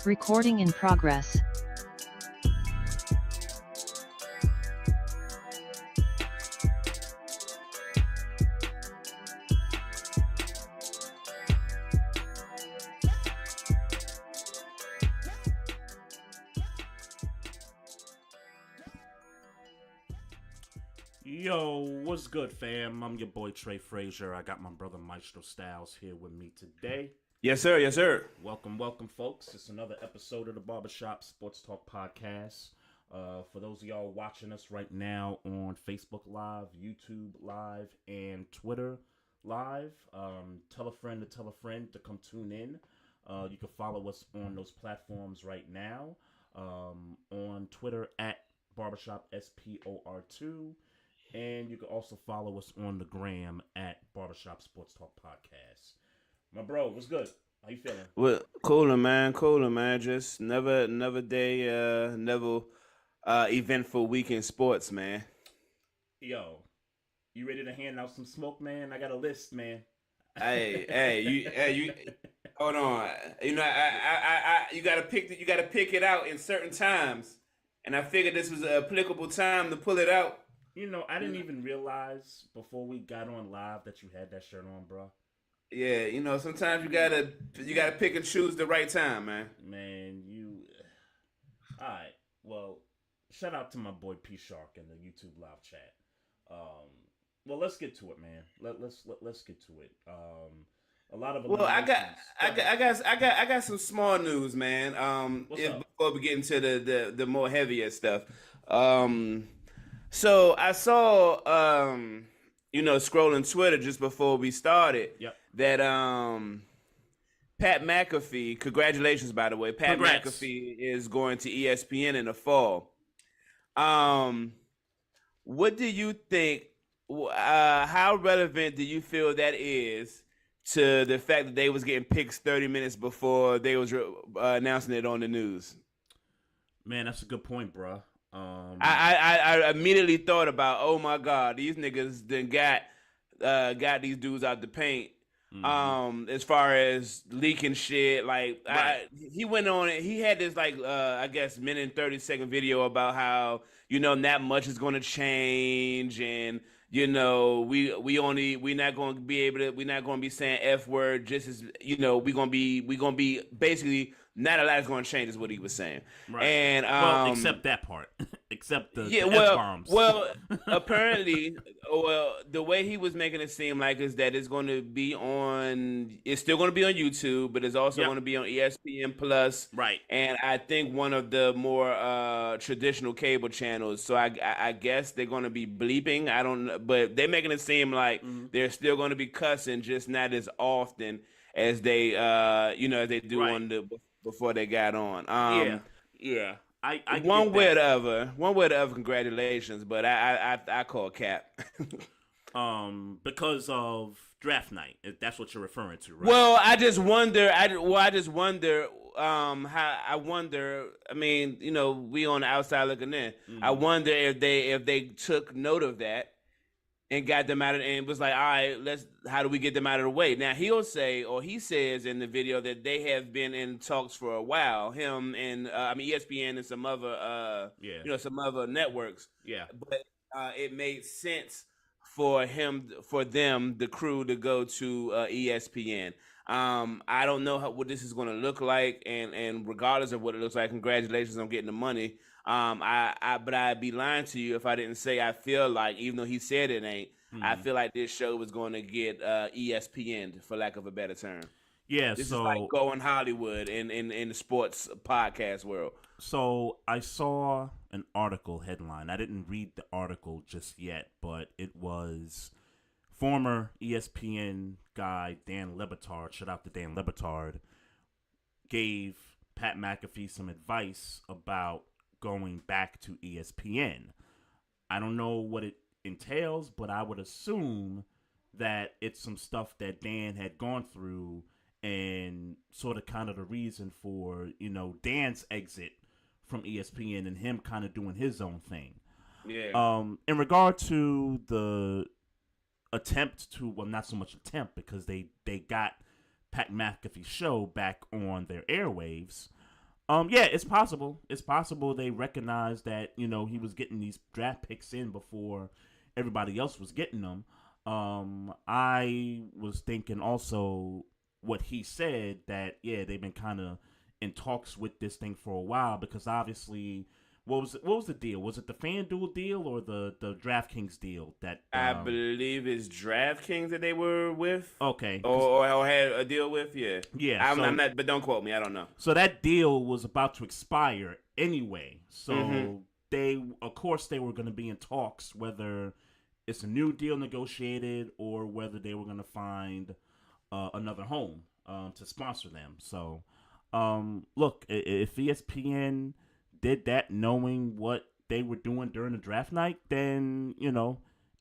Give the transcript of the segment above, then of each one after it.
Recording in progress. Yo, what's good, fam? I'm your boy Trey Frazier. I got my brother Maestro Styles here with me today. Yes, sir. Yes, sir. Welcome, folks. It's another episode of the Barbershop Sports Talk Podcast. For those of y'all watching us right now on Facebook Live, YouTube Live, and Twitter Live, tell a friend to come tune in. You can follow us on those platforms right now. On Twitter at Barbershop SPOR2. And you can also follow us on the gram at Barbershop Sports Talk Podcast. My bro, what's good? How you feeling? Well, cooler, man. Just another day, eventful week in sports, man. Yo, you ready to hand out some smoke, man? I got a list, man. You. Hold on. You know, you gotta pick it out in certain times, and I figured this was an applicable time to pull it out. You know, I didn't even realize before we got on live that you had that shirt on, bro. Yeah, you know, sometimes you gotta pick and choose the right time, man. Man, all right. Well, shout out to my boy P Shark in the YouTube live chat. Well, let's get to it, man. Let's get to it. A lot of I got some small news, man. Before we get into the more heavier stuff. So I saw scrolling Twitter just before we started. Yep. That Pat McAfee, congratulations by the way, McAfee is going to ESPN in the fall. What do you think? How relevant do you feel that is to the fact that they was getting picks 30 minutes before they was announcing it on the news? Man, that's a good point, bro. I immediately thought about, oh my God, these niggas then got these dudes out the paint. Mm-hmm. As far as leaking shit, like right. He went on it. He had this I guess minute and 30-second video about how not much is going to change, and we're not going to be saying F word, just as we're going to be basically not a lot is going to change is what he was saying. Right. And except that part. except the Yeah, F bombs. apparently, the way he was making it seem like is that it's going to be on. It's still going to be on YouTube, but it's also Yep. going to be on ESPN Plus, Right. and I think one of the more traditional cable channels. So I guess they're going to be bleeping. I don't know, but they're making it seem like they're still going to be cussing, just not as often as they as they do Right. on the before they got on. Yeah. Yeah. I One get way or that. the other, congratulations, but I call cap. Because of draft night. If that's what you're referring to, right? Well, I just wonder. I just wonder. How I wonder. I mean, we on the outside looking in. I wonder if they took note of that and got them out of, and was like, all right, how do we get them out of the way? Now he'll say, or he says in the video, that they have been in talks for a while, him and ESPN and some other some other networks. Yeah. But it made sense for them, the crew, to go to ESPN. I don't know what this is going to look like, and regardless of what it looks like, congratulations on getting the money. But I'd be lying to you if I didn't say I feel like, even though he said it ain't, I feel like this show was going to get ESPN, for lack of a better term. Yeah, This so is like going Hollywood in the sports podcast world. So I saw an article headline. I didn't read the article just yet, but it was former ESPN guy Dan Le Batard, shout out to Dan Le Batard, gave Pat McAfee some advice about going back to ESPN. I don't know what it entails, but I would assume that it's some stuff that Dan had gone through and sort of kind of the reason for, Dan's exit from ESPN and him kind of doing his own thing. Yeah. In regard to the attempt to, well, not so much attempt, because they got Pat McAfee's show back on their airwaves. Yeah, it's possible. It's possible they recognized that, he was getting these draft picks in before everybody else was getting them. I was thinking also what he said, that, yeah, they've been kind of in talks with this thing for a while, because obviously, what was the deal? Was it the FanDuel deal or the DraftKings deal? That I believe it's DraftKings that they were with. Okay. Or had a deal with, yeah. Yeah. I'm not, but don't quote me, I don't know. So that deal was about to expire anyway. So they were going to be in talks whether it's a new deal negotiated or whether they were going to find another home to sponsor them. So, look, if ESPN did that knowing what they were doing during the draft night, then,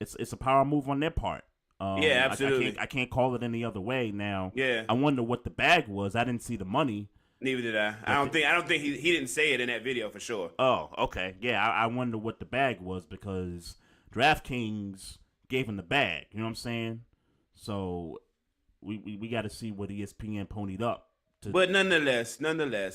it's a power move on their part. Yeah, absolutely. I can't call it any other way. Now, yeah. I wonder what the bag was. I didn't see the money. Neither did I. I don't think he didn't say it in that video for sure. Oh, okay. Yeah, I wonder what the bag was, because DraftKings gave him the bag. You know what I'm saying? So we got to see what ESPN ponied up. But nonetheless,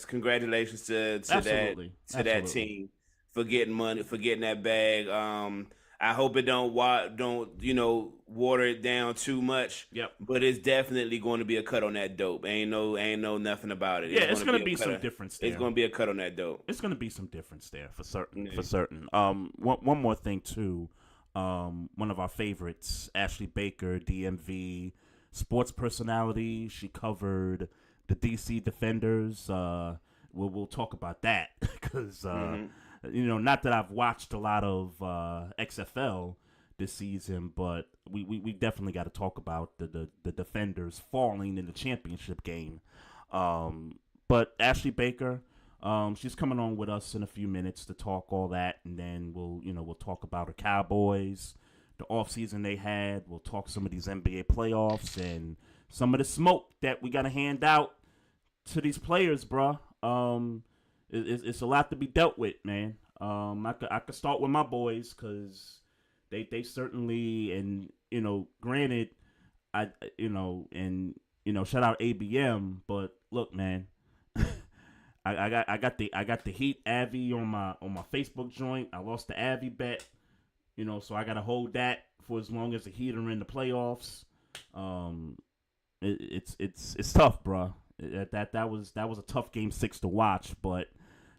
congratulations to that team for getting money, for getting that bag. I hope it don't water it down too much. Yep. But it's definitely going to be a cut on that dope. Ain't no nothing about it. Yeah, it's going to be some difference there. It's going to be a cut on that dope. It's going to be some difference there for certain. Yeah. For certain. One more thing too. One of our favorites, Ashley Baker, DMV sports personality. She covered the DC Defenders. We'll talk about that because not that I've watched a lot of XFL this season, but we definitely got to talk about the Defenders falling in the championship game. But Ashley Baker, she's coming on with us in a few minutes to talk all that, and then we'll talk about her Cowboys, the offseason they had. We'll talk some of these NBA playoffs and some of the smoke that we got to hand out to these players, bruh. It's a lot to be dealt with, man. I could start with my boys because they certainly, and granted, shout out ABM, but look, man, I got the Heat Avi on my Facebook joint. I lost the Avi bet, so I gotta hold that for as long as the Heat are in the playoffs. It's tough, bro. That was a tough game 6 to watch, but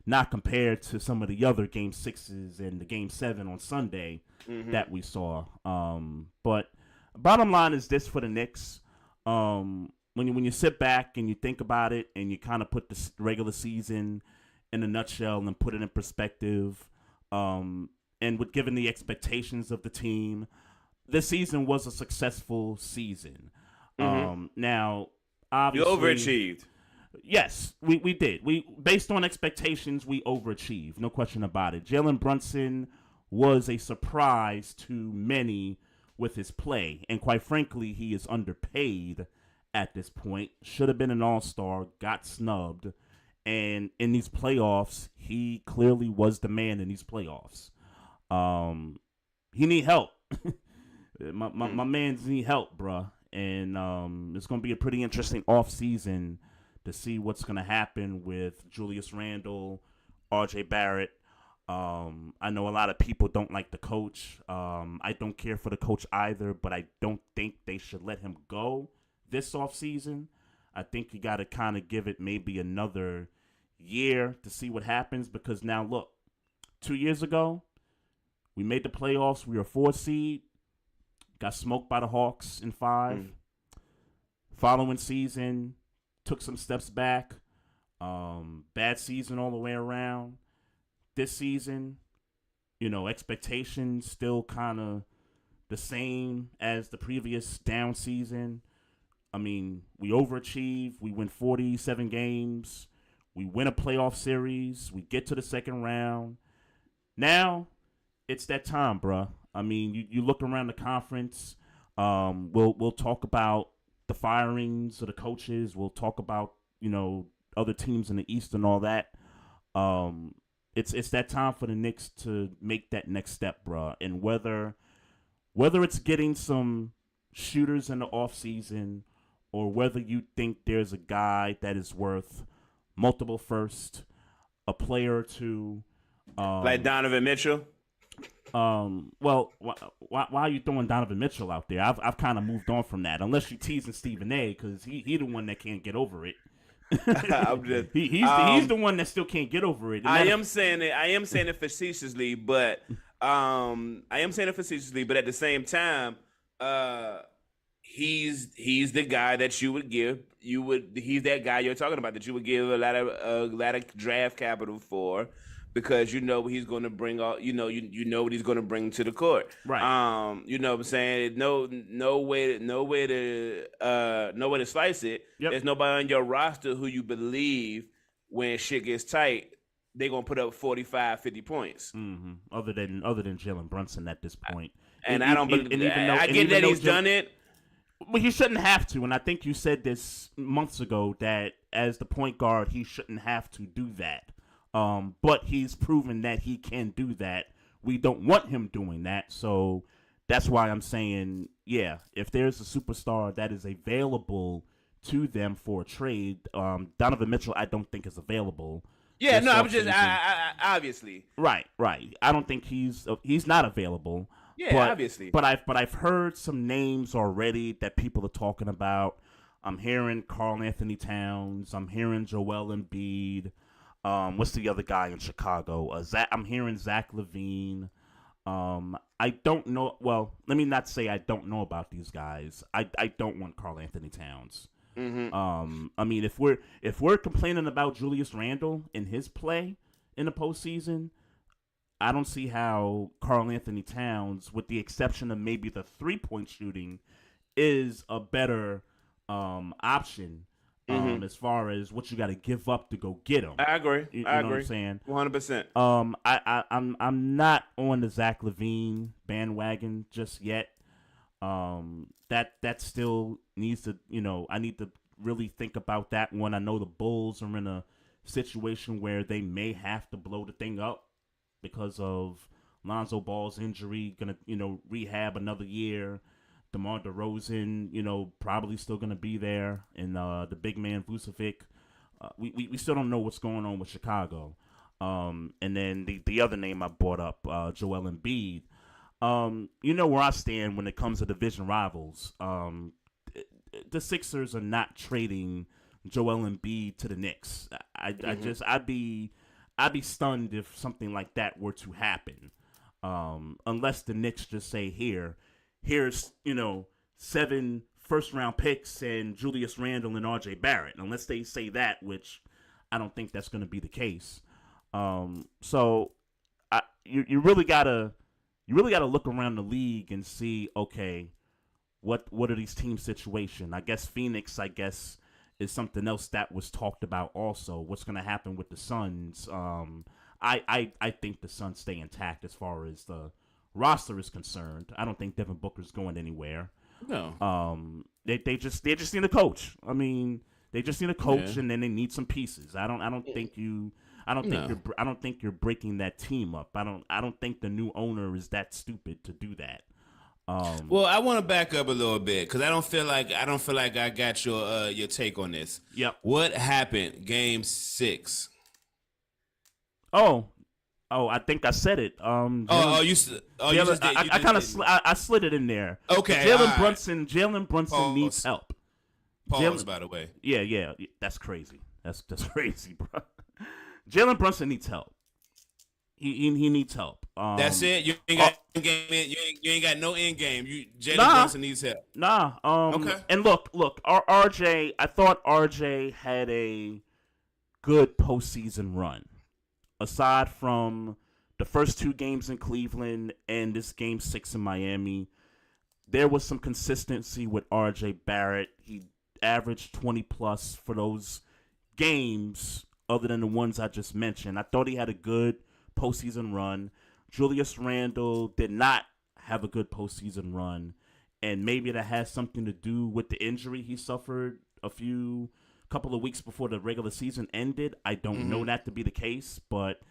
not compared to some of the other Game 6s and the Game 7 on Sunday that we saw. But bottom line is this for the Knicks. When you sit back and you think about it and you kind of put the regular season in a nutshell and put it in perspective, and with given the expectations of the team, this season was a successful season. Now, obviously, you overachieved. Yes, we did. We based on expectations, we overachieved. No question about it. Jalen Brunson was a surprise to many with his play, and quite frankly, he is underpaid at this point. Should have been an all-star, got snubbed, and in these playoffs, he clearly was the man in these playoffs. He need help. my man's need help, bruh. And it's going to be a pretty interesting offseason to see what's going to happen with Julius Randle, R.J. Barrett. I know a lot of people don't like the coach. I don't care for the coach either, but I don't think they should let him go this offseason. I think you got to kind of give it maybe another year to see what happens, because now, look, 2 years ago, we made the playoffs. We were 4 seed. Got smoked by the Hawks in 5. Following season, took some steps back. Bad season all the way around. This season, expectations still kind of the same as the previous down season. I mean, we overachieve. We win 47 games. We win a playoff series. We get to the second round. Now, it's that time, bruh. I mean, you look around the conference. We'll talk about the firings of the coaches. We'll talk about other teams in the East and all that. It's that time for the Knicks to make that next step, bruh. And whether it's getting some shooters in the offseason, or whether you think there's a guy that is worth multiple first, a player or two, like Donovan Mitchell. Well, why are you throwing Donovan Mitchell out there? I've kind of moved on from that, unless you're teasing Stephen A, because he the one that can't get over it. He's the one that still can't get over it. I am saying it facetiously, but at the same time, he's the guy that you would give. He's that guy you're talking about that you would give a lot of draft capital for, because you know what he's going to bring all, you know what he's going to bring to the court. Right. You know what I'm saying? No way to slice it. Yep. There's nobody on your roster who you believe when shit gets tight, they're going to put up 45, 50 points. Mm-hmm. Other than Jalen Brunson at this point. And I don't believe I get that he's done it. Well, he shouldn't have to, and I think you said this months ago that as the point guard, he shouldn't have to do that. But he's proven that he can do that. We don't want him doing that, so that's why I'm saying, yeah, if there's a superstar that is available to them for a trade, Donovan Mitchell, I don't think is available. Yeah, no, I'm just obviously. Right. I don't think he's not available. Yeah, obviously. But I've heard some names already that people are talking about. I'm hearing Karl Anthony Towns. I'm hearing Joel Embiid. What's the other guy in Chicago? I'm hearing Zach LaVine. I don't know. Well, let me not say I don't know about these guys. I don't want Karl Anthony Towns. Mm-hmm. I mean, if we're complaining about Julius Randle and his play in the postseason, I don't see how Karl Anthony Towns, with the exception of maybe the 3-point shooting, is a better option. As far as what you got to give up to go get him. I agree. You know I agree. what I'm saying? 100%. I'm not on the Zach LaVine bandwagon just yet. That still needs to, I need to really think about that one. I know the Bulls are in a situation where they may have to blow the thing up because of Lonzo Ball's injury, gonna, rehab another year. DeMar DeRozan, probably still going to be there. And the big man, Vucevic. We still don't know what's going on with Chicago. And then the other name I brought up, Joel Embiid. You know where I stand when it comes to division rivals. The Sixers are not trading Joel Embiid to the Knicks. I'd I'd be stunned if something like that were to happen. Unless the Knicks just say, here's 7 first-round picks and Julius Randle and R.J. Barrett. Unless they say that, which I don't think that's going to be the case. So you really gotta look around the league and see, okay, what are these team situation? I guess Phoenix, is something else that was talked about also. What's going to happen with the Suns? I think the Suns stay intact as far as the roster is concerned. I don't think Devin Booker's going anywhere. No. They just need a coach. I mean, they just need a coach, and then they need some pieces. I don't think you're breaking that team up. I don't think the new owner is that stupid to do that. Well, I want to back up a little bit because I don't feel like I got your take on this. Yep. What happened Game 6? Oh, I think I said it. You just did. I slid it in there. Okay. Jalen Brunson needs help. Pause, by the way. Yeah. That's crazy. That's crazy, bro. Jalen Brunson needs help. He needs help. That's it. You ain't got end game. You ain't got no end game. Jalen Brunson needs help. Nah. Okay. And look. RJ. I thought RJ had a good postseason run. Aside from the first 2 games in Cleveland and this Game 6 in Miami, there was some consistency with RJ Barrett. He averaged 20 plus for those games, other than the ones I just mentioned. I thought he had a good postseason run. Julius Randle did not have a good postseason run, and maybe that has something to do with the injury he suffered couple of weeks before the regular season ended. I don't know that to be the case, but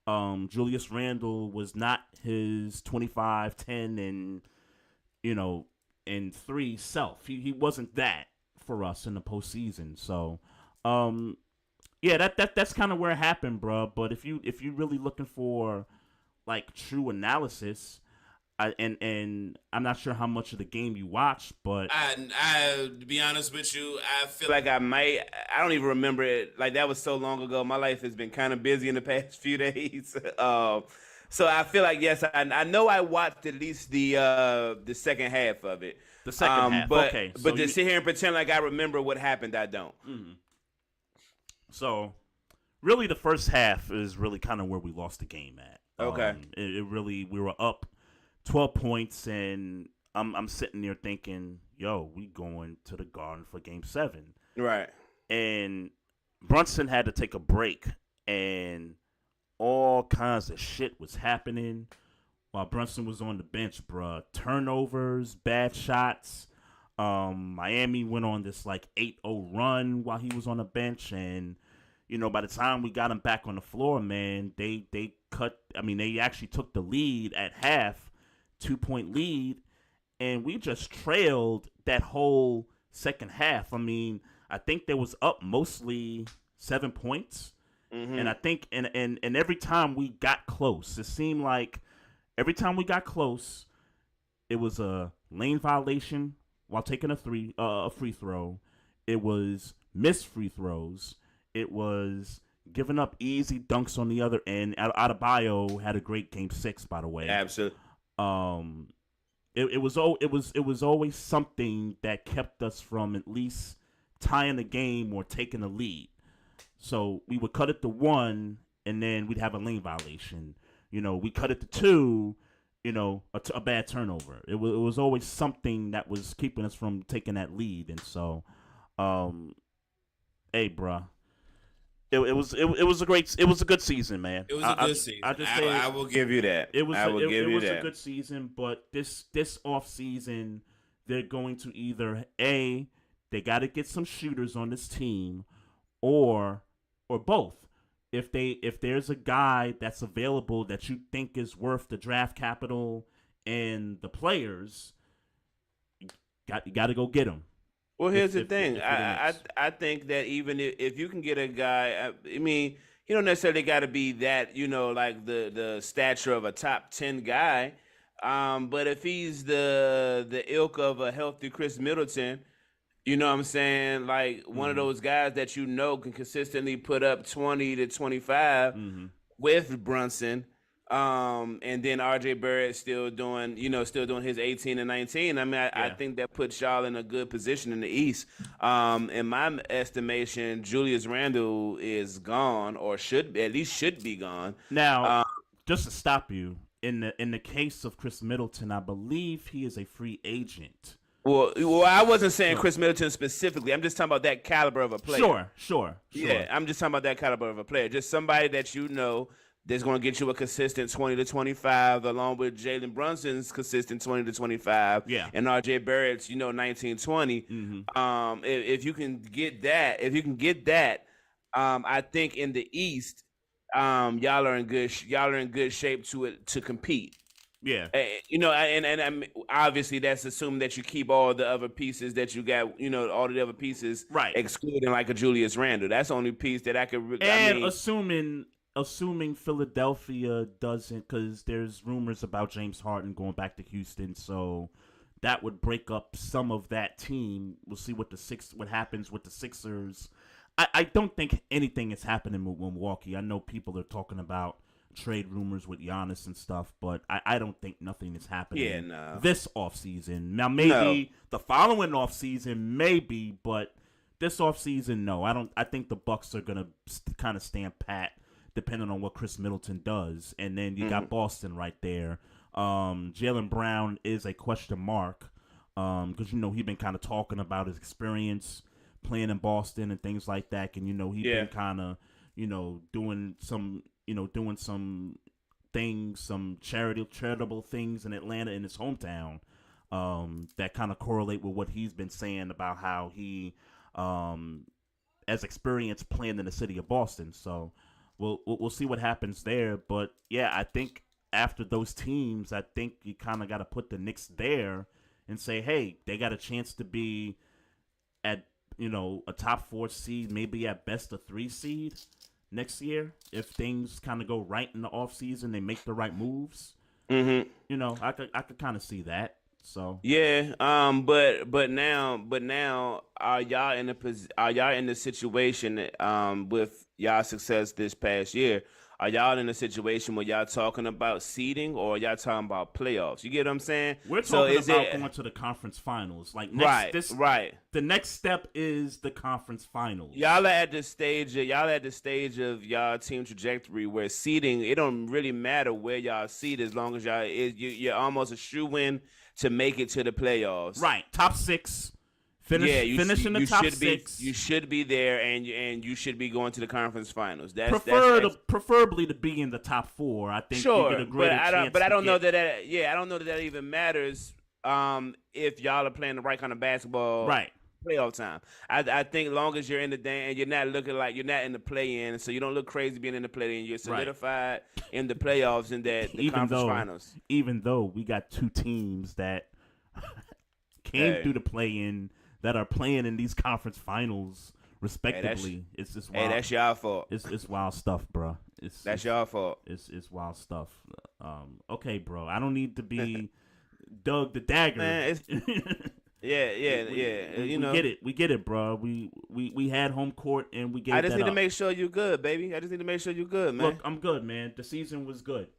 Julius Randle was not his 25, 10, and 3 self. He wasn't that for us in the postseason. So, that's kind of where it happened, bro. But if you really looking for like true analysis, and I'm not sure how much of the game you watched, but I to be honest with you, I feel like I don't even remember it. Like, that was so long ago. My life has been kind of busy in the past few days. So I feel like, yes, I know I watched at least the second half of it. The second half, but, okay. But to sit here and pretend like I remember what happened, I don't. Mm-hmm. So, really, the first half is really kind of where we lost the game at. Okay. We were up 12 points, and I'm sitting there thinking, yo, we going to the Garden for Game 7. Right. And Brunson had to take a break, and all kinds of shit was happening while Brunson was on the bench, bruh. Turnovers, bad shots. Miami went on this like 8-0 run while he was on the bench, and by the time we got him back on the floor, man, they actually took the lead at half, 2-point lead, and we just trailed that whole second half. I mean, I think there was up mostly 7 points. Mm-hmm. And I think and every time we got close, it seemed like every time we got close, it was a lane violation while taking a free throw. It was missed free throws. It was giving up easy dunks on the other end. Adebayo had a great Game 6, by the way. Absolutely. It was always something that kept us from at least tying the game or taking the lead. So we would cut it to 1, and then we'd have a lane violation. We cut it to 2, a bad turnover. It was always something that was keeping us from taking that lead. And so, hey, bruh. It was a good season, man. It was a good season. I will give you that. It was a good season, but this off season, they're going to either they got to get some shooters on this team, or both. If there's a guy that's available that you think is worth the draft capital and the players, you got to go get him. Well, here's the thing. I think that even if you can get a guy, I mean, you don't necessarily got to be that, like the stature of a top 10 guy. But if he's the ilk of a healthy Chris Middleton, you know what I'm saying? Like one of those guys that can consistently put up 20 to 25. with Brunson. And then RJ Barrett still doing his 18 and 19. I mean, I Yeah. think that puts y'all in a good position in the East. In my estimation, Julius Randle is gone, or should be gone. Now, just to stop you, in the case of Chris Middleton, I believe he is a free agent. Well, I wasn't saying Chris Middleton specifically. I'm just talking about that caliber of a player. Sure. Yeah, I'm just talking about that caliber of a player. Just somebody that you know that's going to get you a consistent 20 to 25, along with Jalen Brunson's consistent 20 to 25. Yeah. And RJ Barrett's, 19, 20. Mm-hmm. If you can get that, I think in the East, y'all are in good shape to compete. Yeah. And obviously that's assuming that you keep all the other pieces that you got, all the other pieces, right? Excluding like a Julius Randle. That's the only piece that I could. And assuming Philadelphia doesn't, because there's rumors about James Harden going back to Houston, so that would break up some of that team. We'll see what happens with the Sixers. I don't think anything is happening with Milwaukee. I know people are talking about trade rumors with Giannis and stuff, but I don't think nothing is happening this offseason. Now, maybe the following offseason, maybe, but this offseason, no. I think the Bucks are going to kind of stand pat depending on what Chris Middleton does. And then you got Boston right there. Jaylen Brown is a question mark because, he's been kind of talking about his experience playing in Boston and things like that. And, he's been kind of, doing some things, some charitable things in Atlanta in his hometown that kind of correlate with what he's been saying about how he has experience playing in the city of Boston. So we'll see what happens there. But, yeah, I think after those teams, I think you kind of got to put the Knicks there and say, hey, they got a chance to be at, a top 4 seed, maybe at best a 3 seed next year if things kind of go right in the offseason, they make the right moves. Mm-hmm. I could kind of see that. So yeah, but now are y'all in the situation with y'all success this past year? Are y'all in a situation where y'all talking about seeding or y'all talking about playoffs? You get what I'm saying? We're talking about going to the conference finals. Like right. The next step is the conference finals. Y'all are at the stage of y'all team trajectory where seeding, it don't really matter where y'all seed as long as you're almost a shoe-in to make it to the playoffs. Right. Top 6. Finish in the top 6. You should be there, and you should be going to the conference finals. Preferably to be in the top 4. I think sure, you get a greater chance. I don't know that even matters. If y'all are playing the right kind of basketball, right? Playoff time. I think long as you're in the day and you're not looking like you're not in the play-in, so you don't look crazy being in the play-in. You're solidified in the playoffs and the conference finals. Even though we got 2 teams that came through the play-in that are playing in these conference finals respectively. It's just wild. Hey, that's y'all fault. It's wild stuff, bro. That's y'all fault. It's wild stuff. Okay, bro. I don't need to be Doug the Dagger. Man, We get it, bro. We had home court and we gave I just need to make sure you're good, baby. I just need to make sure you're good, man. Look, I'm good, man. The season was good.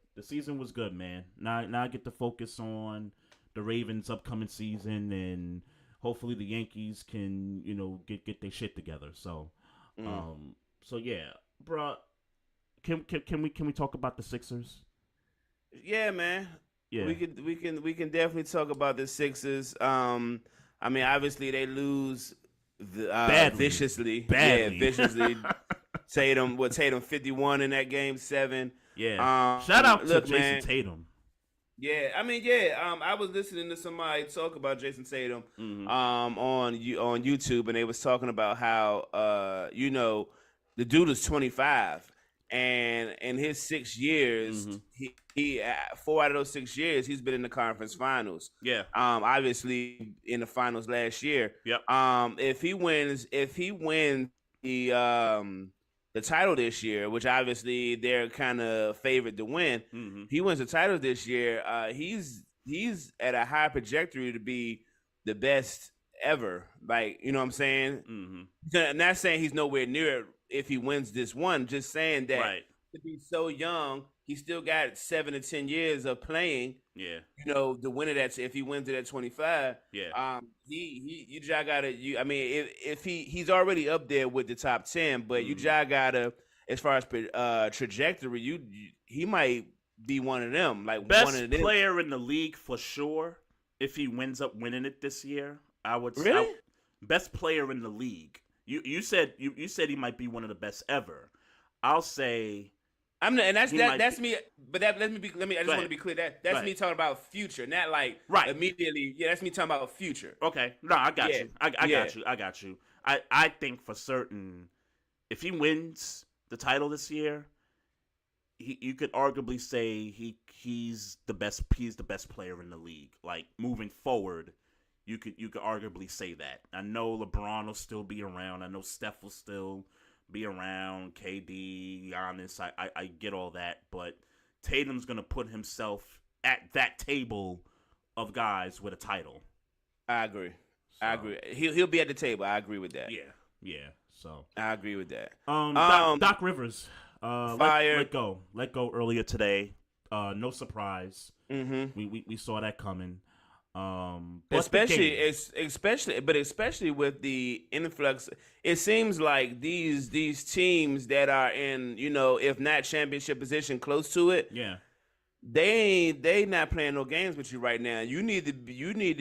Man. Now I get to focus on the Ravens' upcoming season, and hopefully the Yankees can, get their shit together. So, so yeah, bro. Can we talk about the Sixers? Yeah, man. Yeah, we can definitely talk about the Sixers. I mean, obviously they lose viciously. Badly. Yeah, viciously. Tatum 51 in that game 7. Yeah. Shout out to Jason Tatum. Yeah, I mean, I was listening to somebody talk about Jason Tatum on YouTube, and they was talking about how the dude is 25, and in his 6 years, he 4 out of those 6 years he's been in the conference finals. Yeah. Obviously in the finals last year. Yep. If he wins the title this year, which obviously they're kind of favored to win. He wins the title this year. He's at a high trajectory to be the best ever. Like, you know what I'm saying? I'm not saying he's nowhere near it if he wins this one. Just saying that to be so young. He still got 7 to 10 years of playing. Yeah. To win it at if he wins it at 25, Yeah. you just gotta I mean, if he's already up there with the top 10, but you just gotta, as far as trajectory, he might be one of them, like one Best of them. player in the league for sure. If he winds up winning it this year, I would say Really? best player in the league. You said he might be one of the best ever. I'll say I'm not, and that's be, me. But let me. I just want to be clear that's me talking about future, not like immediately. Yeah, that's me talking about future. Okay, no, I got you. I got you. I think for certain, if he wins the title this year, you could arguably say he's the best. He's the best player in the league. Like moving forward, you could arguably say that. I know LeBron will still be around. I know Steph will still be around. KD, Giannis. I get all that, but Tatum's gonna put himself at that table of guys with a title. I agree. I agree. He'll be at the table. I agree with that. Yeah. So I agree with that. Doc Rivers. Fire. Let go earlier today. No surprise. Mm-hmm. We saw that coming. Especially with the influx, it seems like these teams that are in, if not championship position, close to it. Yeah. They not playing no games with you right now. You need to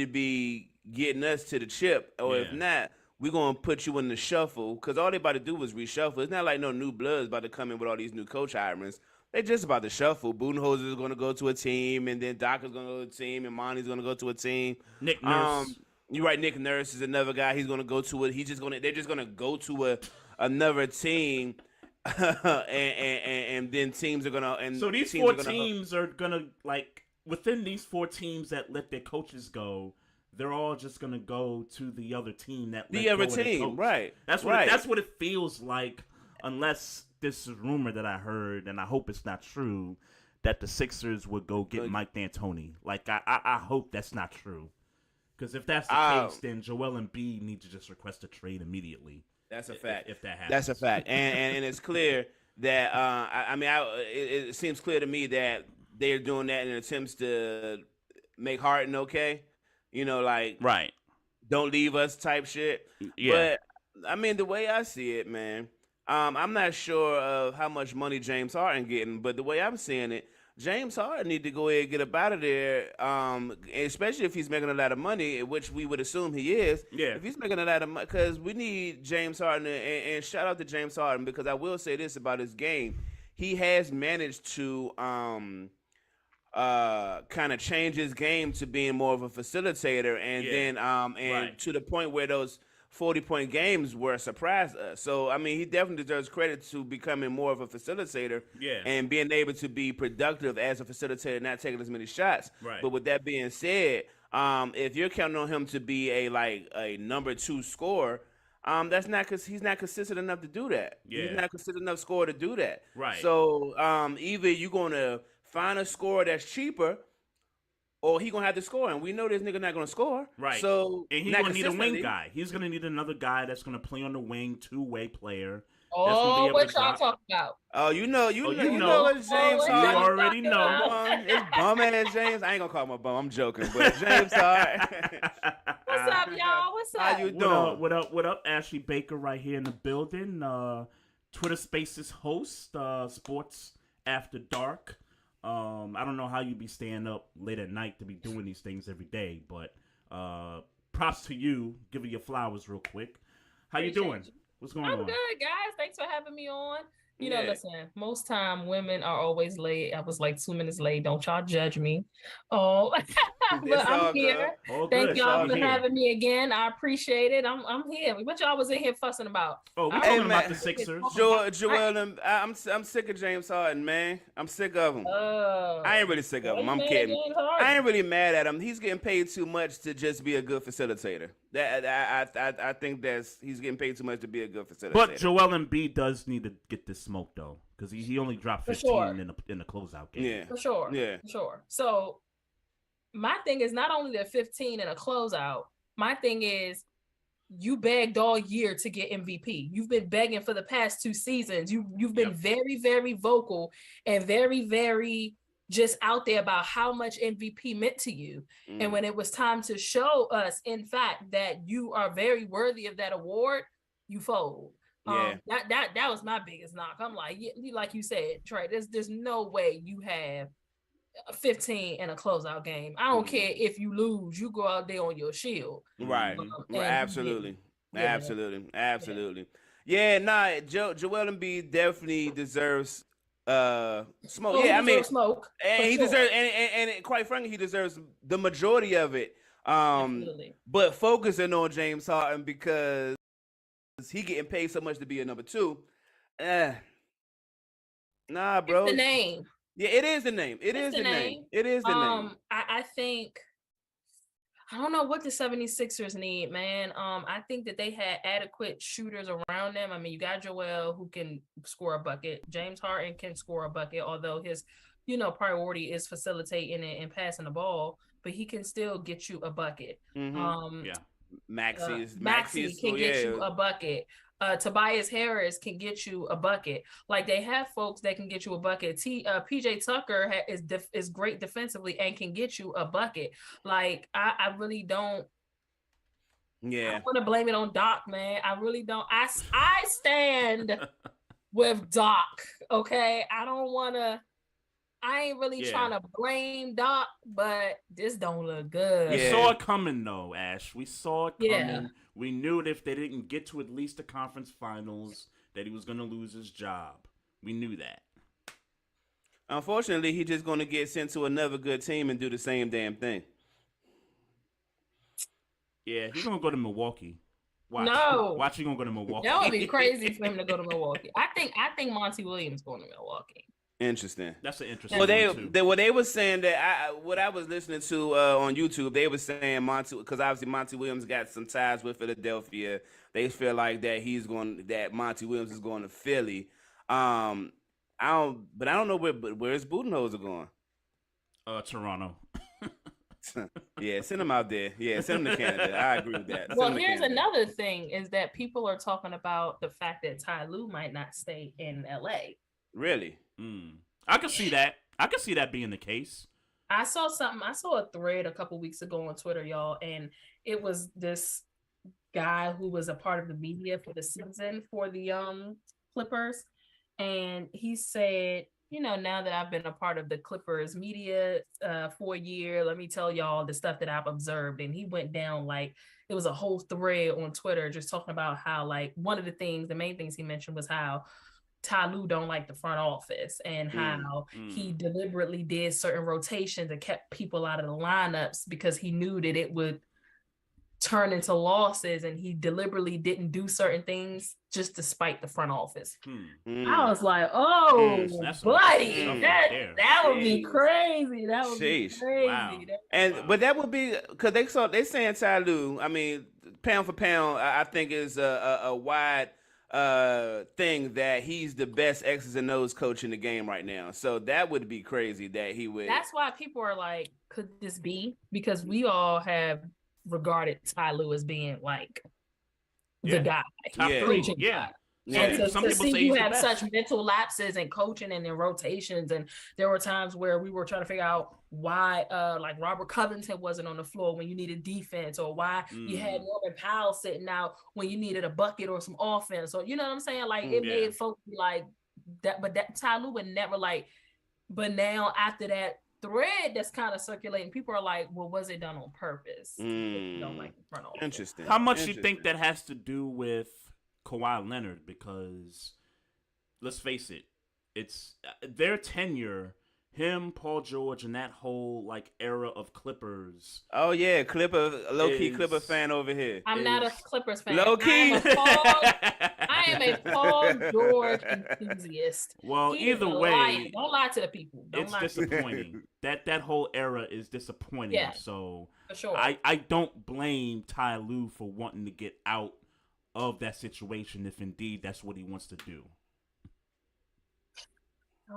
be getting us to the chip, or if not, we're gonna put you in the shuffle, because all they about to do is reshuffle. It's not like no new bloods about to come in with all these new coach hirings. They just about to shuffle. Budenholzer is going to go to a team, and then Doc is going to go to a team, and Monty's going to go to a team. Nick Nurse. You're right. Nick Nurse is another guy. He's going to go to it. They're just going to go to another team, and then teams are going to. And so these four teams are going to, like, within these four teams that let their coaches go, they're all just going to go to the other team that let the other go of their team, coach. right? That's what it feels like, unless this is rumor that I heard, and I hope it's not true, that the Sixers would go get Mike D'Antoni. Like, I hope that's not true. Because if that's the case, then Joel Embiid needs to just request a trade immediately. That's a fact. If that happens. That's a fact. And it's clear that, it seems clear to me that they're doing that in attempts to make Harden okay. Right. Don't leave us type shit. Yeah. But, I mean, the way I see it, man, I'm not sure of how much money James Harden getting, but the way I'm seeing it, James Harden need to go ahead and get up out of there, especially if he's making a lot of money, which we would assume he is. Yeah. If he's making a lot of money, because we need James Harden, and shout out to James Harden, because I will say this about his game. He has managed to kind of change his game to being more of a facilitator, and then to the point where those 40-point games were a surprise to us. So, I mean, he definitely deserves credit to becoming more of a facilitator and being able to be productive as a facilitator, not taking as many shots. Right. But with that being said, if you're counting on him to be a number 2 scorer, that's not because he's not consistent enough to do that. Yeah. He's not consistent enough scorer to do that. Right. So, either you're going to find a scorer that's cheaper, or he gonna have to score, and we know this nigga not gonna score. Right. So and he's gonna need a wing guy. He's gonna need another guy that's gonna play on the wing, 2-way player. Oh, what y'all talking about? Oh, you know what James Harden. You already know. It's bum ass James. I ain't gonna call him a bum. I'm joking, but James Harden. What's up, y'all? What's up? How you doing? What up? Ashley Baker right here in the building. Twitter Spaces host, Sports After Dark. I don't know how you be staying up late at night to be doing these things every day, but props to you. Give you your flowers real quick. How you doing? What's going on? I'm good, guys. Thanks for having me on. You know, listen, most time women are always late. I was like 2 minutes late. Don't y'all judge me. Oh, but I'm here. Thank y'all for having me again. I appreciate it. I'm here. What y'all was in here fussing about? Oh, we're talking about the Sixers. Joel, I'm sick of James Harden, man. I'm sick of him. I ain't really sick of him. I'm kidding. I ain't really mad at him. He's getting paid too much to just be a good facilitator. I think he's getting paid too much to be a good facilitator. But Joel Embiid does need to get this smoke though, because he only dropped 15 in the closeout game. Yeah, for sure. Yeah, for sure. So my thing is not only the 15 in a closeout. My thing is you begged all year to get MVP. You've been begging for the past 2 seasons. You've been very, very vocal and very, very just out there about how much MVP meant to you. And when it was time to show us, in fact, that you are very worthy of that award, you fold. Yeah. That was my biggest knock. I'm like, like you said, Trey, there's no way you have 15 in a closeout game. I don't care if you lose, you go out there on your shield. Right. Absolutely. Yeah, nah, Joel Embiid definitely deserves smoke. Well, yeah, I mean smoke. And he deserves and quite frankly, he deserves the majority of it. But focusing on James Harden because he getting paid so much to be a number 2. Nah, bro. It's the name. Yeah, it is the name. It is the name. I think I don't know what the 76ers need, man. I think that they had adequate shooters around them. I mean, you got Joel who can score a bucket. James Harden can score a bucket, although his, priority is facilitating it and passing the ball, but he can still get you a bucket. Maxey can get you a bucket. Tobias Harris can get you a bucket. Like they have folks that can get you a bucket. PJ Tucker is great defensively and can get you a bucket. Like I really don't. Yeah, I want to blame it on Doc, man. I really don't. I stand with Doc. Okay, I don't want to. I ain't really trying to blame Doc, but this don't look good. We saw it coming, though, Ash. We saw it coming. Yeah. We knew that if they didn't get to at least the conference finals, that he was going to lose his job. We knew that. Unfortunately, he's just going to get sent to another good team and do the same damn thing. Yeah, he's going to go to Milwaukee. Watch he going to go to Milwaukee. That would be crazy for him to go to Milwaukee. I think Monty Williams going to Milwaukee. Interesting. That's an interesting. Well, they were saying that what I was listening to on YouTube, they were saying because obviously Monty Williams got some ties with Philadelphia. They feel like that Monty Williams is going to Philly. I don't know where his Budenholzer going. Toronto. Yeah, send him out there. Yeah, send him to Canada. I agree with that. Well, here's another thing: is that people are talking about the fact that Ty Lue might not stay in LA. Really? I can see that. I can see that being the case. I saw a thread a couple weeks ago on Twitter, y'all, and it was this guy who was a part of the media for the season for the Clippers, and he said, now that I've been a part of the Clippers media for a year, let me tell y'all the stuff that I've observed. And he went down like it was a whole thread on Twitter just talking about how like one of the main things he mentioned was how Ty Lue don't like the front office and how he deliberately did certain rotations and kept people out of the lineups because he knew that it would turn into losses, and he deliberately didn't do certain things just to spite the front office. I was like, oh, buddy, that would be crazy. That would be crazy. Wow. But that would be because they saying Ty Lue, I mean, pound for pound, I think is a wide thing that he's the best X's and O's coach in the game right now. So that would be crazy that he would. That's why people are like, could this be? Because we all have regarded Ty Lue as being like the guy. Top 3. And to see you have such mental lapses in coaching and in rotations, and there were times where we were trying to figure out why like Robert Covington wasn't on the floor when you needed defense, or why you had Norman Powell sitting out when you needed a bucket or some offense, or you know what I'm saying? Like it made folks be like that, but that Ty Lue would never like. But now after that thread that's kind of circulating, people are like, well, was it done on purpose? Don't like the front office. Interesting. How much do you think that has to do with Kawhi Leonard? Because let's face it, it's their tenure, him, Paul George, and that whole like era of Clippers. Oh yeah, low-key Clipper fan over here. I'm not a Clippers fan. Low-key. I am a Paul George enthusiast. Well, either way, don't lie to the people. It's disappointing. that whole era is disappointing. Yeah, so for sure. I don't blame Ty Lue for wanting to get out of that situation if indeed that's what he wants to do.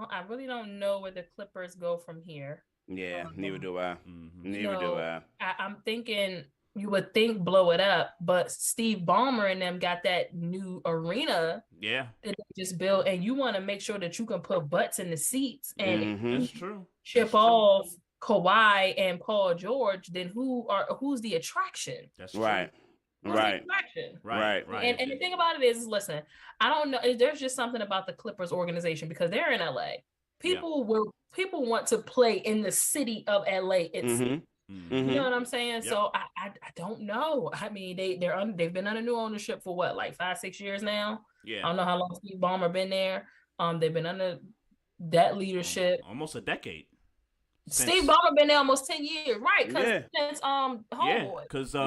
I really don't know where the Clippers go from here. Yeah, neither do I. Neither do I. I'm thinking you would think blow it up, but Steve Ballmer and them got that new arena. Yeah. That they just built, and you want to make sure that you can put butts in the seats. And that's true. Ship off Kawhi and Paul George, then who's the attraction? That's true. Right. Right. Right. And the thing about it is, listen, I don't know. There's just something about the Clippers organization because they're in LA. People want to play in the city of LA itself. You know what I'm saying? Yep. So I don't know. I mean, they've been under new ownership for what, like 5-6 years now. Yeah. I don't know how long Steve Ballmer been there. They've been under that leadership almost a decade. Steve Ballmer been there almost 10 years, right? Since Homeboy. Because V.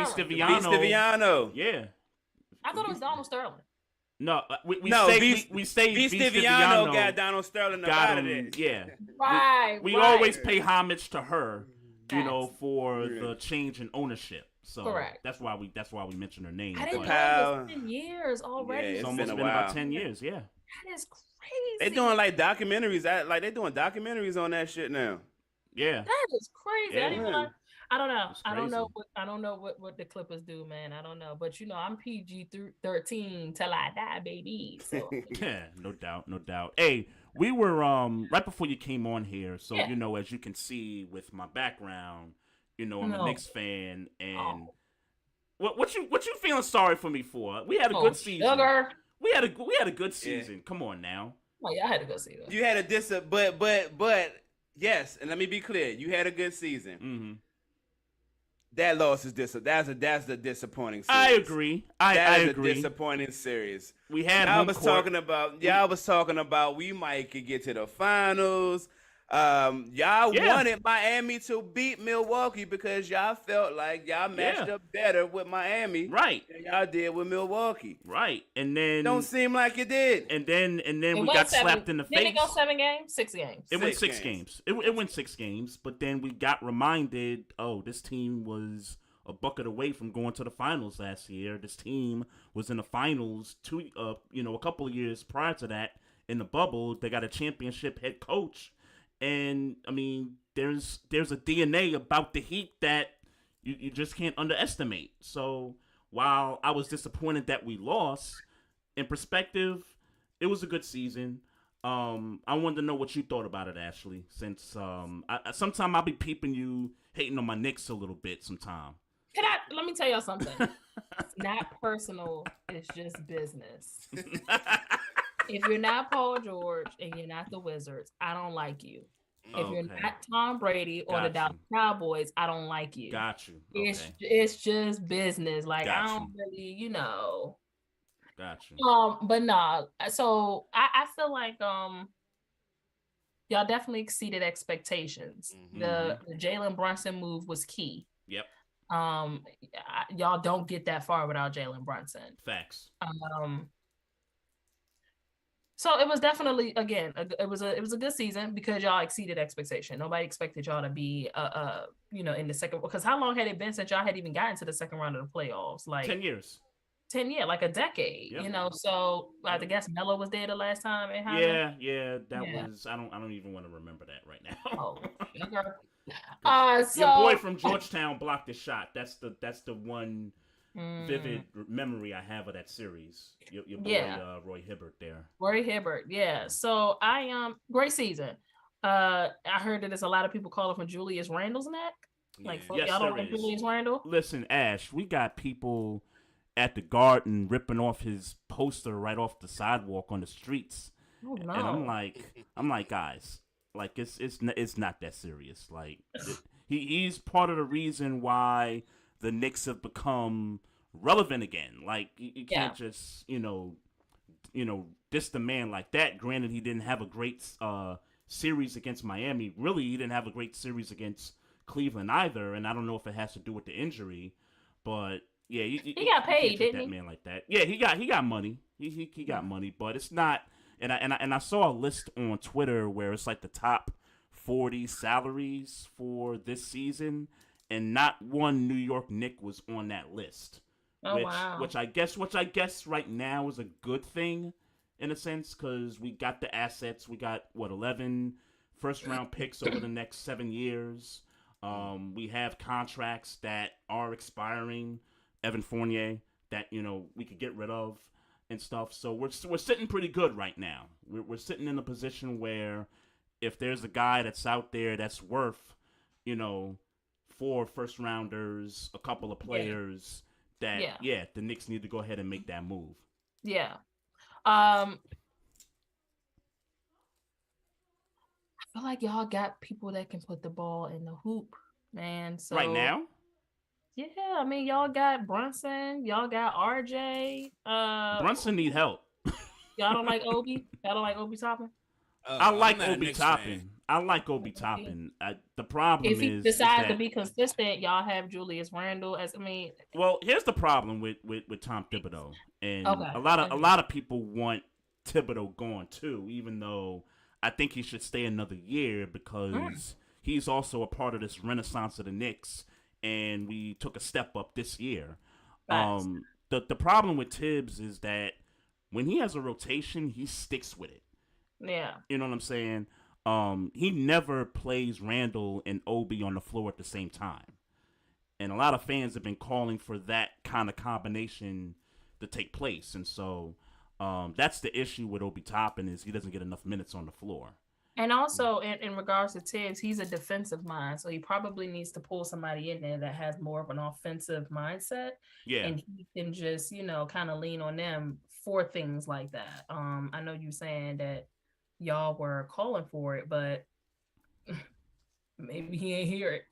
Stiviano. Yeah. I thought it was Donald Sterling. No, we say V. Stiviano got Donald Sterling out of it. Yeah. Right. We always pay homage to her, for the change in ownership. So correct. That's why we mention her name. I didn't know it was 10 years already. It's almost been about 10 years. Yeah. That is crazy. They doing like documentaries. They doing documentaries on that shit now. Yeah. That is crazy. Yeah. I don't know. I don't know what the Clippers do, man. I don't know. But I'm PG-13 till I die, baby. So. Yeah, no doubt. Hey, we were right before you came on here, so as you can see with my background, I'm a Knicks fan, and what you feeling sorry for me for? We had a good season. Sugar. We had a good season. Yeah. Come on now. Oh yeah, I had a good season. You had a but yes, and let me be clear. You had a good season. Mm-hmm. That loss is that's a disappointing series. I agree. I agree. A disappointing series. We had y'all was talking about we might could get to the finals. Y'all wanted Miami to beat Milwaukee because y'all felt like y'all matched up better with Miami, right? Than y'all did with Milwaukee, right? And then don't seem like it did. And then we got slapped in the face. Didn't it go 7 games? 6 games. It went 6 games. It went 6 games, but then we got reminded, this team was a bucket away from going to the finals last year. This team was in the finals a couple of years prior to that in the bubble. They got a championship head coach. And, I mean, there's a DNA about the Heat that you just can't underestimate. So, while I was disappointed that we lost, in perspective, it was a good season. I wanted to know what you thought about it, Ashley, since sometime I'll be peeping you hating on my Knicks a little bit sometime. Let me tell y'all something. It's not personal. It's just business. If you're not Paul George and you're not the Wizards, I don't like you. If you're not Tom Brady or the Dallas Cowboys, I don't like you. Got you. It's just business. Like I don't really, Got you. But nah. So I feel like y'all definitely exceeded expectations. Mm-hmm. The Jalen Brunson move was key. Yep. Y'all don't get that far without Jalen Brunson. Facts. So it was definitely, again, it was a good season because y'all exceeded expectation. Nobody expected y'all to be, in the second. Because how long had it been since y'all had even gotten to the second round of the playoffs? Like 10 years. 10 years, like a decade. Yep. So I guess Melo was there the last time it happened. Yeah, that was. I don't even want to remember that right now. So your boy from Georgetown blocked the shot. That's the one. Vivid memory I have of that series. Your boy, Roy Hibbert there. Roy Hibbert, yeah. So great season. I heard that there's a lot of people calling for Julius Randle's neck. Like, y'all don't like Julius Randle? Listen, Ash, we got people at the Garden ripping off his poster right off the sidewalk on the streets. Oh, no. And I'm like, guys, like it's not that serious. Like he's part of the reason why the Knicks have become relevant again. Like you can't just diss the man like that. Granted, he didn't have a great series against Miami. Really, he didn't have a great series against Cleveland either. And I don't know if it has to do with the injury, but yeah, he got paid, didn't he? That man like that. Yeah, he got money. He got money, but it's not. And I saw a list on Twitter where it's like the top 40 salaries for this season. And not one New York Knick was on that list. Oh, wow. Which I guess right now is a good thing in a sense because we got the assets. We got 11 first-round picks over the next 7 years. We have contracts that are expiring. Evan Fournier that we could get rid of and stuff. So we're sitting pretty good right now. We're sitting in a position where if there's a guy that's out there that's worth 4 first rounders, a couple of players that the Knicks need to go ahead and make that move. Yeah. I feel like y'all got people that can put the ball in the hoop, man. So right now? Yeah, I mean y'all got Brunson, y'all got RJ. Brunson need help. Y'all don't like Obi? Y'all don't like Obi Toppin? I like Obi Toppin. I like Obi Toppin. The problem is if he decides to be consistent, y'all have Julius Randle as Well, here's the problem with Tom Thibodeau, and a lot of people want Thibodeau gone too, even though I think he should stay another year because he's also a part of this renaissance of the Knicks, and we took a step up this year. The problem with Tibbs is that when he has a rotation, he sticks with it. Yeah. You know what I'm saying? He never plays Randall and Obi on the floor at the same time. And a lot of fans have been calling for that kind of combination to take place. And so that's the issue with Obi Toppin is he doesn't get enough minutes on the floor. And also in regards to Tibbs, he's a defensive mind. So he probably needs to pull somebody in there that has more of an offensive mindset. Yeah. And he can just, kind of lean on them for things like that. I know you saying that y'all were calling for it, but maybe he ain't hear it.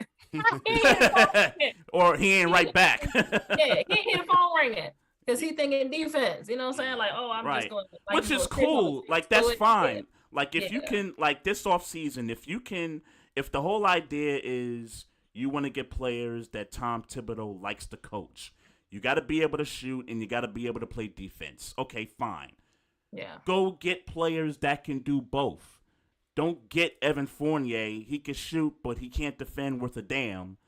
Or he ain't right back. Yeah, he ain't hear the phone ringing because he thinking defense. You know what I'm saying? Like, I'm just going. Which is cool. Like, that's fine. Like, if you can, like, this offseason, if the whole idea is you want to get players that Tom Thibodeau likes to coach, you got to be able to shoot and you got to be able to play defense. Okay, fine. Yeah. Go get players that can do both. Don't get Evan Fournier. He can shoot, but he can't defend worth a damn.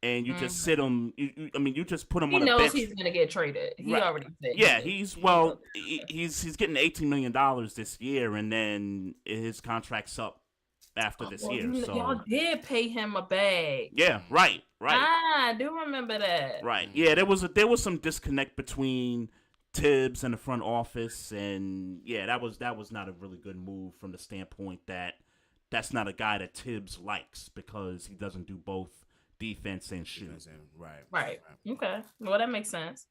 And you just sit him. You just put him on a bench. He knows he's gonna get traded. He already said. Yeah, he's getting $18 million this year, and then his contract's up after this year. So y'all did pay him a bag. Yeah, right. I do remember that. Right. Yeah, there was some disconnect between Tibbs and the front office, and yeah, that was not a really good move from the standpoint that that's not a guy that Tibbs likes because he doesn't do both defense and shoot. Right. Okay. Well, that makes sense.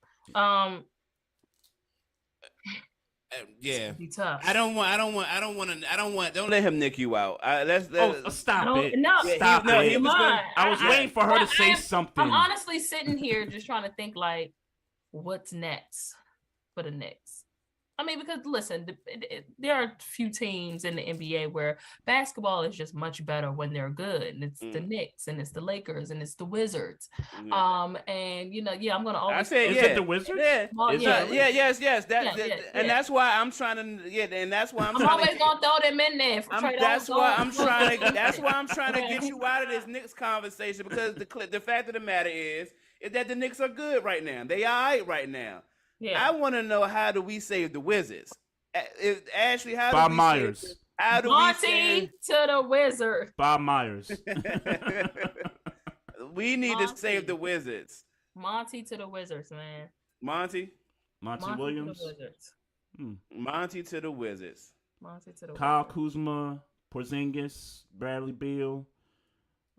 Yeah. Be tough. Don't let him nick you out. Stop it. No, stop it. I was waiting for her to say something. I'm honestly sitting here just trying to think like, what's next for the Knicks? I mean, because listen, there are a few teams in the NBA where basketball is just much better when they're good. And it's the Knicks, and it's the Lakers, and it's the Wizards. And I'm gonna always. I say, is it the Wizards? Yeah. Yes. And that's why I'm trying to. And that's why I'm always gonna throw them in there. That's why I'm trying to get you out of this Knicks conversation because the fact of the matter is that the Knicks are good right now. They are all right right now. Yeah. I want to know, how do we save the Wizards? Ashley, how Bob do we Myers. Save how do Monty to the Wizards. Bob Myers. We need to save the Wizards. Monty to the Wizards, man. Monty Williams. To the Wizards. Monty to the Wizards. Kyle Kuzma, Porzingis, Bradley Beal.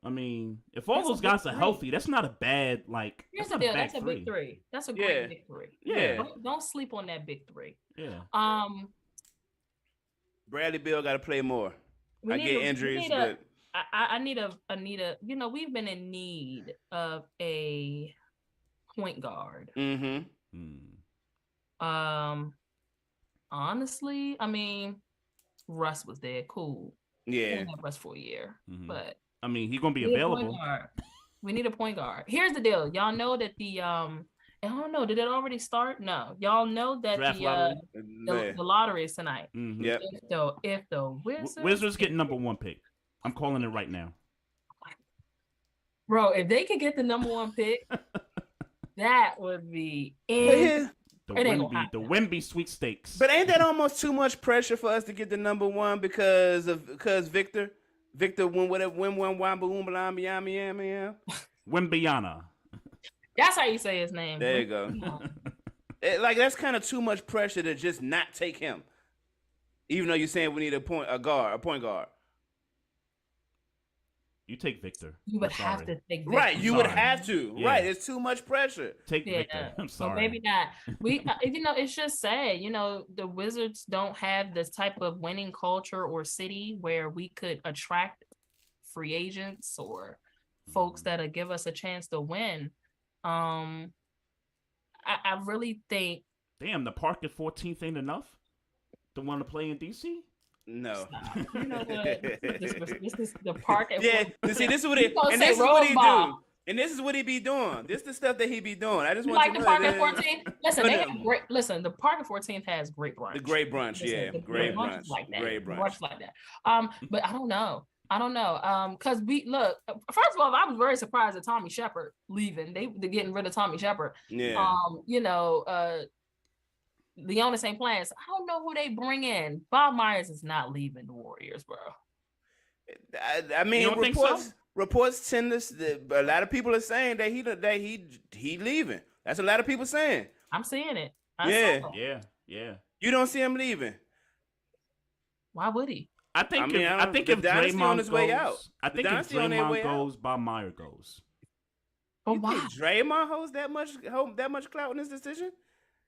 I mean, if all those guys are healthy, that's not a bad, like, that's a big three. That's a great big three. Yeah. Don't sleep on that big three. Yeah. Bradley Beal got to play more. I get injuries, but I need a. We've been in need of a point guard. Honestly, I mean, Russ was there. Cool. Yeah. Russ for a year, but. I mean, he's gonna be available. We need a point guard. Here's the deal. Y'all know that I don't know. Did it already start? No. Y'all know that the lottery is tonight. Yep. If the Wizards get number 1 pick, I'm calling it right now. Bro, if they could get the number 1 pick, that would be the Wemby sweepstakes. But ain't that almost too much pressure for us to get the number 1 because Victor? Victor Wimbiana. Wimbiana. That's how you say his name. There you go. Like that's kind of too much pressure to just not take him, even though you're saying we need a point guard. You take Victor. You would have to take Victor. Right, you would have to. Yeah. Right, it's too much pressure. Take Victor. I'm sorry. So maybe not. We, it's just sad. The Wizards don't have this type of winning culture or city where we could attract free agents or folks that'll give us a chance to win. I really think. Damn, the park at 14th ain't enough to want to play in DC. No. You know what? This is the park. Yeah. See, this is what he do. And this is what he be doing. This is the stuff that he be doing. I just want like to the know park at 14th. Listen, they have great. Listen, the park at 14th has great brunch. The great brunch, great brunch, like that. Great brunch. Brunch like that. But I don't know. Because we look. First of all, I was very surprised at Tommy Shepard leaving. They're getting rid of Tommy Shepard. Yeah. Leonis ain't playing. So I don't know who they bring in. Bob Myers is not leaving the Warriors, bro. I mean, reports tend to. A lot of people are saying that he leaving. That's a lot of people saying. I'm seeing it. Yeah. You don't see him leaving. Why would he? I think if Draymond on his way out, I think if Draymond goes, Bob Myers goes. But you why? Think Draymond holds that much clout in this decision?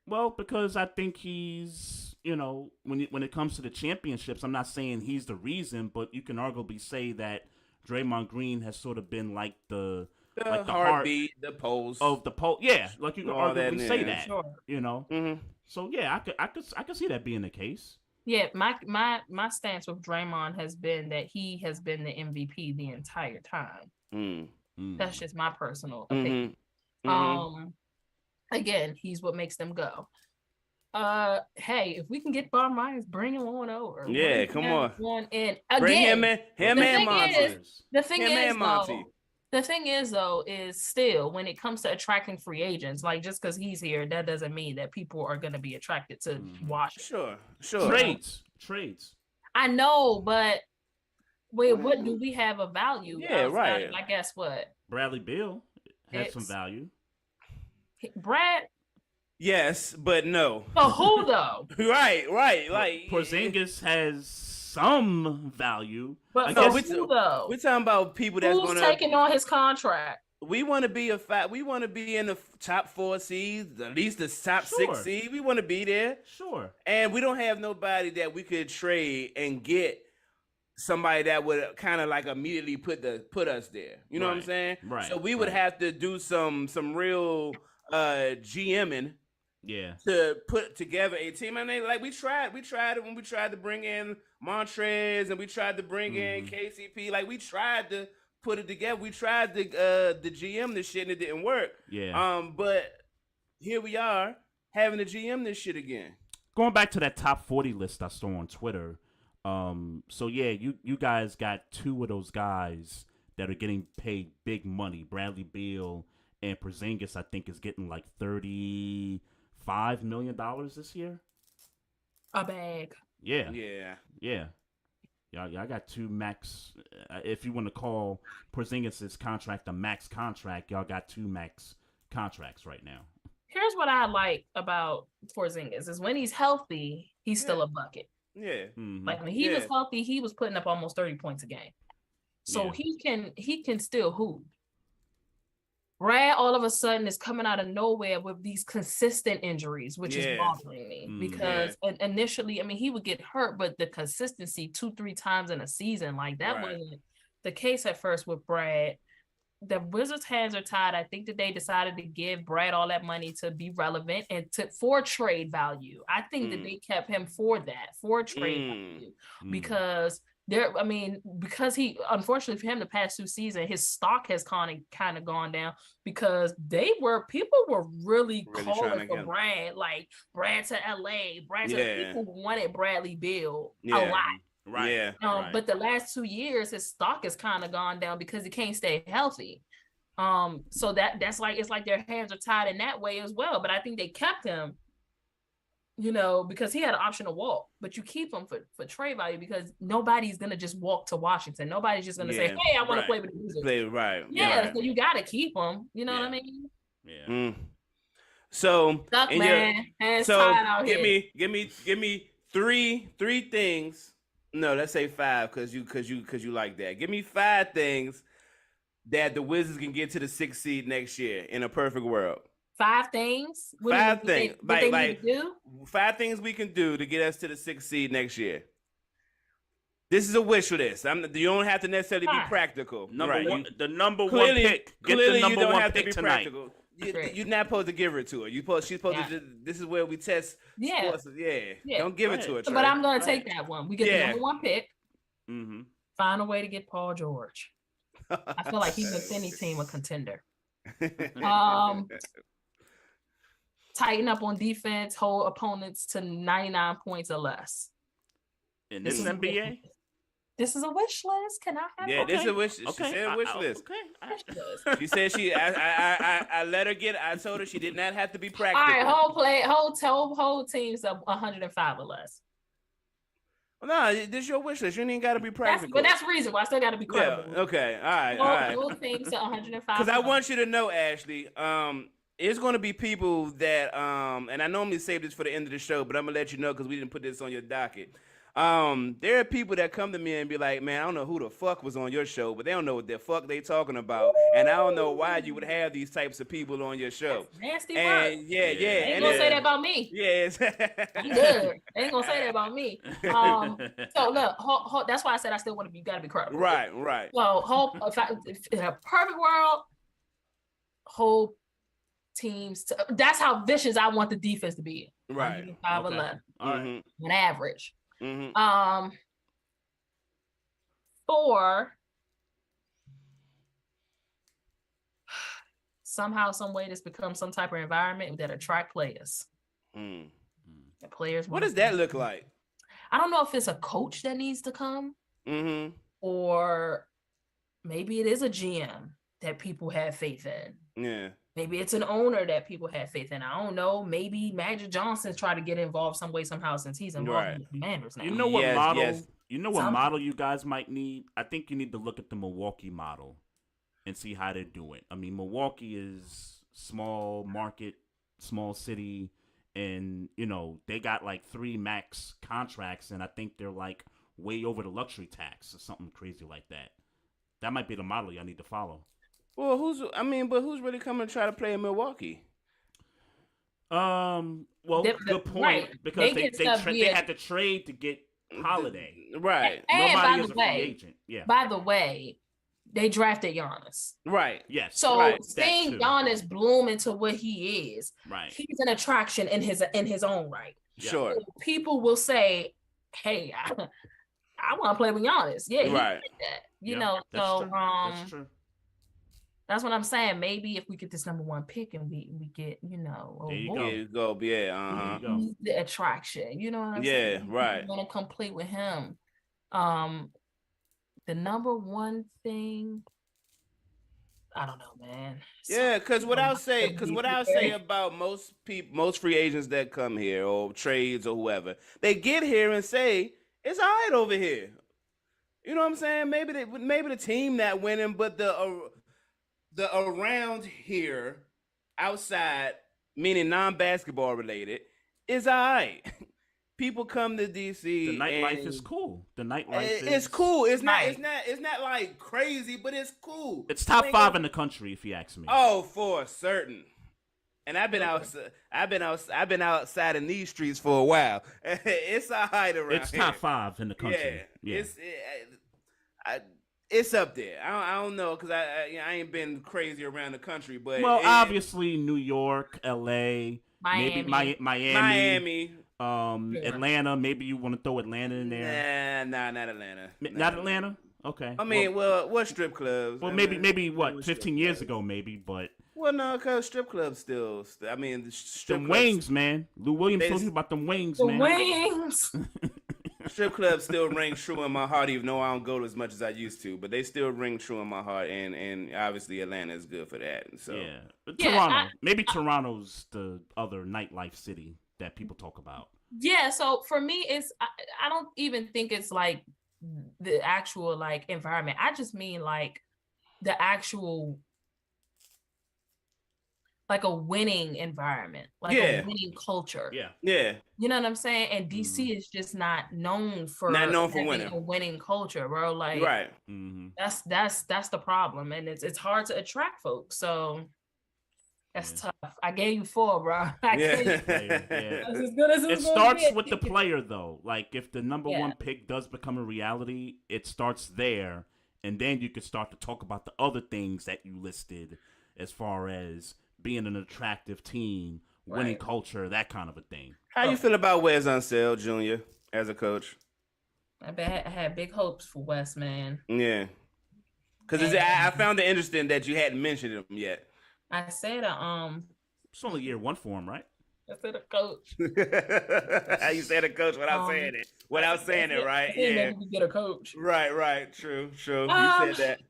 Well, because I think he's, when it comes to the championships, I'm not saying he's the reason, but you can arguably say that Draymond Green has sort of been like the heartbeat, the pulse of the pulse. Yeah, like you can arguably say that. Sure. Mm-hmm. So yeah, I could see that being the case. Yeah, my stance with Draymond has been that he has been the MVP the entire time. That's just my personal opinion. Again, he's what makes them go. Hey, if we can get Bob Myers, bring him on over. Yeah, come on. And again, bring him and Monty. The thing is, though, is still when it comes to attracting free agents, like just because he's here, that doesn't mean that people are going to be attracted to Washington. Sure. Trades. I know, but wait, what do we have of value? Yeah, right. I guess what? Bradley Beal has some value. Brad. Yes, but no. So who though? right. Like Porzingis has some value. But so who though? We're talking about people that's who's taking on his contract. We want to be we want to be in the top 4 seeds, at least the top 6 seed. We want to be there. Sure. And we don't have nobody that we could trade and get somebody that would kind of like immediately put us there. You know what I'm saying? Right. So we would have to do some real GMing. Yeah. To put together a team. I mean, like we tried it when we tried to bring in Montrez and we tried to bring in KCP. Like we tried to put it together. We tried the GM this shit and it didn't work. Yeah. But here we are having to GM this shit again. Going back to that top 40 list I saw on Twitter. So yeah, you guys got 2 of those guys that are getting paid big money. Bradley Beal and Porzingis, I think, is getting like $35 million this year. A bag. Yeah. Y'all got 2 max. If you want to call Porzingis' contract a max contract, y'all got 2 max contracts right now. Here's what I like about Porzingis is when he's healthy, he's still a bucket. Yeah. Mm-hmm. Like when he was healthy, he was putting up almost 30 points a game. So he can still hoop. Brad all of a sudden is coming out of nowhere with these consistent injuries, which is bothering me because initially, I mean, he would get hurt, but the consistency 2-3 times in a season, like that wasn't the case at first with Brad. The Wizards' hands are tied. I think that they decided to give Brad all that money to be relevant and for trade value. I think that they kept him for trade value because because he, unfortunately for him, the past 2 seasons, his stock has kind of gone down because people were really calling for Brad, like Brad to LA, people wanted Bradley Beal a lot. Right. But the last 2 years, his stock has kind of gone down because he can't stay healthy. So that's like, it's like their hands are tied in that way as well. But I think they kept him because he had an option to walk, but you keep him for trade value because nobody's gonna just walk to Washington. Nobody's just gonna say, "Hey, I want to play with the Wizards." So you got to keep him. You know what I mean? Yeah. So, Duck, man. Give me three things. No, let's say 5 because you like that. Give me 5 things that the Wizards can get to the 6th seed next year in a perfect world. 5 things. 5 things. What they need to do? 5 things we can do to get us to the 6th seed next year. This is a wish list. You don't have to necessarily be practical. The number one pick. Get the number one pick tonight. Practical. You're not supposed to give her to her. She's supposed to. This is where we test. Yeah. Don't give it to her. Trey. But I'm gonna take that one. We get the number 1 pick. Mm-hmm. Find a way to get Paul George. I feel like he makes any team a contender. Tighten up on defense. Hold opponents to 99 points or less. In this NBA. This is a wish list. Can I have? Yeah, this is a wish. Okay. She said a wish list. Okay. She said I let her get. I told her she did not have to be practical. All right, whole teams of 105 or less. No, this is your wish list. You ain't got to be practical. But that's reasonable. I still got to be credible. Yeah. Okay. All right. Whole teams at 105. Because I want you to know, Ashley. It's going to be people that and I normally save this for the end of the show, but I'm gonna let you know because we didn't put this on your docket. There are people that come to me and be like, man, I don't know who the fuck was on your show, but they don't know what the fuck they talking about. And I don't know why you would have these types of people on your show. That's nasty and work. Yeah. They ain't gonna say that about me. Yes. I'm good. They ain't gonna say that about me. So look, that's why I said I still want to be, gotta be credible. Right. So if in a perfect world, whole teams, that's how vicious I want the defense to be. Right. 5 or less. An average. Mm-hmm. 4, somehow, some way, this becomes some type of environment that attract players. And players. What does that look like? I don't know if it's a coach that needs to come, or maybe it is a GM that people have faith in. Yeah. Maybe it's an owner that people have faith in. I don't know. Maybe Magic Johnson's trying to get involved some way, somehow, since he's involved in the Commanders now. You know what model? Yes. You know what model you guys might need? I think you need to look at the Milwaukee model and see how they do it. I mean, Milwaukee is small market, small city, and they got like 3 max contracts, and I think they're like way over the luxury tax or something crazy like that. That might be the model y'all need to follow. Well, who's really coming to try to play in Milwaukee? Well, good point. Right. Because they had to trade to get Holiday. Right. And nobody is a free agent. Yeah. By the way, they drafted Giannis. Right. Yes. So seeing Giannis bloom into what he is, right, he's an attraction in his own right. Sure. So people will say, "Hey, I want to play with Giannis." Yeah, he right. did that. That's true. That's true. That's what I'm saying. Maybe if we get this number 1 pick and we get, there you go. Yeah, the attraction. You know what I'm saying? Yeah, right. Want to complete with him. The number 1 thing, I don't know, man. Yeah, because what I'll say about most free agents that come here or trades or whoever, they get here and say it's all right over here. You know what I'm saying? Maybe the team not winning, but the around here, outside, meaning non-basketball related, is all right. People come to DC. The nightlife is cool. It's cool. It's not like crazy, but it's cool. It's top 5 in the country, if you ask me. Oh, for certain. And I've been outside in these streets for a while. It's all right around. It's top 5 in the country. Yeah. It's up there. I don't know because I ain't been crazy around the country, but obviously New York, L.A., Miami. maybe Miami, Yeah. Atlanta. Maybe you want to throw Atlanta in there. Nah, not Atlanta. Not Atlanta. Okay. I mean, what strip clubs? Well, maybe what 15 years ago, maybe, but. Well, no, because strip clubs still. I mean, the strip them clubs, wings, man. Lou Williams told you about them wings, man. Wings. Strip clubs still ring true in my heart, even though I don't go to as much as I used to. But they still ring true in my heart, and obviously Atlanta is good for that. So yeah, but Toronto. Maybe Toronto's the other nightlife city. that people talk about? Yeah, so for me, I don't even think it's like the actual like environment. I just mean like the actual like a winning environment, like a winning culture. Yeah. You know what I'm saying? And DC is just not known for winning. a winning culture, bro. Like right. That's the problem, and it's hard to attract folks. So that's tough. I gave you 4, bro. I gave you That's as good as it starts with the player, though. Like, if the number 1 pick does become a reality, it starts there, and then you can start to talk about the other things that you listed as far as being an attractive team, winning culture, that kind of a thing. How you feel about Wes Unseld Jr. as a coach? I had big hopes for Wes, man. Yeah. Because I found it interesting that you hadn't mentioned him yet. I said it's only year 1 for him, right? I said a coach. You said a coach without saying it. Without saying it, right? Yeah. You get a coach. Right. True. You said that.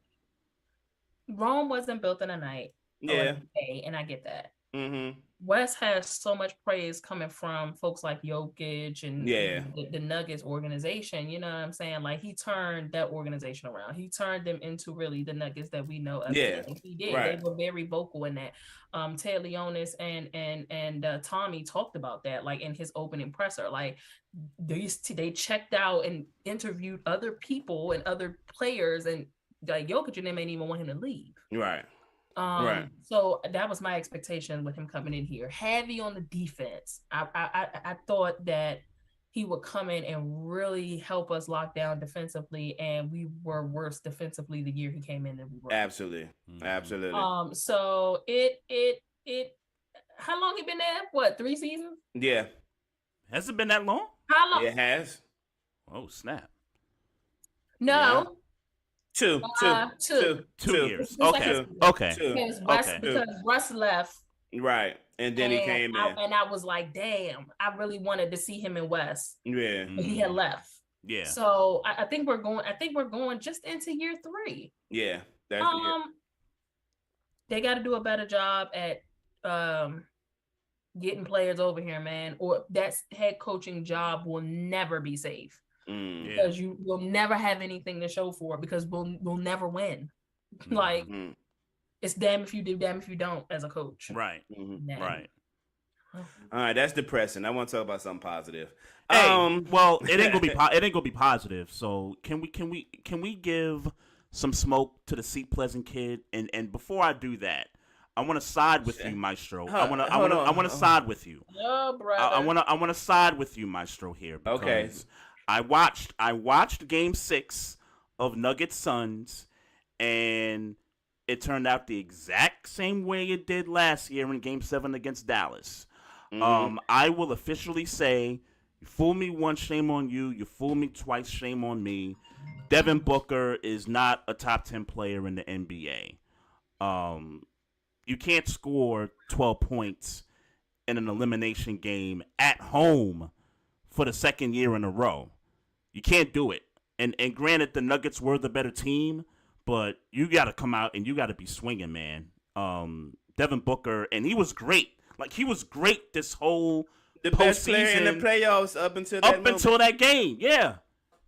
Rome wasn't built in a night. Yeah. And I get that. Mm-hmm. Wes has so much praise coming from folks like Jokic and the Nuggets organization. You know what I'm saying? Like, he turned that organization around. He turned them into really the Nuggets that we know of. Yeah, he did. Right. They were very vocal in that. Ted Leonis and Tommy talked about that, like in his opening presser. Like, they checked out and interviewed other people and other players, and like Jokic and them ain't even want him to leave. Right. So that was my expectation with him coming in here, heavy on the defense. I thought that he would come in and really help us lock down defensively, and we were worse defensively the year he came in than we were. Absolutely. So it how long he been there? What, 3 seasons? Yeah. Has it been that long? How long? It has. Oh, snap. No. Yeah. 2 years. Okay. Because Russ left. Right. And then he came in. And I was like, damn, I really wanted to see him in West. Yeah. But he had left. Yeah. So I think we're going just into year 3. Yeah. They got to do a better job at getting players over here, man, or that head coaching job will never be safe. Because you will never have anything to show for it, because we'll never win. Like, it's damn if you do, damn if you don't as a coach. Right. Right. All right, that's depressing. I want to talk about something positive. Hey, well, it ain't gonna be positive. So can we give some smoke to the Seat Pleasant kid? And before I do that, I want to side with you, Maestro. I want to side with you. Oh, brother. I want to side with you, Maestro, here. Because I watched Game 6 of Nuggets Suns, and it turned out the exact same way it did last year in Game 7 against Dallas. I will officially say, you fool me once, shame on you. You fool me twice, shame on me. Devin Booker is not a top 10 player in the NBA. You can't score 12 points in an elimination game at home for the second year in a row. You can't do it. And granted, the Nuggets were the better team, but you got to come out and you got to be swinging, man. Devin Booker, and he was great. Like, he was great this whole the best player in the playoffs up until that game. Yeah,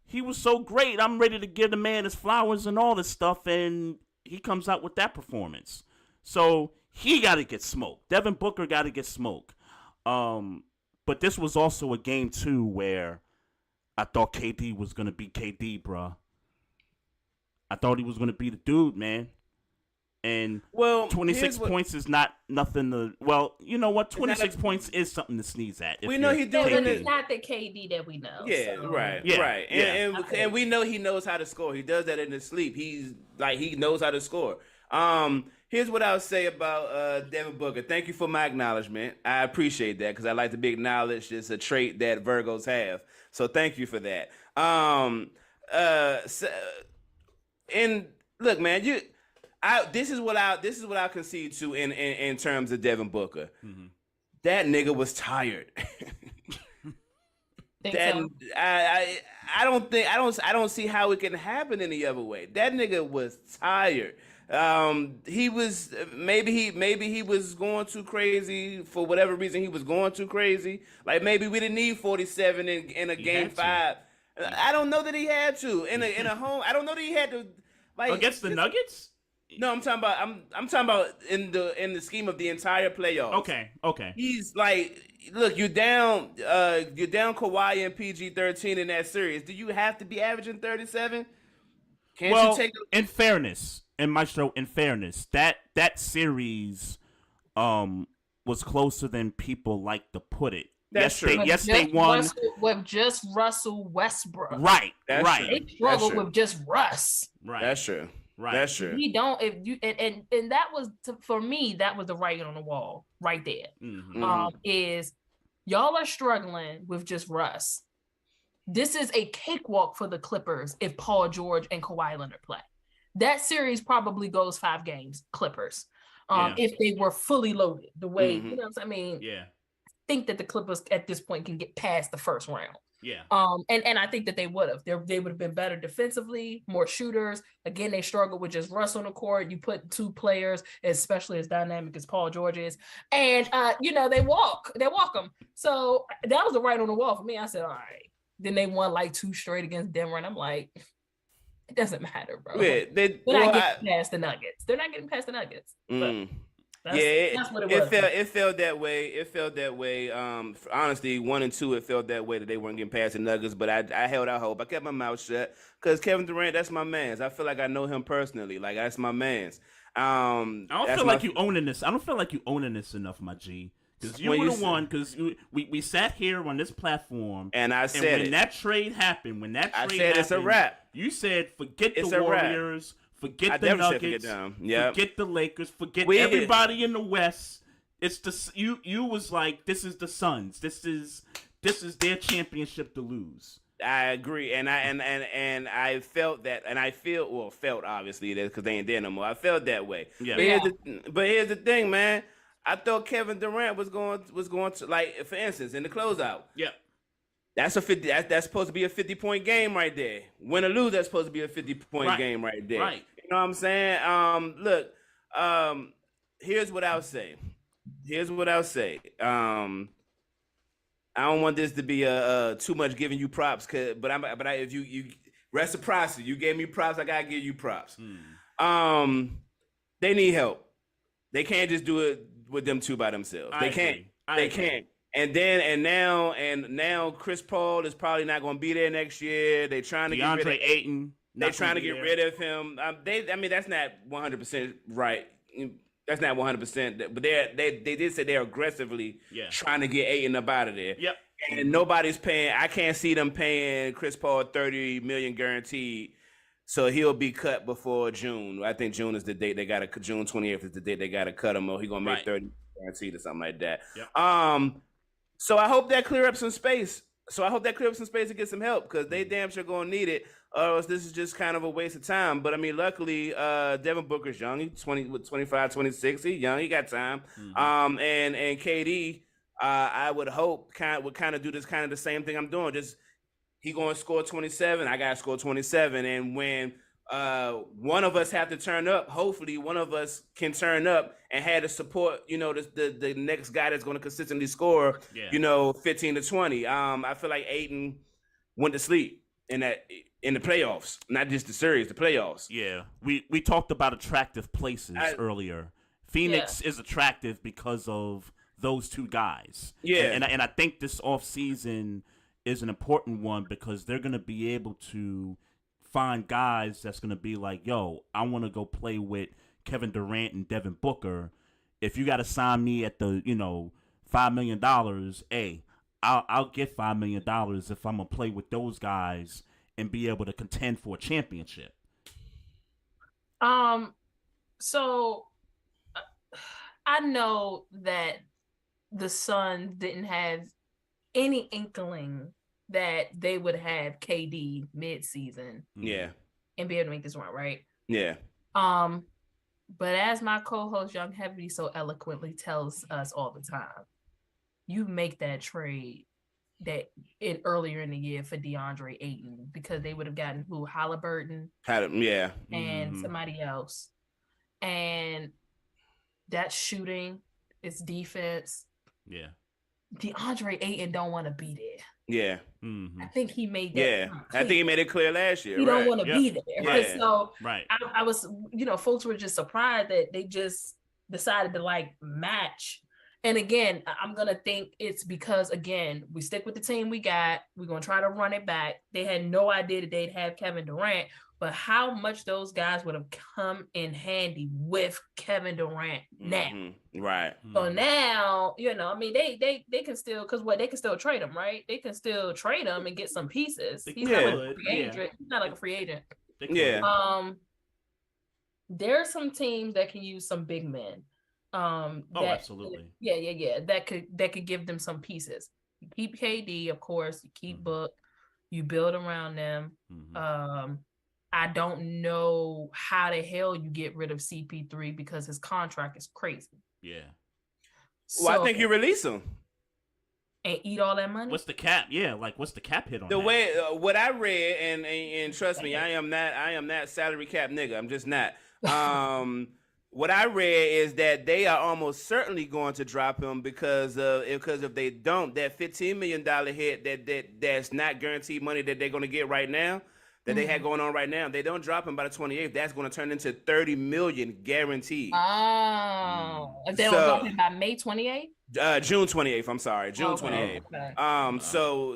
he was so great. I'm ready to give the man his flowers and all this stuff, and he comes out with that performance. So he got to get smoked. Devin Booker got to get smoked. But this was also a game too where I thought KD was gonna be KD, bro. I thought he was gonna be the dude, man. And 26 points is not nothing to. Well, you know what? 26 points is something to sneeze at. We know he doing it. It's not the KD that we know. Yeah, so. Right. And we know he knows how to score. He does that in his sleep. He knows how to score. Here's what I'll say about Devin Booker. Thank you for my acknowledgement. I appreciate that because I like to be acknowledged. It's a trait that Virgos have. So thank you for that. And look, man, this is what I concede to in terms of Devin Booker. Mm-hmm. That nigga was tired. I don't see how it can happen any other way. That nigga was tired. He was maybe he was going too crazy for whatever reason. He was going too crazy. Like maybe we didn't need 47 in a game 5. I don't know that he had to in a home. I don't know that he had to like against the Nuggets. No, I'm talking about I'm talking about in the scheme of the entire playoffs. Okay. He's like, look, you're down Kawhi and PG-13 in that series. Do you have to be averaging 37? Can't you take in fairness, Maestro, that series was closer than people like to put it. That's true. They won with just Russell Westbrook. Right. That's right. True. They struggled with just Russ. Right. That's true. Right. That's true. We don't and that was for me, that was the writing on the wall right there. Mm-hmm. Is y'all are struggling with just Russ. This is a cakewalk for the Clippers if Paul George and Kawhi Leonard play. That series probably goes 5 games, Clippers. If they were fully loaded the way, you know what I mean? Yeah. I think that the Clippers at this point can get past the first round. Yeah. And I think that they would have. They would have been better defensively, more shooters. Again, they struggled with just Russ on the court. You put 2 players, especially as dynamic as Paul George is, and they walk them. So that was the right on the wall for me. I said, all right. Then they won like 2 straight against Denver, and I'm like, it doesn't matter, bro. Yeah, they're not getting past the Nuggets. They're not getting past the Nuggets. That's what it was. It felt that way. It felt that way. Honestly, 1 and 2, it felt that way that they weren't getting past the Nuggets. But I held out hope. I kept my mouth shut because Kevin Durant, that's my man's. I feel like I know him personally. Like that's my man's. I don't feel like you owning this. I don't feel like you owning this enough, my G. Because you were the one. Because we sat here on this platform, and I said when that trade happened, it's a wrap. You said forget the Warriors. Forget the Nuggets. Forget the Lakers. Forget everybody in the West. It's you was like, this is the Suns. This is their championship to lose. I agree, and I felt that, and I felt obviously that because they ain't there no more. I felt that way. Yeah. But here's the thing, man. I thought Kevin Durant was going to, like, for instance, in the closeout. Yeah. That's that's supposed to be a 50-point game right there. Win or lose, that's supposed to be a 50-point game right there. Right. You know what I'm saying? Look, here's what I'll say. I don't want this to be too much giving you props, but if you reciprocity, you gave me props, I gotta give you props. They need help. They can't just do it with them 2 by themselves. They can't. And now Chris Paul is probably not going to be there next year. They're trying to get rid of Ayton. They're trying to get rid of him. That's not 100% right. That's not 100%. But they did say they're aggressively trying to get Ayton up out of there. Yep. And nobody's paying. I can't see them paying Chris Paul $30 million guaranteed. So he'll be cut before June. I think June is the date they got to. June 28th is the date they got to cut him, or he's gonna make 30 guaranteed or something like that. Yep. So I hope that clear up some space. To get some help because they damn sure gonna need it. Or else this is just kind of a waste of time. But I mean, luckily, Devin Booker's young. He's 25, 26. He's young. He got time. And KD, I would hope would kind of do this kind of the same thing I'm doing. Just he going to score 27. I got to score 27. And when one of us have to turn up, hopefully one of us can turn up and have to support, the next guy that's going to consistently score, 15 to 20. I feel like Ayton went to sleep in the playoffs, not just the series, the playoffs. Yeah. We talked about attractive places earlier. Phoenix is attractive because of those 2 guys. Yeah. And I think this offseason is an important one because they're going to be able to find guys that's going to be like, yo, I want to go play with Kevin Durant and Devin Booker. If you got to sign me at the, $5 million, hey, I'll get $5 million if I'm going to play with those guys and be able to contend for a championship. So I know that the Suns didn't have any inkling that they would have KD mid-season. Yeah. And be able to make this run, right? Yeah. But as my co-host Young Heavy so eloquently tells us all the time, you make that trade earlier in the year for DeAndre Ayton because they would have gotten Halliburton. Yeah. And somebody else. and that shooting, its defense. Yeah. DeAndre Ayton don't want to be there. Yeah. I think he made that. Yeah. I think he made it clear last year. He don't want to be there. Yeah. So right. I was, folks were just surprised that they just decided to like match. And again, I'm going to think it's because, again, we stick with the team we got. We're going to try to run it back. They had no idea that they'd have Kevin Durant, but how much those guys would have come in handy with Kevin Durant now. Right. So now, they can still, because they can still trade him, right? They can still trade him and get some pieces. He's not like a free agent. He's not like a free agent. Yeah. There's some teams that can use some big men. Absolutely. Yeah. That could give them some pieces. You keep KD, of course. You keep Book. You build around them. I don't know how the hell you get rid of CP3 because his contract is crazy. Yeah. Well, I think you release him and eat all that money. What's the cap? Yeah, like what's the cap hit on the that? way what I read and trust me, I am not salary cap nigga. I'm just not. What I read is that they are almost certainly going to drop him because if they don't, that $15 million hit that's not guaranteed money that they're going to get right now, that they had going on right now, they don't drop him by the 28th. That's going to turn into $30 million guaranteed. Oh, if they don't drop him by May 28th. June 28th. I'm sorry, June 28th. Okay.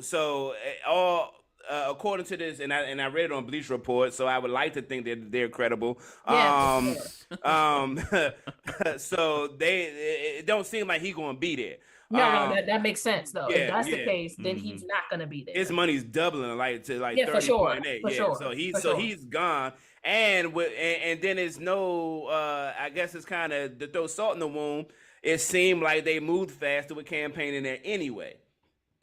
So all. According to this, and I read it on Bleacher Report, so I would like to think that they're credible. Yeah, so it don't seem like he's going to be there. No, that makes sense though. If that's the case, then he's not going to be there. His money's doubling to 30.8. For sure. So he's gone, and then it's no. I guess it's kind of to throw salt in the wound. It seemed like they moved faster with campaigning there anyway.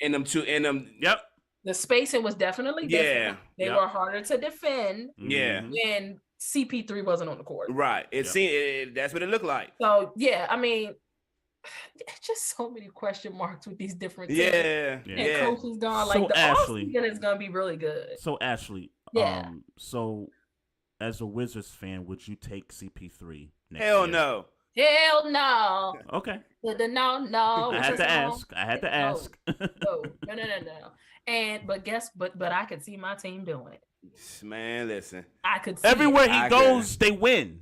Yep. The spacing was definitely different. They were harder to defend. Yeah. When CP3 wasn't on the court. Right. It seemed that's what it looked like. So just so many question marks with these different teams. Yeah. Coach is gone. Like the offseason is gonna be really good. So Ashley, so as a Wizards fan, would you take CP3 next Hell year? no. Hell no. Okay. No. I had to ask. No. But I could see my team doing it. Man, listen. I could see everywhere he goes, they win.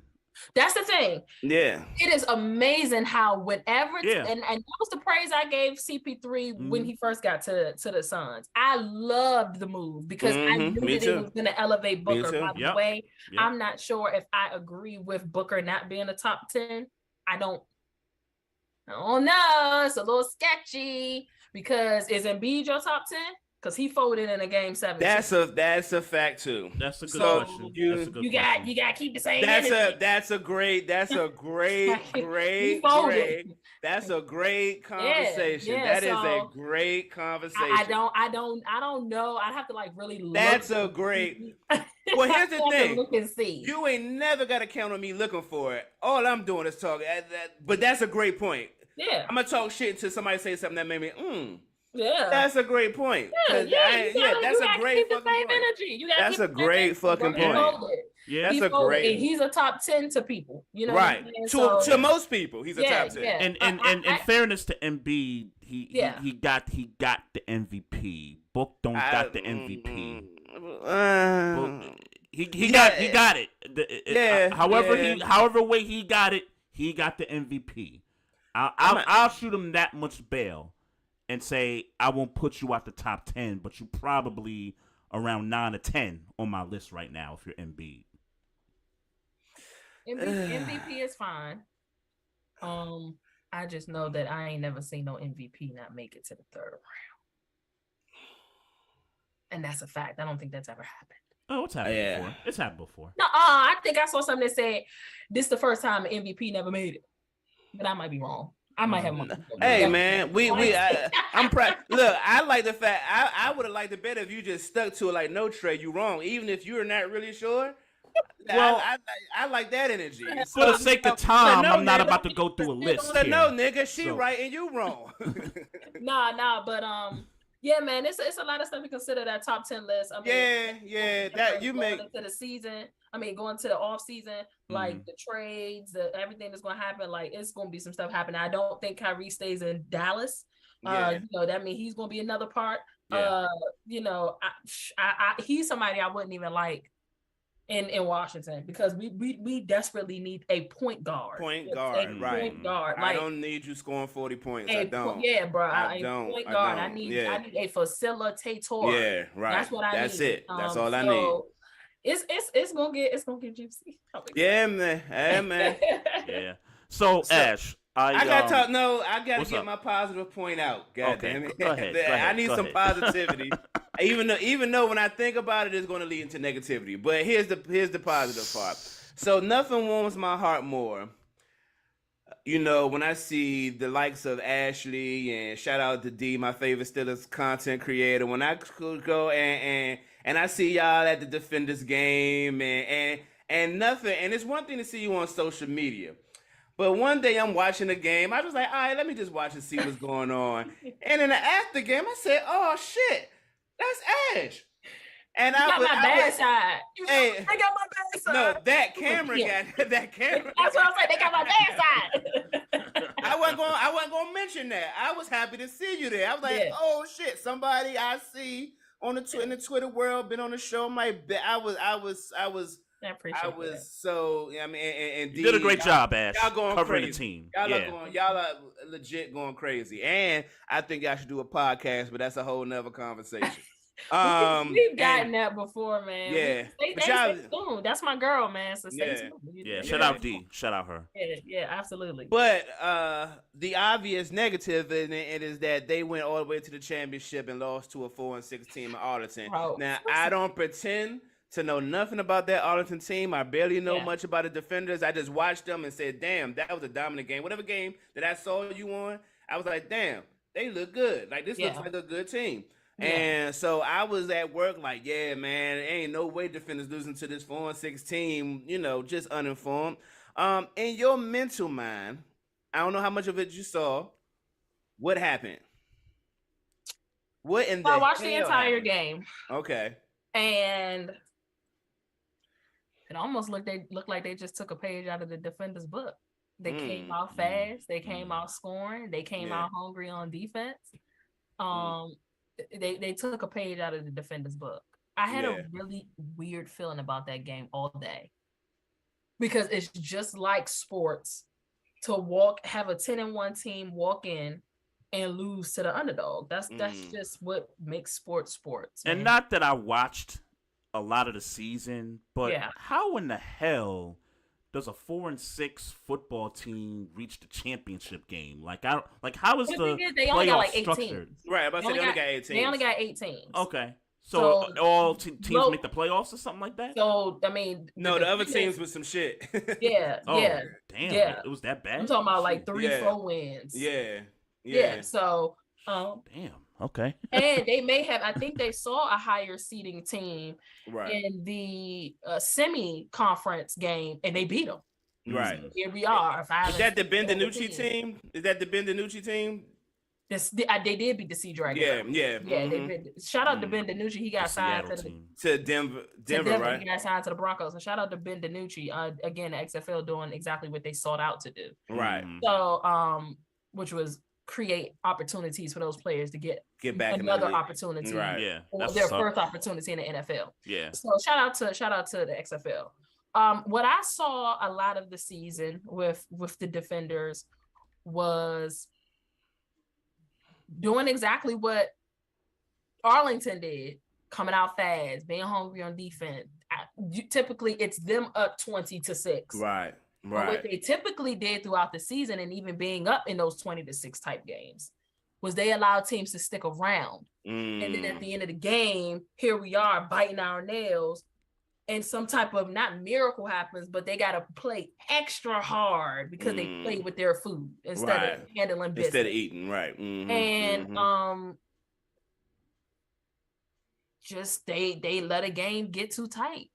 That's the thing. Yeah. It is amazing how whenever and that was the praise I gave CP3 when he first got to the Suns. I loved the move because I knew that it was going to elevate Booker. By the way, I'm not sure if I agree with Booker not being a top 10. I don't know. It's a little sketchy because is Embiid your top 10? Because he folded in a game 7. That's a fact too. That's a good question. You got to keep the same. That's a great conversation. Yeah, that is a great conversation. I don't know. I'd have to like really look. That's a great. Well, here's the thing. Look and see. You ain't never got to count on me looking for it. All I'm doing is talking. But that's a great point. Yeah. I'm gonna talk shit until somebody say something that made me Yeah, that's a great point. That's a great fucking point. Energy. That's a great fucking point. Yeah, that's a great. And he's a top 10 to people. You know, right? To most people, he's a top 10. Yeah. And in fairness to Embiid, he got the MVP. Book don't got the MVP. He got it. However way he got it, he got the MVP. I'll shoot him that much bail and say I won't put you out the top 10, but you probably around 9 or 10 on my list right now if you're Embiid. MVP is fine. I just know that I ain't never seen no MVP not make it to the third round, and that's a fact. I don't think that's ever happened. Oh, it's happened before. It's happened before. No, I think I saw something that said this is the first time an MVP never made it, but I might be wrong. I might have one. Hey man, I'm proud. Look, I like the fact I would have liked it better if you just stuck to it. Like, no, Trey, you wrong. Even if you're not really sure. Well, I like that energy. For the sake of time, I'm not about to go through a list. No, nigga, she right and you wrong. Nah, but Yeah, man, it's a lot of stuff to consider that top 10 list. I mean, that you make into the season. I mean, going to the off season, like the trades, everything that's going to happen. Like it's going to be some stuff happening. I don't think Kyrie stays in Dallas. That means he's going to be another part. Yeah. He's somebody I wouldn't even like in Washington because we desperately need a point guard. Point guard. Like, I don't need you scoring 40 points. I don't. Yeah, bro. I don't. Point guard. I need a facilitator. Yeah, right. That's what I need. That's it. That's all I need. It's gonna get juicy. Yeah, man. Yeah. So Ash, I gotta get my positive point out. God damn it. Go ahead. I need some positivity. even though when I think about it, it's going to lead into negativity. But here's the positive part. So nothing warms my heart more. When I see the likes of Ashley and shout out to D, my favorite Steelers content creator. When I go and I see y'all at the Defenders game and nothing. And it's one thing to see you on social media. But one day I'm watching the game. I was like, all right, let me just watch and see what's going on. And in the after game, I said, oh shit, that's Ash. And I got my bad side. They got my bad side. No, that camera got that camera. That's what I'm saying. They got my bad side. I wasn't gonna mention that. I was happy to see you there. I was like, oh shit, somebody I see on in the Twitter world been on the show. I was. I appreciate that. So, I mean, and you did a great job, Ash. Y'all going covering crazy. The team. Y'all are legit going crazy. And I think y'all should do a podcast, but that's a whole nother conversation. We've gotten that before, man. Yeah. Stay tuned. That's my girl, man. So stay tuned. Yeah, shout out D. Shout out her. Yeah, absolutely. But the obvious negative in it is that they went all the way to the championship and lost to a 4-6 team in Arlington. Oh. Now, I don't pretend to know nothing about that Arlington team. I barely know much about the Defenders. I just watched them and said, damn, that was a dominant game. Whatever game that I saw you on, I was like, damn, they look good. Like, this looks like a good team. Yeah. And so I was at work like, yeah, man, ain't no way Defenders losing to this 4-6 team, just uninformed. In your mental mind, I don't know how much of it you saw. What happened? What in the I watched the entire game. Okay. And it almost looked like they just took a page out of the Defenders' book. They came out fast. They came out scoring. They came out hungry on defense. They took a page out of the Defenders' book. I had a really weird feeling about that game all day because it's just like sports to have a 10-1 team walk in and lose to the underdog. That's just what makes sports. Man. And not that I watched a lot of the season, but how in the hell does a 4-6 football team reach the championship game? How is the playoff structured? Right, they only got 8 teams. They only got 8 teams. Okay. So all teams make the playoffs or something like that? So, I mean... No, the other teams with some shit. Yeah. Damn. Yeah. It was that bad? I'm talking about like 3-4 wins. Yeah. So... damn. Okay. And they may have, I think they saw a higher seeding team in the semi-conference game, and they beat them. Right. Here we are. Is that the Ben DiNucci team? They did beat the Sea Dragon. Yeah. Shout out to Ben DiNucci. He got signed to Denver, right? He got signed to the Broncos. And shout out to Ben DiNucci. Again, the XFL doing exactly what they sought out to do. Right. So, which was create opportunities for those players to get back another opportunity, right? Yeah, or their first opportunity in the NFL. Yeah. So shout out to the XFL. What I saw a lot of the season with the Defenders was doing exactly what Arlington did, coming out fast, being hungry on defense. Typically, it's them up 20-6. Right. But what they typically did throughout the season, and even being up in those 20-6 type games, was they allowed teams to stick around. And then at the end of the game, here we are biting our nails, and some type of, not miracle happens, but they got to play extra hard because they play with their food instead of handling business. Instead of eating, right. And just they let a game get too tight.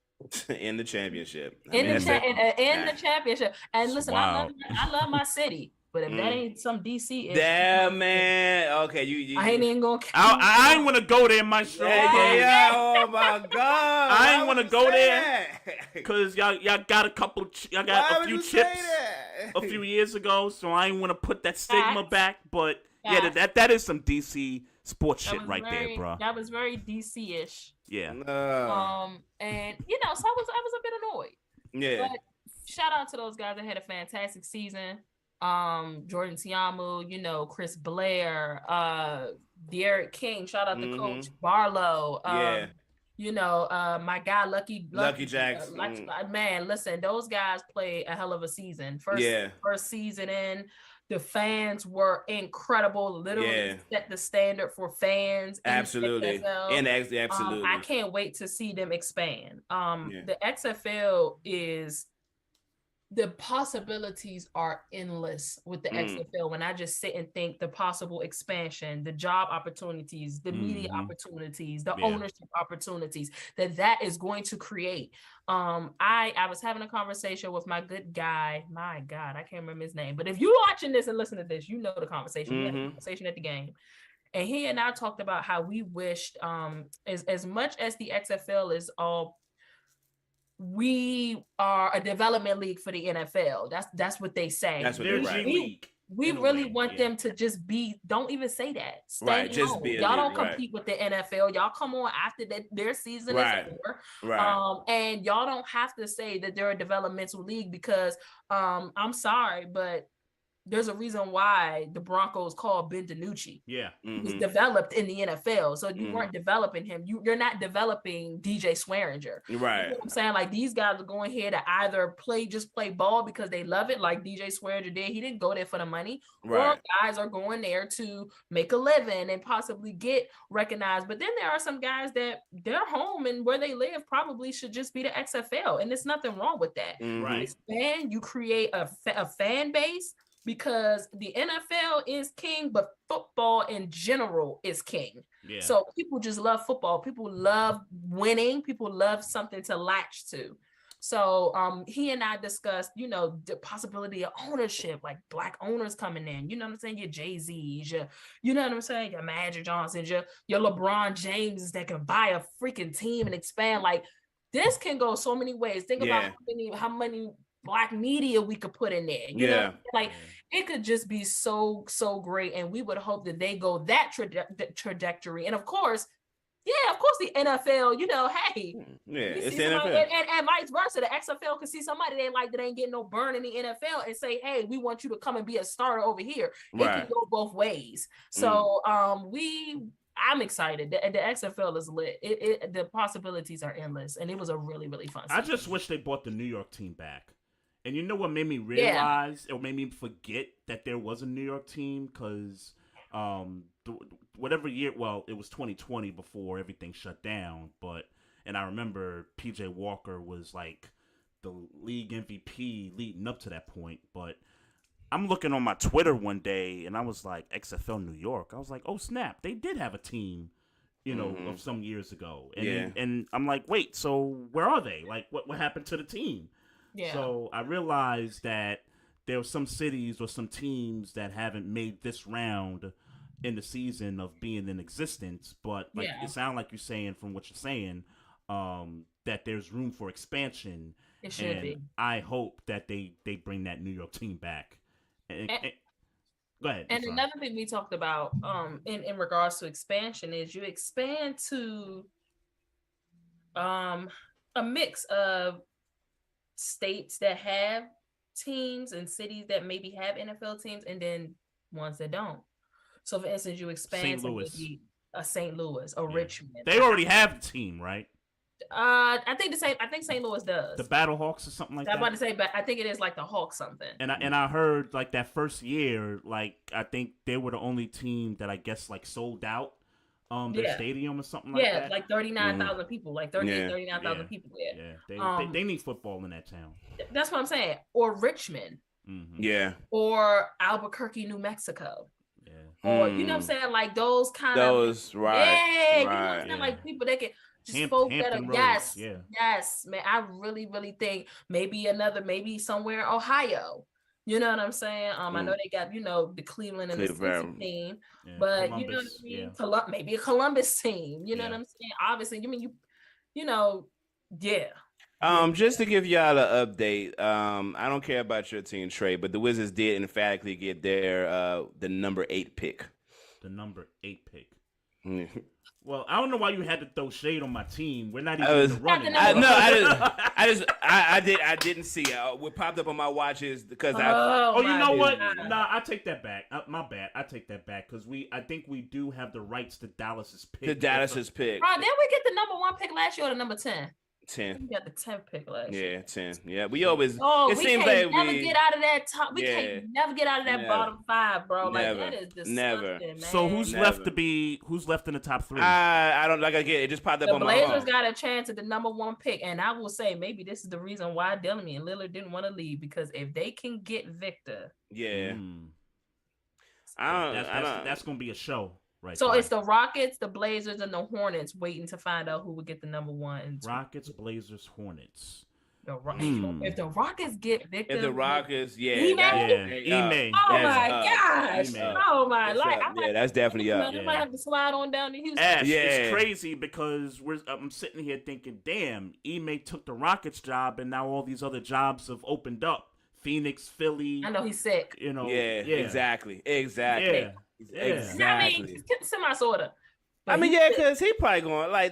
In the championship. In the championship. And listen, wow. I love my city. But if that ain't some DC, damn man, okay, you I ain't even gonna. I ain't want to go there, Maestro. Yeah, oh my god, I ain't want to go there because y'all got a couple. Y'all got a few chips a few years ago, so I ain't want to put that stigma back. But yeah, that is some DC sports shit right there, bro. That was very DC-ish. Yeah. And so I was a bit annoyed. Yeah. But shout out to those guys that had a fantastic season. Jordan Tiamu, Chris Blair, Derek King, shout out to Coach Barlow. My guy Lucky Jackson. Man, listen, those guys played a hell of a season. First season in, the fans were incredible. Literally set the standard for fans. Absolutely. Absolutely. I can't wait to see them expand. The XFL the possibilities are endless with the XFL. When I just sit and think the possible expansion, the job opportunities, the media opportunities, the ownership opportunities that is going to create. I was having a conversation with my good guy. My God, I can't remember his name. But if you're watching this and listen to this, you know the conversation. We had a conversation at the game. And he and I talked about how we wished, as much as the XFL is all, we are a development league for the NFL. That's what they say. That's what they're right. We really want them to just be. Don't even say that. Stay just be. Y'all don't compete with the NFL. Y'all come on after their season is over. Right. And y'all don't have to say that they're a developmental league because I'm sorry, but there's a reason why the Broncos called Ben DiNucci. Yeah. He was developed in the NFL. So you weren't developing him. You're not developing DJ Swearinger. Right. You know what I'm saying? Like, these guys are going here to either play ball because they love it, like DJ Swearinger did. He didn't go there for the money. Or guys are going there to make a living and possibly get recognized. But then there are some guys that their home and where they live probably should just be the XFL. And there's nothing wrong with that. Right. You create a fan base, because the NFL is king, but football in general is king. Yeah. So people just love football. People love winning. People love something to latch to. So he and I discussed, the possibility of ownership, like Black owners coming in. You know what I'm saying? Your Jay-Z's, you know what I'm saying? Your Magic Johnsons, your LeBron Jameses that can buy a freaking team and expand. Like, this can go so many ways. Think about how many Black media we could put in there. You know, like, it could just be so great, and we would hope that they go that trajectory. And of course the NFL, hey, it's the NFL, and vice versa. The XFL could see somebody they like that ain't getting no burn in the NFL and say, hey, we want you to come and be a starter over here. It can go both ways. So I'm excited. The XFL is lit. The possibilities are endless, and it was a really, really fun season. I just wish they brought the New York team back. And you know what made me realize, it made me forget that there was a New York team? Because whatever year, well, it was 2020 before everything shut down. And I remember PJ Walker was like the league MVP leading up to that point. But I'm looking on my Twitter one day, and I was like, XFL New York. I was like, oh, snap. They did have a team, of some years ago. And I'm like, wait, so where are they? Like, what happened to the team? Yeah. So I realized that there were some cities or some teams that haven't made this round in the season of being in existence, but it sounds like you're saying, from what you're saying, that there's room for expansion. It should be. I hope that they bring that New York team back. And go ahead. And another thing we talked about in regards to expansion is you expand to a mix of states that have teams and cities that maybe have NFL teams, and then ones that don't. So, for instance, you expand to maybe a St. Louis or Richmond. They already have the team, right? I think St. Louis does. The Battlehawks or something like that. I'm about to say, but I think it is like the Hawks something. And I heard like that first year, like I think they were the only team that I guess like sold out their stadium or something like that. Yeah, like 39,000 people, like 39,000 people there. Yeah, they need football in that town. That's what I'm saying. Or Richmond. Mm-hmm. Yeah. Or Albuquerque, New Mexico. Yeah. Or, you know what I'm saying? Like those kind of. Right. Yeah, you know what I'm saying? Like people that can just spoke better. Yes, man. I really, really think maybe somewhere Ohio. You know what I'm saying? I know they got, the Cleveland and the Cincy team, but Columbus, you know what I mean? Maybe a Columbus team. You know what I'm saying? Obviously, yeah. Just to give y'all an update, I don't care about your team, Trey, but the Wizards did emphatically get their the number 8 pick. The number 8 pick. Well, I don't know why you had to throw shade on my team. We're not even in the running. I didn't see it. What popped up on my watches because you know what? Nah, I take that back. My bad. I take that back because I think we do have the rights to Dallas's pick. The Dallas's pick. Didn't we get the number 1 pick last year or the number 10? 10. We got the 10th pick last year. Yeah, 10. Yeah, we always. Oh, it seems like never get out of that top. We can't never get out of that bottom 5, bro. Never. Like that is disgusting, Never. man. So who's left in the top 3? I don't like. Again, it just popped up on my phone. The Blazers got a chance at the number 1 pick, and I will say maybe this is the reason why Dillon and Lillard didn't want to leave, because if they can get Victor, that's gonna be a show. Right. So it's the Rockets, the Blazers, and the Hornets waiting to find out who would get the number 1 and 2. Rockets, Blazers, Hornets. If the Rockets get Victor, if the Rockets, Ime. Oh my gosh! Oh my! That's definitely up. I might have to slide on down to Houston. Ash, it's crazy because I'm sitting here thinking, damn, Ime took the Rockets job, and now all these other jobs have opened up. Phoenix, Philly. I know he's sick. You know. Yeah. Exactly. Yeah. Exactly. I mean, semi-sorta. I mean, because he probably going I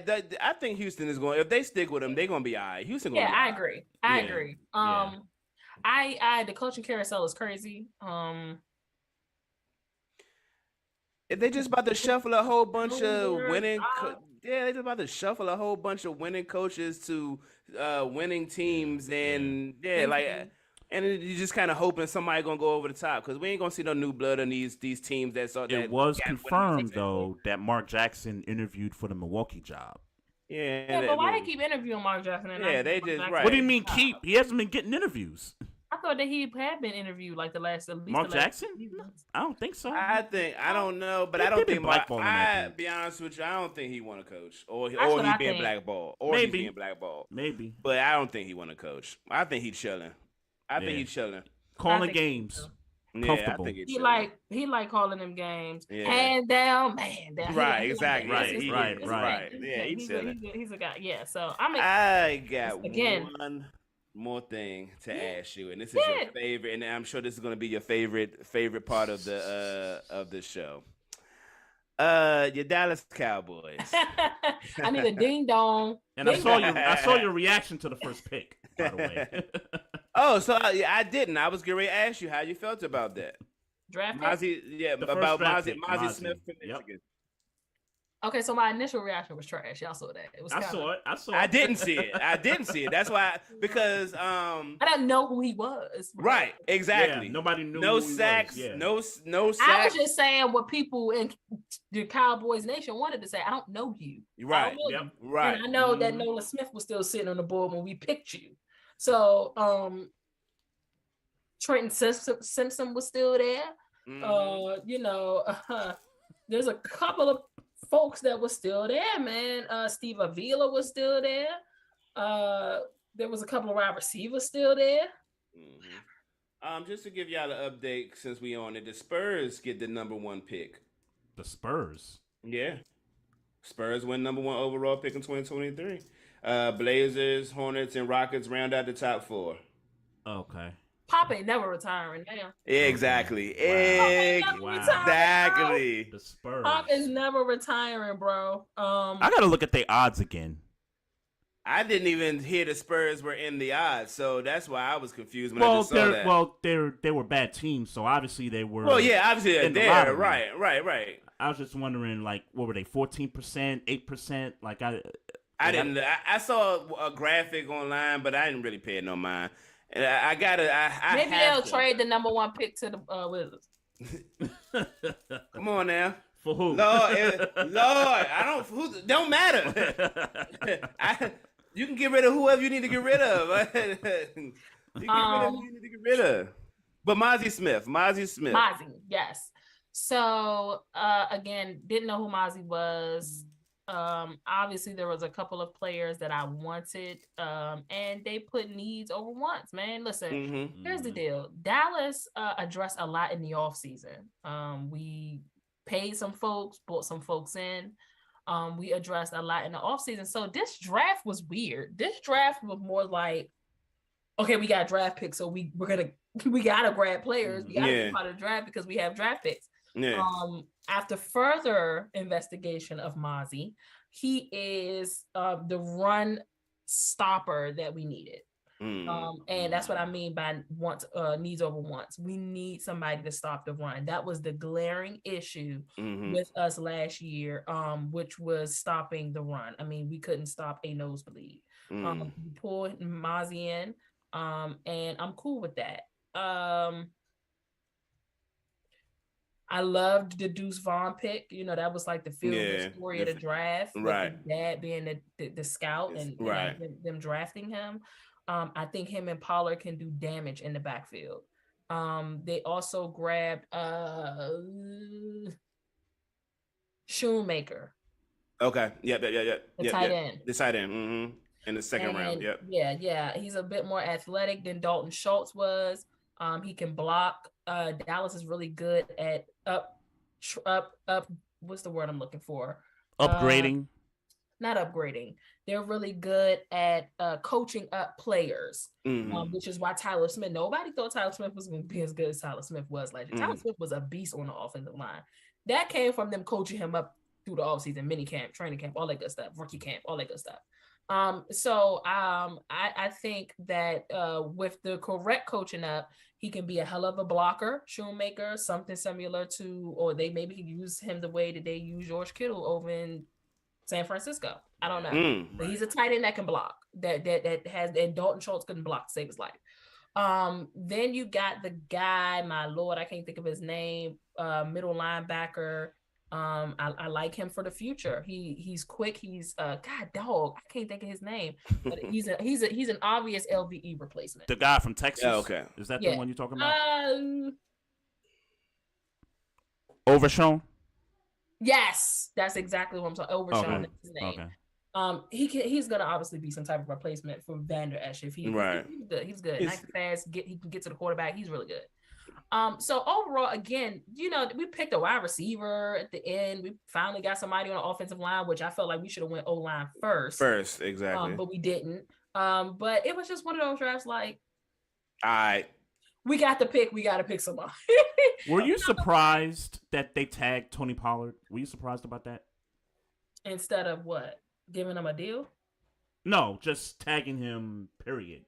think Houston is going. If they stick with him, they're going to be all right. Houston. Gonna be I agree. I agree. The coaching carousel is crazy. If they just about to shuffle a whole bunch of winning, they just about to shuffle a whole bunch of winning coaches to winning teams, and and you just kind of hoping somebody gonna go over the top, because we ain't gonna see no new blood in these teams. It was confirmed though that Mark Jackson interviewed for the Milwaukee job. But why they keep interviewing Mark Jackson? They just right. What do you mean keep? He hasn't been getting interviews. I thought that he had been interviewed like Mark Jackson. I don't think so. I don't know, but I don't think I be honest with you, I don't think he want to coach, or he being blackballed, he's being blackballed. Maybe, but I don't think he want to coach. I think he's chilling. Calling games. Comfortable. I think he like calling them games. Hand down, man down. Right, exactly. Right. Yeah, he's chilling. He's a guy. Yeah. So I got one more thing to ask you, and this is your favorite, and I'm sure this is going to be your favorite part of the show. Your Dallas Cowboys. I need a ding dong. And I saw your reaction to the first pick, by the way. Oh, so I didn't. I was going to ask you how you felt about that. Draft pick? About Mozzie Smith from Michigan. Okay, so my initial reaction was trash. Y'all saw that. I saw it. I didn't see it. That's why, because I didn't know who he was. Right, exactly. Yeah, nobody knew. No sacks. No sacks. I was just saying what people in the Cowboys Nation wanted to say. I don't know you. Right. Right. And I know that Nolan Smith was still sitting on the board when we picked you. So Trenton Simpson was still there. There's a couple of folks that were still there, man. Steve Avila was still there. There was a couple of wide receivers still there. Just to give y'all an update, since we on it, the Spurs get the number 1 pick. The Spurs? Yeah. Spurs win number 1 overall pick in 2023. Blazers, Hornets, and Rockets round out the top 4. Okay. Pop ain't never retiring now. Exactly. Wow. Exactly. The Spurs. Pop is never retiring, bro. I gotta look at their odds again. I didn't even hear the Spurs were in the odds, so that's why I was confused when I just saw that. Well, they were bad teams, so obviously they were. Well, yeah, obviously they're there. Right. I was just wondering, like, what were they? 14%, 8%? Like I saw a graphic online, but I didn't really pay it no mind. And maybe they'll trade the number 1 pick to the Wizards. Come on now. For who? Lord, don't matter. You can get rid of whoever you need to get rid of. You can get rid of who you need to get rid of. But Mozzie Smith. Yes. So again, didn't know who Mozzie was. Obviously there was a couple of players that I wanted, and they put needs over wants, man. Listen, here's the deal. Dallas addressed a lot in the offseason. We paid some folks, brought some folks in. We addressed a lot in the offseason. So this draft was weird. This draft was more like, okay, we got draft picks, so we gotta grab players. We gotta be part of the draft because we have draft picks. Yeah. After further investigation of Mozzie, he is the run stopper that we needed. And that's what I mean by needs over wants. We need somebody to stop the run. That was the glaring issue with us last year, which was stopping the run. I mean, we couldn't stop a nosebleed. We pulled Mozzie in, and I'm cool with that. I loved the Deuce Vaughn pick. You know, that was like the feel-good story of the draft. Right. With his dad being the scout and them drafting him. I think him and Pollard can do damage in the backfield. They also grabbed Shoemaker. Okay. Yep. The tight end. The tight end. In the second round. Yep. Yeah. He's a bit more athletic than Dalton Schultz was. He can block. Dallas is really good at up. What's the word I'm looking for? Upgrading. Not upgrading. They're really good at coaching up players, which is why Tyler Smith. Nobody thought Tyler Smith was going to be as good as Tyler Smith was last year. Tyler Smith was a beast on the offensive line. That came from them coaching him up through the offseason, mini camp, training camp, all that good stuff, rookie camp, all that good stuff. I think that with the correct coaching up, he can be a hell of a blocker, Shoemaker, something similar to, or they maybe could use him the way that they use George Kittle over in San Francisco. I don't know. But he's a tight end that can block. That has, and Dalton Schultz couldn't block to save his life. Then you got the guy, my Lord, I can't think of his name, middle linebacker. I like him for the future. He's quick. He's I can't think of his name, but he's an obvious LVE replacement. The guy from Texas. Oh, okay. Is that the one you're talking about? Overshown? Yes, that's exactly what I'm talking. Overshown is his name. Okay. He's gonna obviously be some type of replacement for Vander Esch. If he's good. He's good. Nice and fast. He can get to the quarterback. He's really good. So overall, again, you know, we picked a wide receiver at the end. We finally got somebody on the offensive line, which I felt like we should have went O-line first. Exactly. But we didn't. But it was just one of those drafts like, all right, we got the pick. We got to pick somebody. Were you surprised that they tagged Tony Pollard? Were you surprised about that? Instead of what? Giving him a deal? No, just tagging him, period.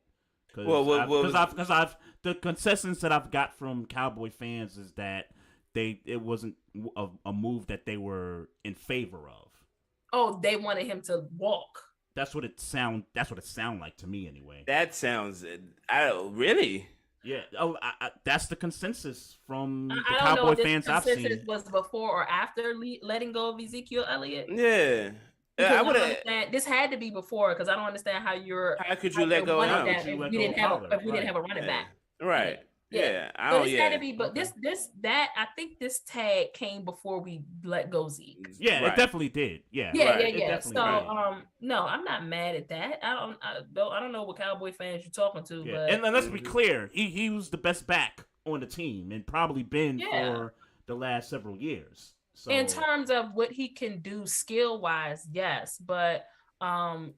Because I've the consensus that I've got from Cowboy fans is that it wasn't a move that they were in favor of. Oh, they wanted him to walk. That's what it sounded like to me, anyway. That sounds. Really. Yeah. Oh, that's the consensus from the Cowboy fans I've seen. Consensus was before or after letting go of Ezekiel Elliott. Yeah. I would understand. This had to be before because I don't understand how could you let go of him if we didn't have a running back. Right. Yeah. Had to be, but I think this tag came before we let go Zeke. Yeah, it definitely did. Yeah. So no, I'm not mad at that. I don't know what Cowboy fans you're talking to, but and let's be clear, he was the best back on the team and probably been for the last several years. So, in terms of what he can do skill wise, yes, but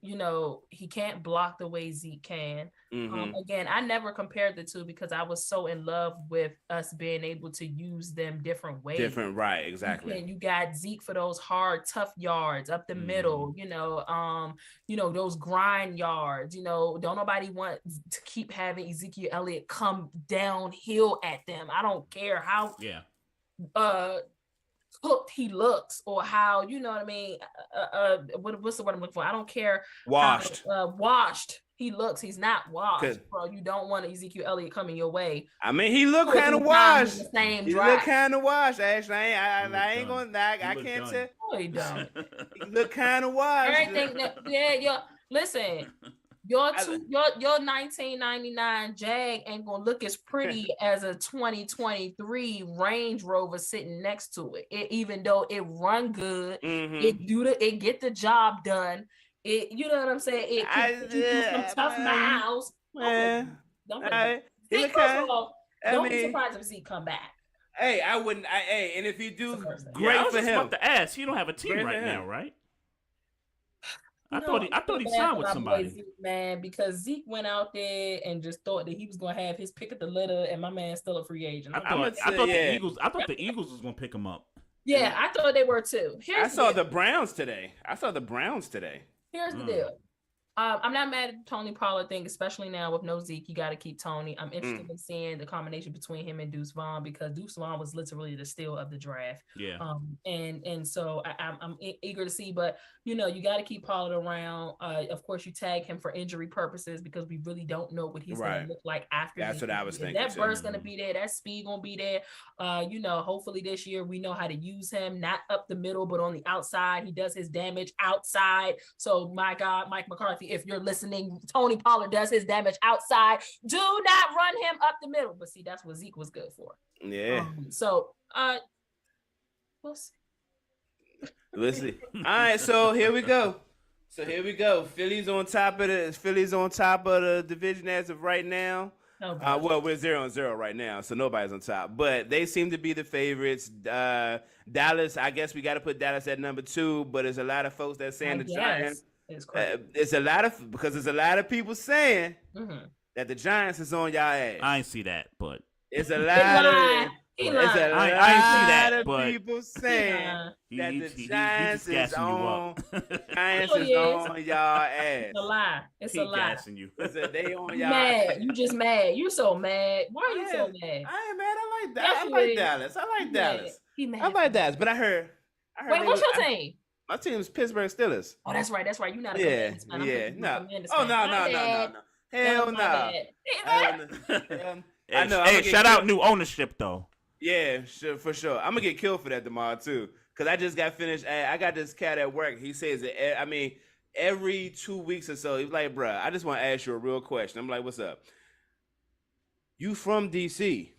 you know, he can't block the way Zeke can. Again, I never compared the two because I was so in love with us being able to use them different ways. Right, exactly. And you got Zeke for those hard, tough yards up the middle, you know, those grind yards, you know, don't nobody want to keep having Ezekiel Elliott come downhill at them. I don't care how cooked he looks or how, you know what I mean, what's the word I'm looking for? I don't care. Washed. Washed he looks. He's not washed, bro. You don't want Ezekiel Elliott coming your way. I mean, he looked kind of washed. He looked kind of washed, Ashley. I ain't gonna lie. I can't tell. No, he don't. He looked kind of washed. Everything listen, Your 1999 Jag ain't gonna look as pretty as a 2023 Range Rover sitting next to it. Even though it run good, it get the job done. You know what I'm saying? It can do some tough miles. Man, Don't first of all, don't be surprised if Zeke come back. Hey, I wouldn't. And if you do, great I was for just him. about to ask, he don't have a team right now, right? I thought he signed with somebody. Zeke, man, because Zeke went out there and just thought that he was gonna have his pick of the litter, and my man's still a free agent. I thought the Eagles was gonna pick him up. Yeah, I thought they were too. I saw the Browns today. Here's the deal. I'm not mad at the Tony Pollard thing, especially now with no Zeke. You got to keep Tony. I'm interested in seeing the combination between him and Deuce Vaughn, because Deuce Vaughn was literally the steal of the draft. Yeah. And so I'm eager to see, but you got to keep Pollard around. Of course, you tag him for injury purposes because we really don't know what he's going to look like after. That's what I was thinking. That burst going to be there. That speed going to be there. Hopefully this year we know how to use him, not up the middle, but on the outside. He does his damage outside. So my God, Mike McCarthy, if you're listening, Tony Pollard does his damage outside. Do not run him up the middle. But see, that's what Zeke was good for. Yeah. We'll see. We'll see. All right, so here we go. Philly's on top of the division as of right now. Well, we're 0-0 right now, so nobody's on top. But they seem to be the favorites. Dallas, I guess we got to put Dallas at number 2, but there's a lot of folks that saying the Giants. There's a lot of people saying that the Giants is on y'all ass. I ain't see that, but it's a lot of people saying that the Giants is on y'all ass. It's a lie. It's a lie. Gassing you. They on y'all. Mad. You just mad. You so mad. Why are you so mad? I ain't mad. I like that. I like Dallas. He mad. I like Dallas, but I heard. Wait, what's your team? My team's Pittsburgh Steelers. Oh, that's right. You're not a Commanders fan. No. Hell no. I know. Hey, shout out new ownership though. Yeah, sure, for sure. I'm gonna get killed for that tomorrow too, cause I just got finished. I got this cat at work. He says that every 2 weeks or so, he's like, "Bruh, I just want to ask you a real question." I'm like, "What's up? You from DC?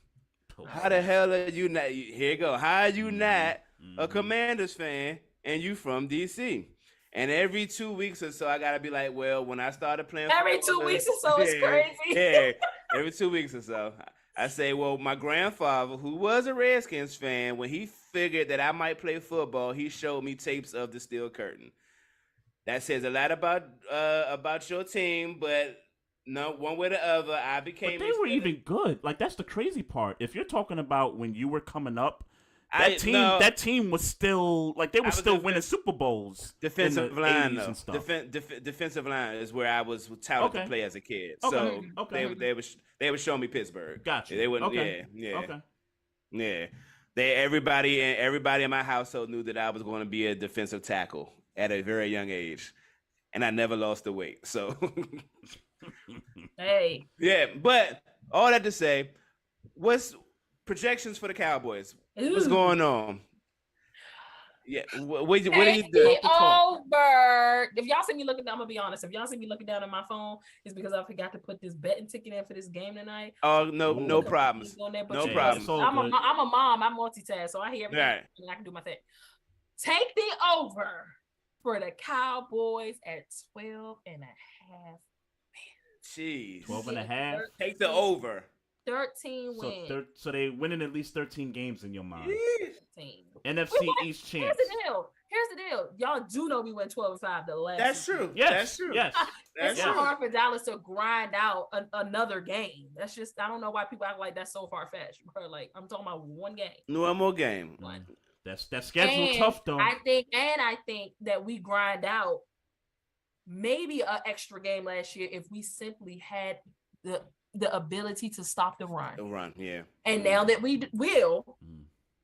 How the hell are you not? Here you go. How are you not a Commanders fan and you from DC?" And every 2 weeks or so, I gotta be like, "Well, when I started playing, every 2 weeks or so, it's crazy." Yeah, every 2 weeks or so. I say, well, my grandfather, who was a Redskins fan, when he figured that I might play football, he showed me tapes of the Steel Curtain. That says a lot about your team, but no, one way or the other, I became. But they were even good. Like, that's the crazy part. If you're talking about when you were coming up, that team was still like they were still winning Super Bowls. Defensive line, though. And stuff. Defensive line is where I was touted to play as a kid. So they were showing me Pittsburgh. Gotcha. They wouldn't. Okay. Yeah. Everybody in my household knew that I was going to be a defensive tackle at a very young age, and I never lost the weight. So. Hey. Yeah, but all that to say, what's projections for the Cowboys? What's going on? Yeah, what do you do? Over. If y'all see me looking down, I'm gonna be honest. If y'all see me looking down at my phone, it's because I forgot to put this betting ticket in for this game tonight. Oh no problems. No problems. I'm a mom. I multitask, so I hear everything and I can do my thing. Take the over for the Cowboys at 12 and a half. Jeez. 12 and a half. Take the over. 13 wins. So they winning at least 13 games in your mind. 13. NFC East chance. Here's the deal. Y'all do know we went 12-5 the last. That's true. Yes. That's true. Yes. It's not hard for Dallas to grind out another game. That's just, I don't know why people act like that's so far fetched. Like, I'm talking about one game. One more game. That's schedule tough though. I think that we grind out maybe an extra game last year if we simply had the ability to stop the run. The run, yeah. And now that we will,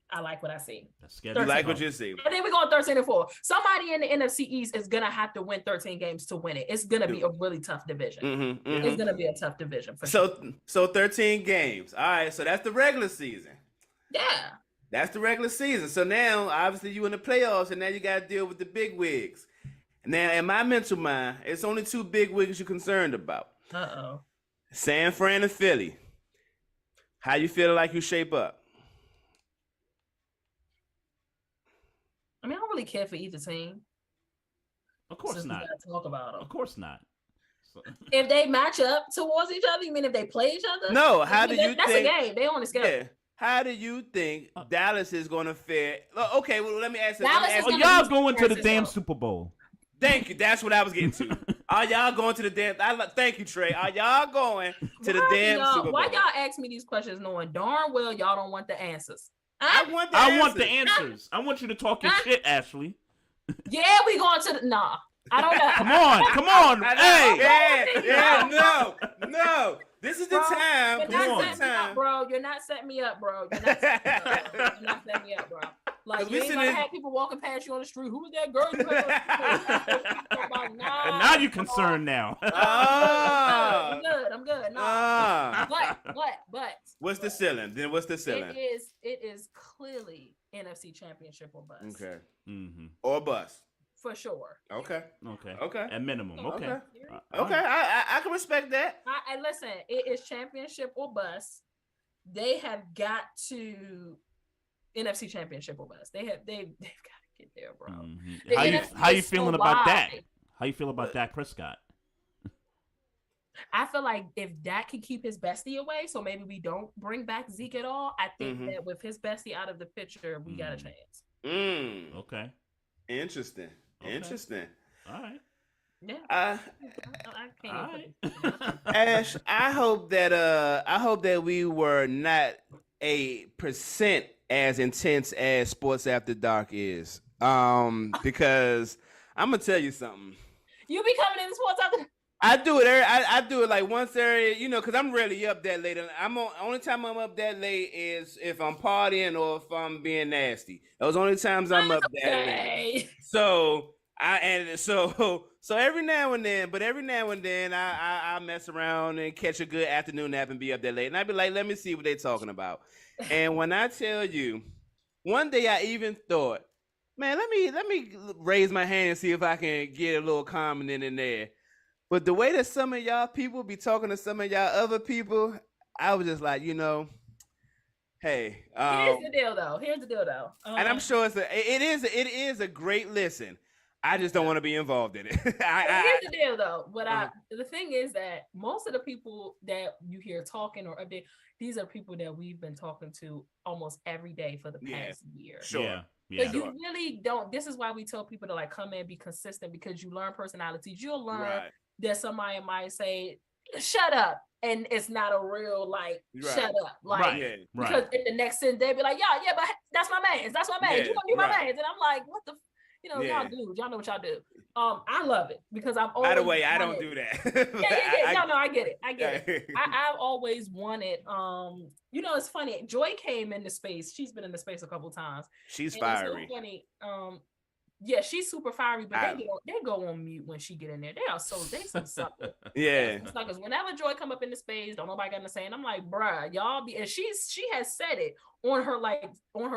I like what I see. You like what you see. I think we're going 13-4. Somebody in the NFC East is gonna have to win 13 games to win it. It's gonna be a really tough division. It's gonna be a tough division for sure. So 13 games. All right, so that's the regular season. Yeah. That's the regular season. So now, obviously, you in the playoffs, and now you got to deal with the big wigs. Now, in my mental mind, it's only two big wigs you're concerned about. San Fran and Philly. How you feel like you shape up? I mean, I don't really care for either team. Of course not. We gotta talk about them. Of course not. So. If they match up towards each other, you mean if they play each other? No. How do you think? That's a game. They on the schedule. Yeah. How do you think Dallas is going to fare? Okay, well, let me ask you. Y'all going to the damn Super Bowl. Thank you. That's what I was getting to. Are y'all going to the damn? Thank you, Trey. Are y'all going to the damn Super Bowl? Why y'all ask me these questions knowing darn well y'all don't want the answers? I want the answers. I want you to talk your shit, Ashley. Yeah, we going to the I don't know. Come on. Hey. No. This is the time. You're not setting me up, bro. You're not setting me up, bro. Like, you ain't gonna have people walking past you on the street. Who was that girl you had? And now you're concerned now. I'm good. No. But. What's the ceiling? Then what's the ceiling? It is clearly NFC Championship or bust. Okay. Or bust. For sure. Okay. At minimum. Okay. I can respect that. And listen, it is championship or bust. They have got to NFC Championship or bust. They've got to get there, bro. How you feeling about that? How you feel about Dak Prescott? I feel like if Dak can keep his bestie away, so maybe we don't bring back Zeke at all. I think that with his bestie out of the picture, we got a chance. Okay. Interesting. All right. Yeah. I can't. All right. Ash, I hope that we were not a percent as intense as Sports After Dark is. Because I'm gonna tell you something. You be coming in Sports After Dark. I do it. I do it like once every, because I'm rarely up that late. Only time I'm up that late is if I'm partying or if I'm being nasty. Those only times I'm up that late. So every now and then, I mess around and catch a good afternoon nap and be up that late, and I'd be like, let me see what they're talking about. And when I tell you, one day I even thought, man, let me raise my hand and see if I can get a little comment in there. But the way that some of y'all people be talking to some of y'all other people, I was just like, hey. Here's the deal, though. And I'm sure it is a great listen. I just don't want to be involved in it. Here's the deal, though. The thing is that most of the people that you hear talking or update, these are people that we've been talking to almost every day for the past year. Sure. Yeah. So you really don't. This is why we tell people to like come in, be consistent, because you learn personalities. You'll learn that somebody might say, "Shut up," and it's not a real shut up, because in the next sentence they'll be like, "Yeah, but that's my man. That's my man. You want to be my man?" And I'm like, "What the." Y'all do. Y'all know what y'all do. I love it because I've always. By the way, I don't do that. Yeah. No, I get it. I've always wanted. It's funny. Joy came into space. She's been in the space a couple times. She's fiery. It's so funny. Yeah, she's super fiery, but they go on mute when she get in there. They some suckers. Yeah. Suckers. Whenever Joy come up in the space, don't nobody got to say, and I'm like, bruh, y'all be, and she has said it on her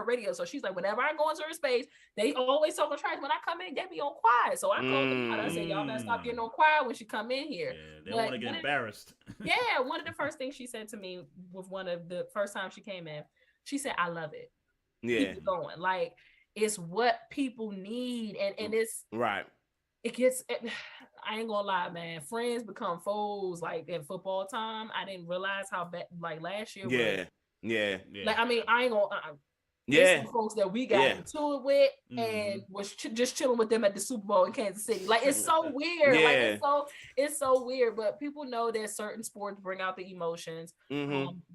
radio. So she's like, whenever I go into her space, they always talking trash. When I come in, they be on quiet. So I called them out. I said, y'all better stop getting on quiet when she come in here. Yeah, they don't want to get embarrassed. Yeah, one of the first things she said to me with one of the first time she came in, she said, I love it. Yeah. Keep going. Like, it's what people need, and it's right. I ain't gonna lie, man. Friends become foes. Like in football time, I didn't realize how bad. Like last year, yeah. Like I mean, I ain't gonna. Some folks that we got into it with, and was just chilling with them at the Super Bowl in Kansas City. Like it's so weird. Yeah. Like it's so weird. But people know that certain sports bring out the emotions.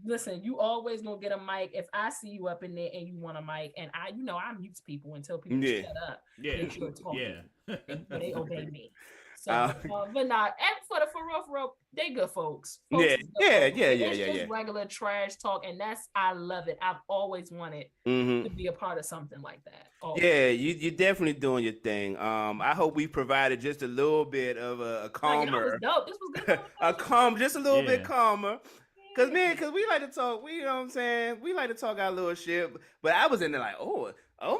Listen, you always gonna get a mic if I see you up in there and you want a mic, and I mute people and tell people to shut up. And they obey me. So, but not and for real, they good folks. Yeah. It's just regular trash talk, and I love it. I've always wanted to be a part of something like that. Always. Yeah, you're definitely doing your thing. I hope we provided just a little bit of a calmer. This was good. Just a little bit calmer. Cause we like to talk. You know what I'm saying? We like to talk our little shit. But I was in there like, oh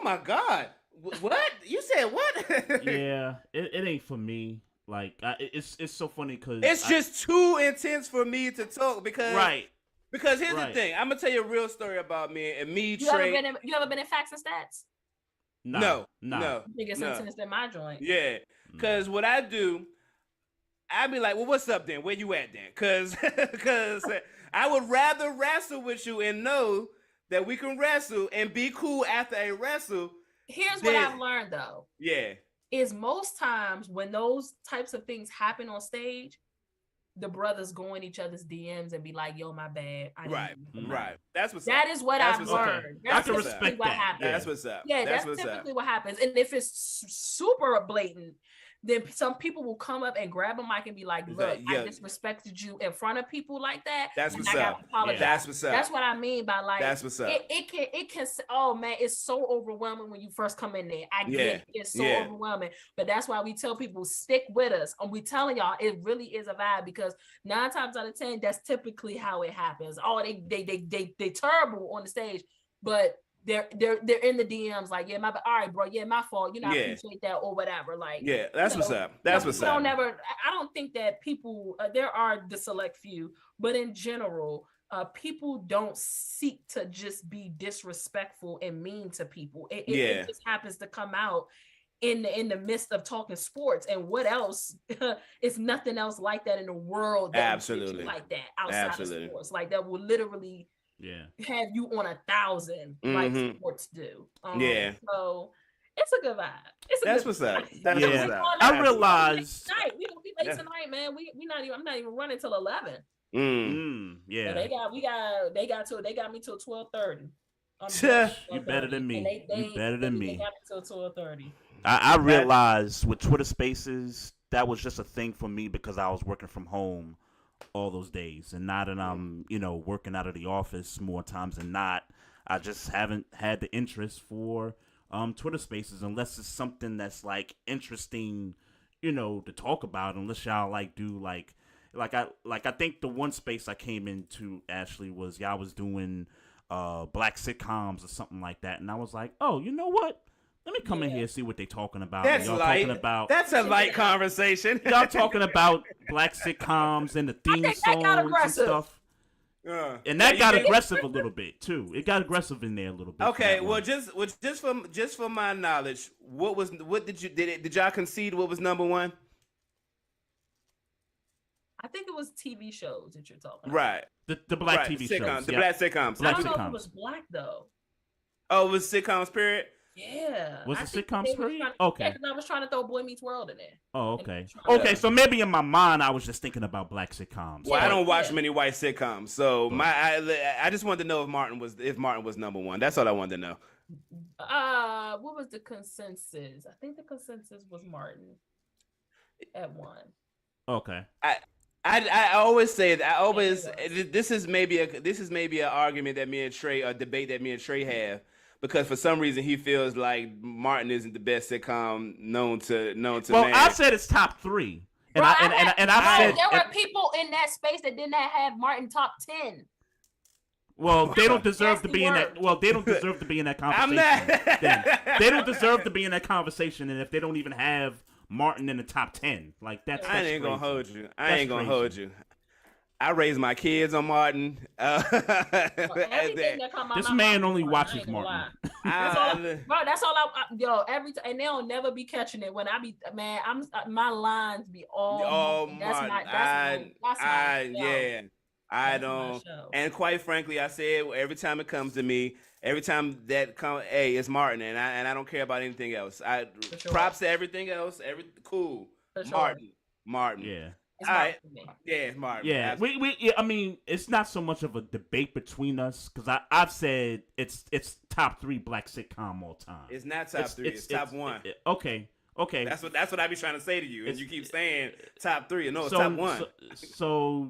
my God. What? You said what? Yeah, it ain't for me. Like, it's so funny because it's just too intense for me to talk because right. Because here's the thing, I'm gonna tell you a real story about me and me. You ever been in Facts and Stats? No. I think it's intense than my joint. Yeah, because what I do, I be like, well, what's up then? Where you at then? Because I would rather wrestle with you and know that we can wrestle and be cool after a wrestle. Here's what I've learned though. Yeah. Is most times when those types of things happen on stage, the brothers go in each other's DMs and be like, yo, my bad. Right. That's what's that is what I've learned. I can respect what that. happens. That's what's up. Yeah, that's typically what happens. And if it's super blatant, then some people will come up and grab a mic and be like, look, I disrespected you in front of people like that. That's what's I up. apologize. That's what's up. That's what I mean by like, that's what's up. It can, oh man, it's so overwhelming when you first come in there. I get it. It's so overwhelming. But that's why we tell people, stick with us. And we telling y'all, it really is a vibe because 9 times out of 10, that's typically how it happens. Oh, they terrible on the stage, but they're in the DMs like, yeah, all right, bro, yeah, my fault. I appreciate that or whatever. Like, yeah, that's what's up. That's what's up. I don't think that people. There are the select few, but in general, people don't seek to just be disrespectful and mean to people. It just happens to come out in the midst of talking sports. And what else? It's nothing else like that in the world. That absolutely like that outside of sports, like that will literally. Have you on 1,000 like sports do. So it's a good vibe. That's what's up. That's what's up. I realized we gonna be late tonight, man. I'm not even running till 11. Yeah. So they got me till 12:30. You better than me. You better than me. They got me till 12:30. I realized with Twitter Spaces that was just a thing for me because I was working from home all those days, and now that I'm working out of the office more times than not, I just haven't had the interest for Twitter Spaces unless it's something that's like interesting to talk about, unless y'all like do like I think the one space I came into actually was y'all was doing black sitcoms or something like that, and I was like, oh, you know what, let me come in here and see what they're talking about. That's light. That's a light conversation. Y'all talking about black sitcoms and the theme songs and stuff. And that got aggressive a little bit too. It got aggressive in there a little bit. Okay, well, just for my knowledge, did y'all concede what was number one? I think it was TV shows that you're talking about. Right. The black TV shows. The black sitcoms. I don't know if it was black though. Oh, it was sitcoms period? Yeah. Was it sitcoms period? Okay. Yeah, because I was trying to throw Boy Meets World in there. Oh, okay. Okay, so maybe in my mind I was just thinking about black sitcoms. Well, I don't watch many white sitcoms, so I just wanted to know if Martin was number one. That's all I wanted to know. What was the consensus? I think the consensus was Martin at 1. Okay. I always say that. This is maybe an argument that me and Trey, a debate that me and Trey have. Because for some reason he feels like Martin isn't the best sitcom known to Well, man. I said it's top 3, and Bro, I said there were people in that space that did not have Martin top 10. Well, they don't deserve to be in that. Well, they don't deserve to be in that conversation. They don't deserve to be in that conversation, and if they don't even have Martin in the top 10, like that's I ain't gonna hold you. I ain't gonna hold you. I raised my kids on Martin. This man only watches Martin. That's all and they'll never be catching it when I be, man, my lines be all that's I don't. And quite frankly, I say it every time it comes to me. Every time hey, it's Martin, and I don't care about anything else. Props to everything else. Cool. Martin. Yeah. All right. Yeah, it's Martin. Yeah, I mean, it's not so much of a debate between us because I've said it's top 3 black sitcom all time. It's not top 3. It's top 1. Okay. That's what I be trying to say to you, and you keep saying top 3. No, it's top 1. So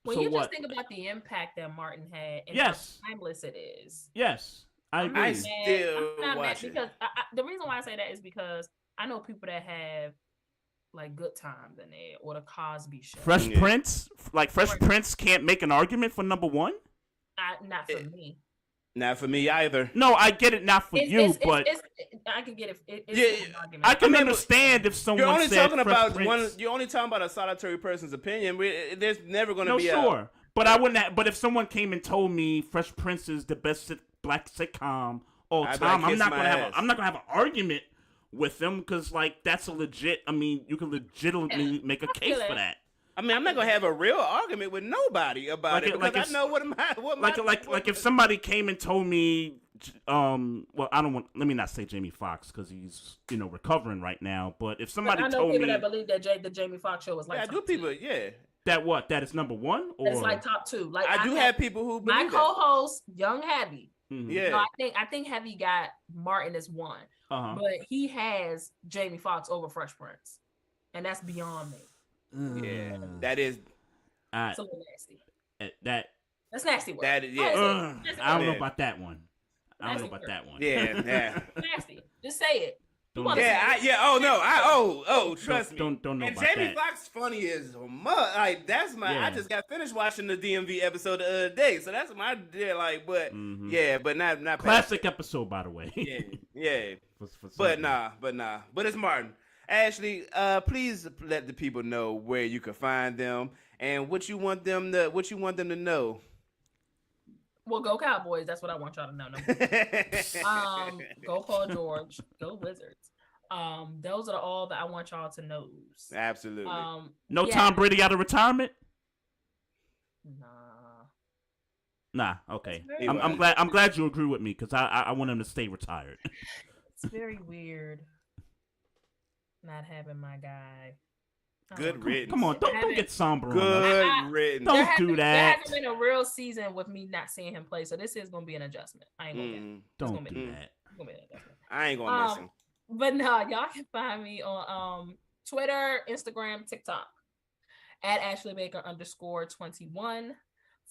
when you just think about the impact that Martin had, and how timeless it is. Yes, I agree. I still watch it because the reason why I say that is because I know people that have like Good Times in it or the Cosby Show. Fresh Prince can't make an argument for number 1. Not for me. Not for me either. No, I get it. Not for you, but I can get it. Yeah, I can understand if someone. You're only said talking about Prince. one. You're only talking about a solitary person's opinion. There's never going to be. Sure. But I wouldn't. But if someone came and told me Fresh Prince is the best black sitcom all time, I'm not gonna have an argument with them because like that's a legit. I mean, you can legitimately make a case for that. I mean, I'm not gonna have a real argument with nobody about it because I know what if somebody came and told me, well, I don't want. Let me not say Jamie Foxx because he's recovering right now. But if somebody told me, I know people that believe that the Jamie Foxx show was like, that is number one, or it's like top two. Like I do have people who believe my co-host Young Heavy. Mm-hmm. Yeah, I think Heavy got Martin as one, but he has Jamie Foxx over Fresh Prince, and that's beyond me. Yeah, that is. It's a little nasty. That's nasty work. That is, yeah. I don't know about that one. Yeah. Nasty. Just say it. Oh no. Trust me. Don't know and about Jamie that. Foxx funny as mud. Like that's my. Yeah. I just got finished watching the DMV episode the other day, so that's my like. But but not classic episode by the way. Yeah. For but nah. But it's Martin. Ashley, please let the people know where you can find them and what you want them to know. Well, go Cowboys. That's what I want y'all to know. Go Paul George. Go Wizards. Those are all that I want y'all to know. Absolutely. Tom Brady out of retirement? Nah. Okay. I'm glad you agree with me because I want him to stay retired. It's very weird. Not having my guy. Good riddance. Come on, don't get somber. Good riddance. Don't do that. There hasn't been a real season with me not seeing him play, so this is gonna be an adjustment. I ain't gonna get it. Don't do that. It's gonna be an adjustment. I ain't gonna miss him. But no, y'all can find me on Twitter, Instagram, TikTok at @AshleyBaker_21.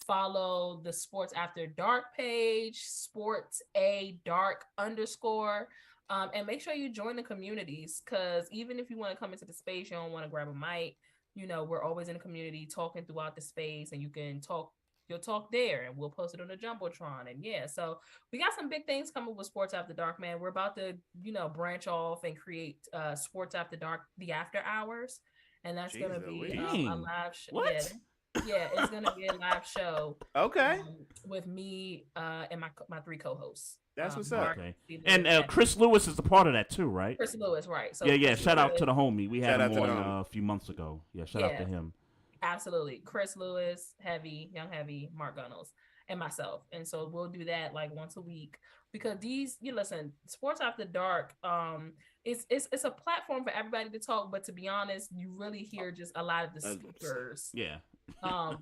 Follow the Sports After Dark page, Sports A Dark _. And make sure you join the communities because even if you want to come into the space, you don't want to grab a mic. We're always in the community talking throughout the space, and you'll talk there, and we'll post it on the Jumbotron. And so we got some big things coming with Sports After Dark, man. We're about to, branch off and create Sports After Dark, the After Hours, and that's gonna be a live show. What? Yeah, it's gonna be a live show. Okay. With me and my three co-hosts. That's what's up. Okay. And Chris Lewis is a part of that too, right? Chris Lewis, right? So yeah. Shout out to the homie. We had him on a few months ago. Yeah, shout out to him. Absolutely, Chris Lewis, Young Heavy, Mark Gunnels, and myself. And so we'll do that like once a week because listen, Sports After Dark. It's a platform for everybody to talk, but to be honest, you really hear just a lot of the speakers.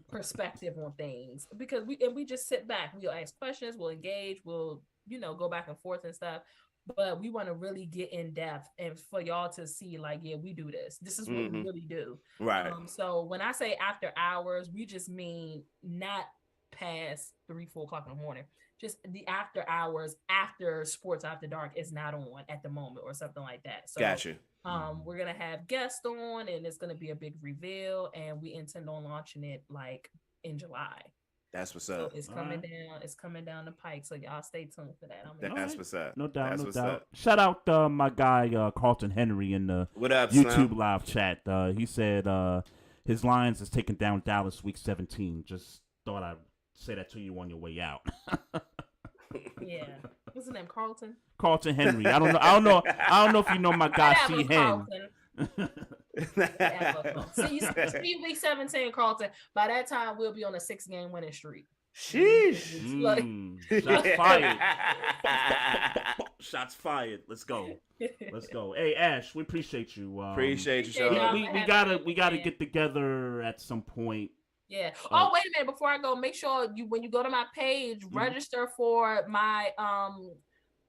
Perspective on things because we just sit back. We'll ask questions. We'll engage. We'll go back and forth and stuff, but we want to really get in depth and for y'all to see like, we do this. This is what we really do. Right. So when I say after hours, we just mean not past 3-4 o'clock in the morning, just the after hours after Sports After Dark is not on at the moment or something like that. So gotcha. We're going to have guests on and it's going to be a big reveal and we intend on launching it like in July. That's what's up. So it's coming down. It's coming down the pike. So y'all stay tuned for that. That's what's up. No doubt. That's no what's doubt. up. Shout out my guy Carlton Henry in the YouTube live chat. He said his Lions is taking down Dallas Week 17. Just thought I'd say that to you on your way out. Yeah. What's his name? Carlton. Carlton Henry. I don't know if you know my guy C. Hen. See week 17, Carlton. By that time, we'll be on a 6-game winning streak. Sheesh. Shots fired. Shots fired. Let's go. Hey Ash, we appreciate you. Appreciate you, Sean. We gotta get together at some point. Yeah. Oh, wait a minute. Before I go, make sure when you go to my page, register for my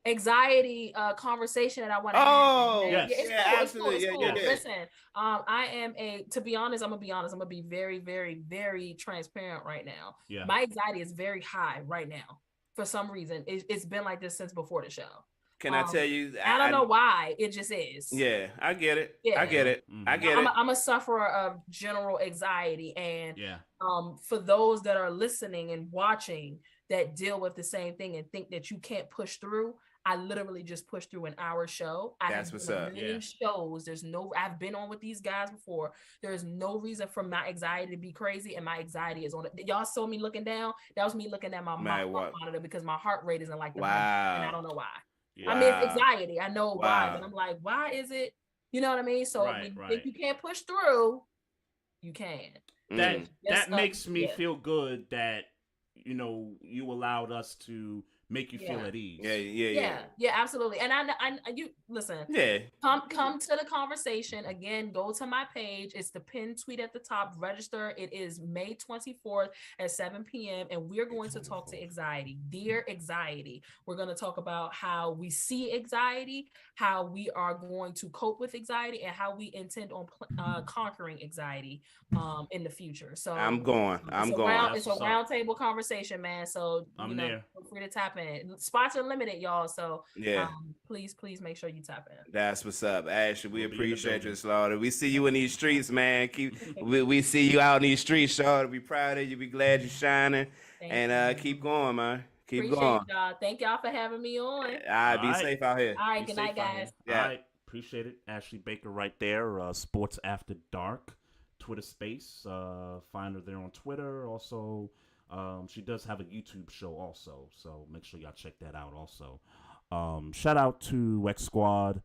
anxiety conversation that I want to have. Oh, yes. Absolutely. It's cool. Listen, I am to be honest, I'm gonna be very, very, very transparent right now. Yeah. My anxiety is very high right now. For some reason, it's been like this since before the show. Can I tell you? I don't know why. It just is. Yeah, I get it. Yeah. I get it. I'm a sufferer of general anxiety, and for those that are listening and watching that deal with the same thing and think that you can't push through, I literally just pushed through an hour show. I That's have what's done a up. million shows. I've been on with these guys before. There's no reason for my anxiety to be crazy, and my anxiety is on it. Y'all saw me looking down. That was me looking at my heart monitor because my heart rate isn't like the and I don't know why. Wow. I mean, it's anxiety. I know why, but I'm like, why is it? You know what I mean? So if you can't push through, you can. That makes me feel good that you allowed us to make you feel at ease. Yeah, absolutely. And I you listen. Yeah. Come to the conversation. Again, go to my page. It's the pinned tweet at the top. Register. It is May 24th at 7 p.m. And we're going to talk to anxiety. Dear anxiety. We're going to talk about how we see anxiety, how we are going to cope with anxiety, and how we intend on conquering anxiety in the future. So I'm going. It's a roundtable conversation, man. So there. Feel free to tap in. Sponsor limited, y'all. So yeah, please make sure you tap in. That's what's up, Ashley. We appreciate you, Slaughter. We see you in these streets, man. We see you out in these streets, Slaughter. We proud of you. We glad you're shining. Keep going, man. Keep going. Y'all. Thank y'all for having me on. All right, be safe out here. All right, good night, guys. Yeah. All right, appreciate it. Ashley Baker right there. Sports After Dark, Twitter Space. Find her there on Twitter. Also, she does have a YouTube show also, so make sure y'all check that out also. Shout out to X Squad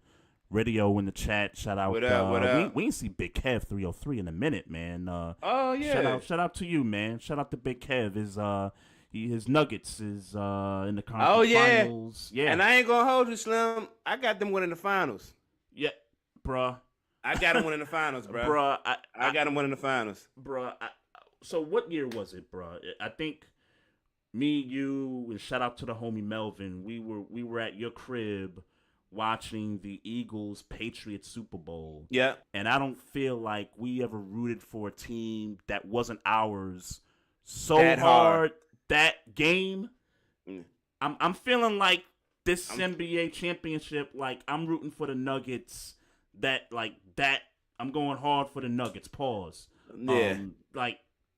Radio in the chat. Shout out. What up? We ain't see Big Kev 303 in a minute, man. Oh yeah. Shout out to you, man. Shout out to Big Kev. His Nuggets is in the conference finals. Yeah. And I ain't gonna hold you, Slim. I got them winning the finals. Yeah, bruh. I got them winning the finals, bruh. Bruh, I got them winning the finals. Bruh, so what year was it, bruh? I think me, you, and shout out to the homie Melvin. We were at your crib watching the Eagles Patriots Super Bowl. Yeah. And I don't feel like we ever rooted for a team that wasn't ours so that hard that game. I'm feeling like this NBA championship, like I'm rooting for the Nuggets. I'm going hard for the Nuggets. Pause. Yeah.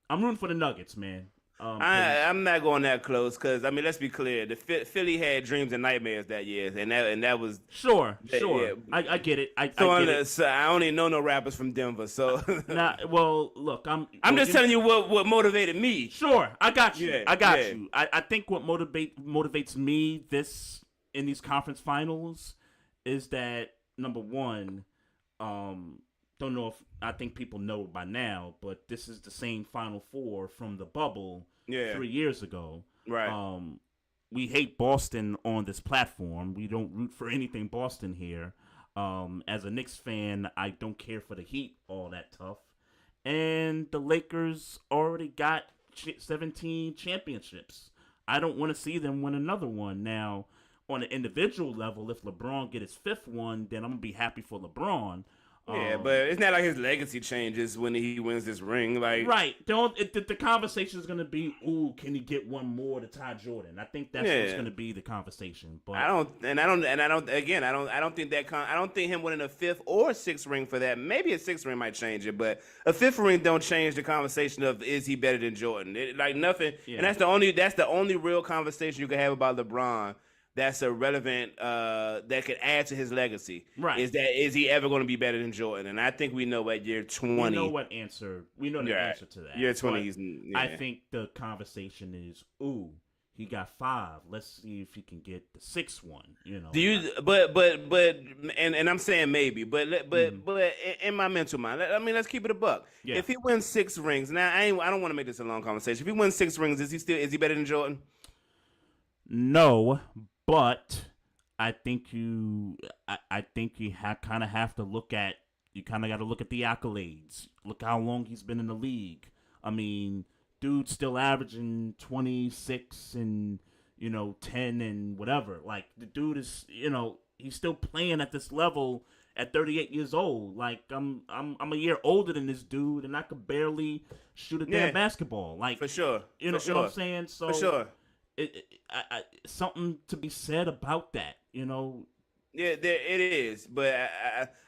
I'm rooting for the Nuggets, man. I'm not going that close because let's be clear. The Philly had dreams and nightmares that year, and that was sure. Yeah. I get it. I only know no rappers from Denver. So well, look, I'm just telling you what motivated me. Sure, I got you. Yeah, I got you. I think what motivates me in these conference finals is that number one, don't know if I think people know by now, but this is the same Final Four from the bubble 3 years ago. Right. We hate Boston on this platform. We don't root for anything Boston here. As a Knicks fan, I don't care for the Heat all that tough. And the Lakers already got 17 championships. I don't want to see them win another one. Now, on an individual level, if LeBron get his fifth one, then I'm going to be happy for LeBron. Yeah, but it's not like his legacy changes when he wins this ring. Like, right. The conversation is going to be, ooh, can he get one more to tie Jordan? I think that's what's going to be the conversation. But I don't think him winning a fifth or sixth ring for that. Maybe a sixth ring might change it, but a fifth ring don't change the conversation of is he better than Jordan? Nothing. Yeah. And that's the only real conversation you can have about LeBron. That's a relevant that could add to his legacy. Right. Is he ever going to be better than Jordan? And I think we know at year 20. We know the answer to that. Year 20. I think the conversation is, ooh, he got 5. Let's see if he can get the 6th one. Do you? But I'm saying maybe. But in my mental mind, let's keep it a buck. Yeah. If he wins 6 rings, now I don't want to make this a long conversation. If he wins 6 rings, is he better than Jordan? No. But I think you kind of have to look at. You kind of got to look at the accolades. Look how long he's been in the league. I mean, dude's still averaging 26 and 10 and whatever. Like the dude is, he's still playing at this level at 38 years old. Like I'm a year older than this dude, and I could barely shoot a damn basketball. Like for sure, you know what I'm saying? So for sure. Something to be said about that, Yeah, it is, but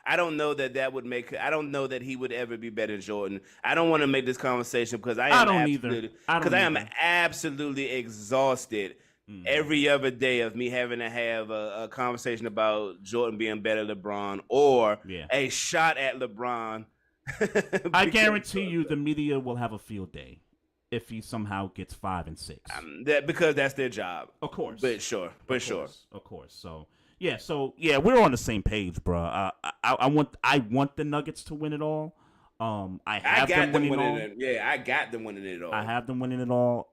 I don't know that would make. I don't know that he would ever be better than Jordan. I don't want to make this conversation because I am absolutely exhausted every other day of me having to have a conversation about Jordan being better than LeBron or a shot at LeBron. I guarantee you the media will have a field day if he somehow gets 5 and 6. Because that's their job. Of course. But sure. Of course. So we're on the same page, bro. I want the Nuggets to win it all. I got them winning it all. Yeah, I got them winning it all. I have them winning it all.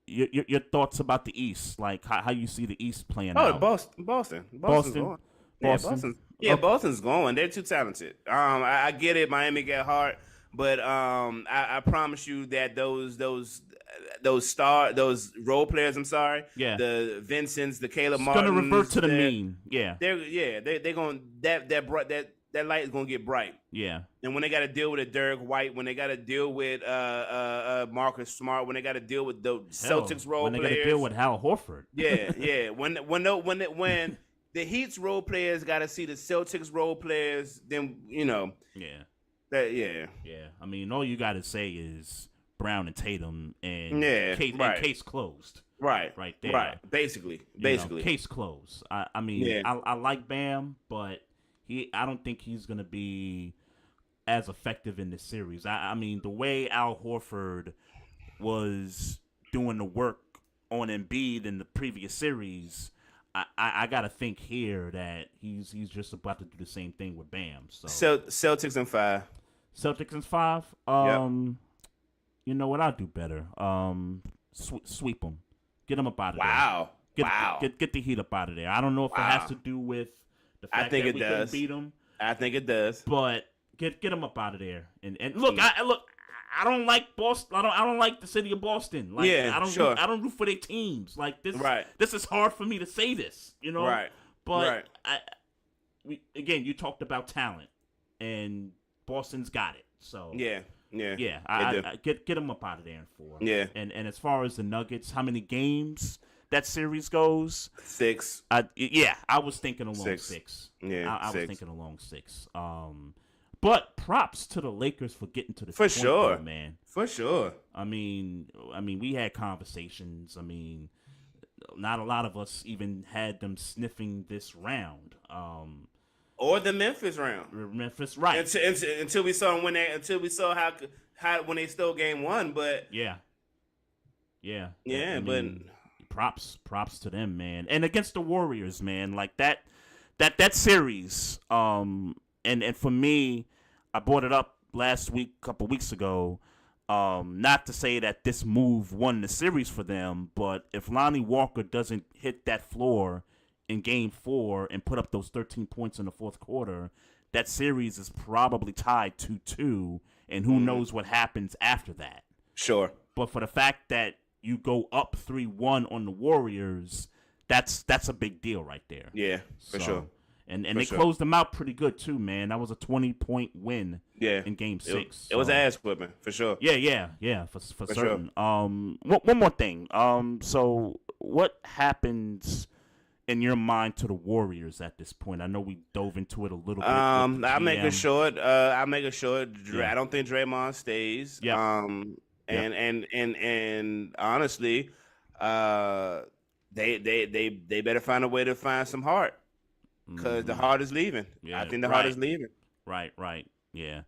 Your thoughts about the East, like how you see the East playing out? Boston's going. Yeah, Boston's going. They're too talented. I get it. Miami got hard, but I promise you that those role players. I'm sorry. Yeah. The Vincents, the Caleb Martins. It's gonna revert to the mean. Yeah. They're going that light is gonna get bright. Yeah. And when they got to deal with a Derek White, when they got to deal with Marcus Smart, when they got to deal with the Celtics role players, when they got to deal with Hal Horford. Yeah. When the Heat's role players got to see the Celtics role players, then Yeah. I mean, all you got to say is Brown and Tatum and case closed. Right there. Right. Basically. Case closed. I mean, I like Bam, but I don't think he's gonna be as effective in this series. I mean, the way Al Horford was doing the work on Embiid in the previous series, I gotta think here that he's just about to do the same thing with Bam. So Celtics in 5. Celtics in 5. You know what? I'll do better. Sweep them. Get them up out of there. Get the Heat up out of there. I don't know if it has to do with the fact that we couldn't beat them. I think it does. But get them up out of there. And look, I don't like Boston. I don't like the city of Boston. Like, I don't root for their teams. Like this. Right. This is hard for me to say this. You know. Right. But you talked about talent, and Boston's got it. So yeah. I get them up out of there in 4. Yeah. And as far as the Nuggets, how many games that series goes? 6. I was thinking along 6. Yeah, I was thinking along 6. But props to the Lakers for getting to the for sure, man. For sure. I mean, we had conversations. I mean, not a lot of us even had them sniffing this round. Or the Memphis round. Memphis, right? Until we saw them when how when they stole game 1, but but props to them, man. And against the Warriors, man, like that series. And for me, I brought it up last week, a couple weeks ago. Not to say that this move won the series for them, but if Lonnie Walker doesn't hit that floor in Game 4 and put up those 13 points in the fourth quarter, that series is probably tied 2-2, and who knows what happens after that. Sure. But for the fact that you go up 3-1 on the Warriors, that's a big deal right there. Yeah, for sure. And they closed them out pretty good too, man. That was a 20-point win in Game 6. It was ass whipping, for sure. Yeah, for certain. Sure. One more thing. So what happens in your mind to the Warriors at this point? I know we dove into it a little bit. I'll make it short. I don't think Draymond stays. Yeah. And honestly, they better find a way to find some heart, because the heart is leaving. Yeah, I think the heart is leaving. Right. Yeah.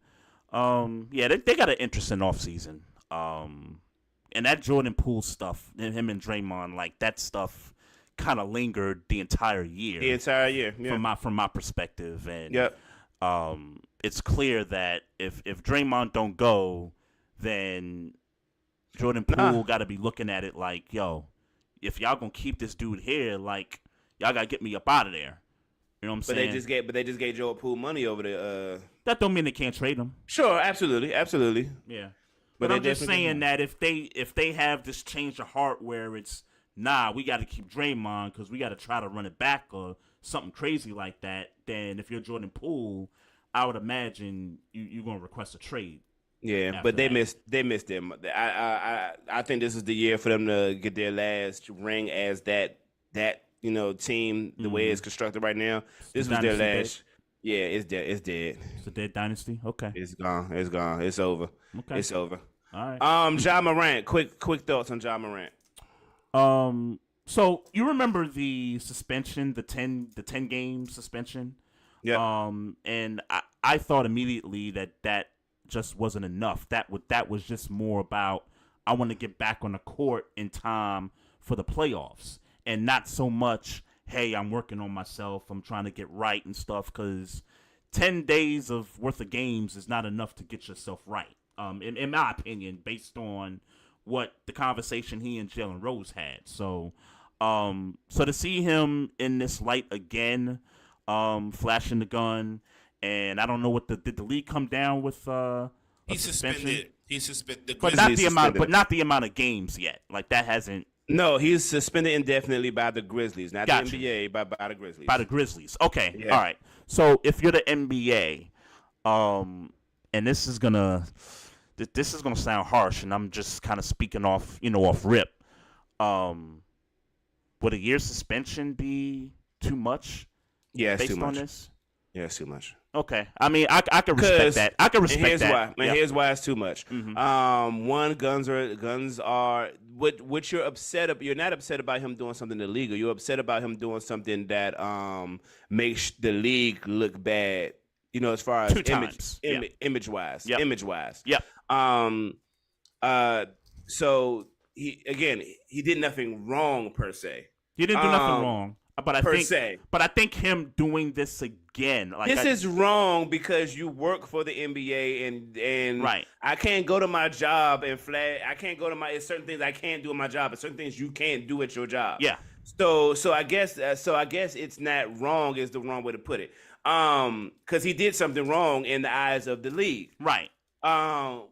They got an interesting offseason. And that Jordan Poole stuff, him and Draymond, like that stuff kind of lingered the entire year. Yeah. From my perspective. And it's clear that if Draymond don't go, then Jordan Poole got to be looking at it like, yo, if y'all gonna keep this dude here, like, y'all gotta get me up out of there. You know what I'm saying? But they just gave Jordan Poole money over the. That don't mean they can't trade him. Sure, absolutely. Yeah, but I'm just saying that if they have this change of heart where it's we got to keep Draymond because we got to try to run it back or something crazy like that, then if you're Jordan Poole, I would imagine you're gonna request a trade. Yeah, but they missed them. I think this is the year for them to get their last ring as that team, the way it's constructed right now. This was their last. Yeah, it's dead. It's a dead dynasty. Okay, it's gone. It's over. Okay, it's over. All right. Ja Morant. Quick thoughts on Ja Morant. So you remember the suspension, the 10 game suspension? Yeah. And I thought immediately that just wasn't enough. That was just more about I want to get back on the court in time for the playoffs, and not so much, hey, I'm working on myself, I'm trying to get right and stuff, because 10 days of worth of games is not enough to get yourself right. In my opinion, based on what the conversation he and Jalen Rose had. So to see him in this light again, flashing the gun, and I don't know did the league come down with He's suspended. He's suspended. But not the amount of games yet. Like that hasn't. No, he's suspended indefinitely by the Grizzlies, not Gotcha. the NBA, by the Grizzlies. By the Grizzlies. Okay. Yeah. All right. So if you're the NBA, and this is gonna sound harsh, and I'm just kind of speaking off rip. Would a year suspension be too much? Yeah, it's based too much. on this. Yeah, it's too much. Okay. I mean, I can respect that. I can respect here's that. Why. Here's why it's too much. Mm-hmm. One, guns are what you're upset about. You're not upset about him doing something illegal. You're upset about him doing something that makes the league look bad. You know, as far as image wise. Yep. Image wise. Yep. So he did nothing wrong per se. He didn't do nothing wrong. But I think him doing this again, like this is wrong because you work for the NBA and right. I can't go to my job and I can't go to it's certain things I can't do in my job, and certain things you can't do at your job. Yeah. So I guess it's not wrong is the wrong way to put it. Because he did something wrong in the eyes of the league. Right. But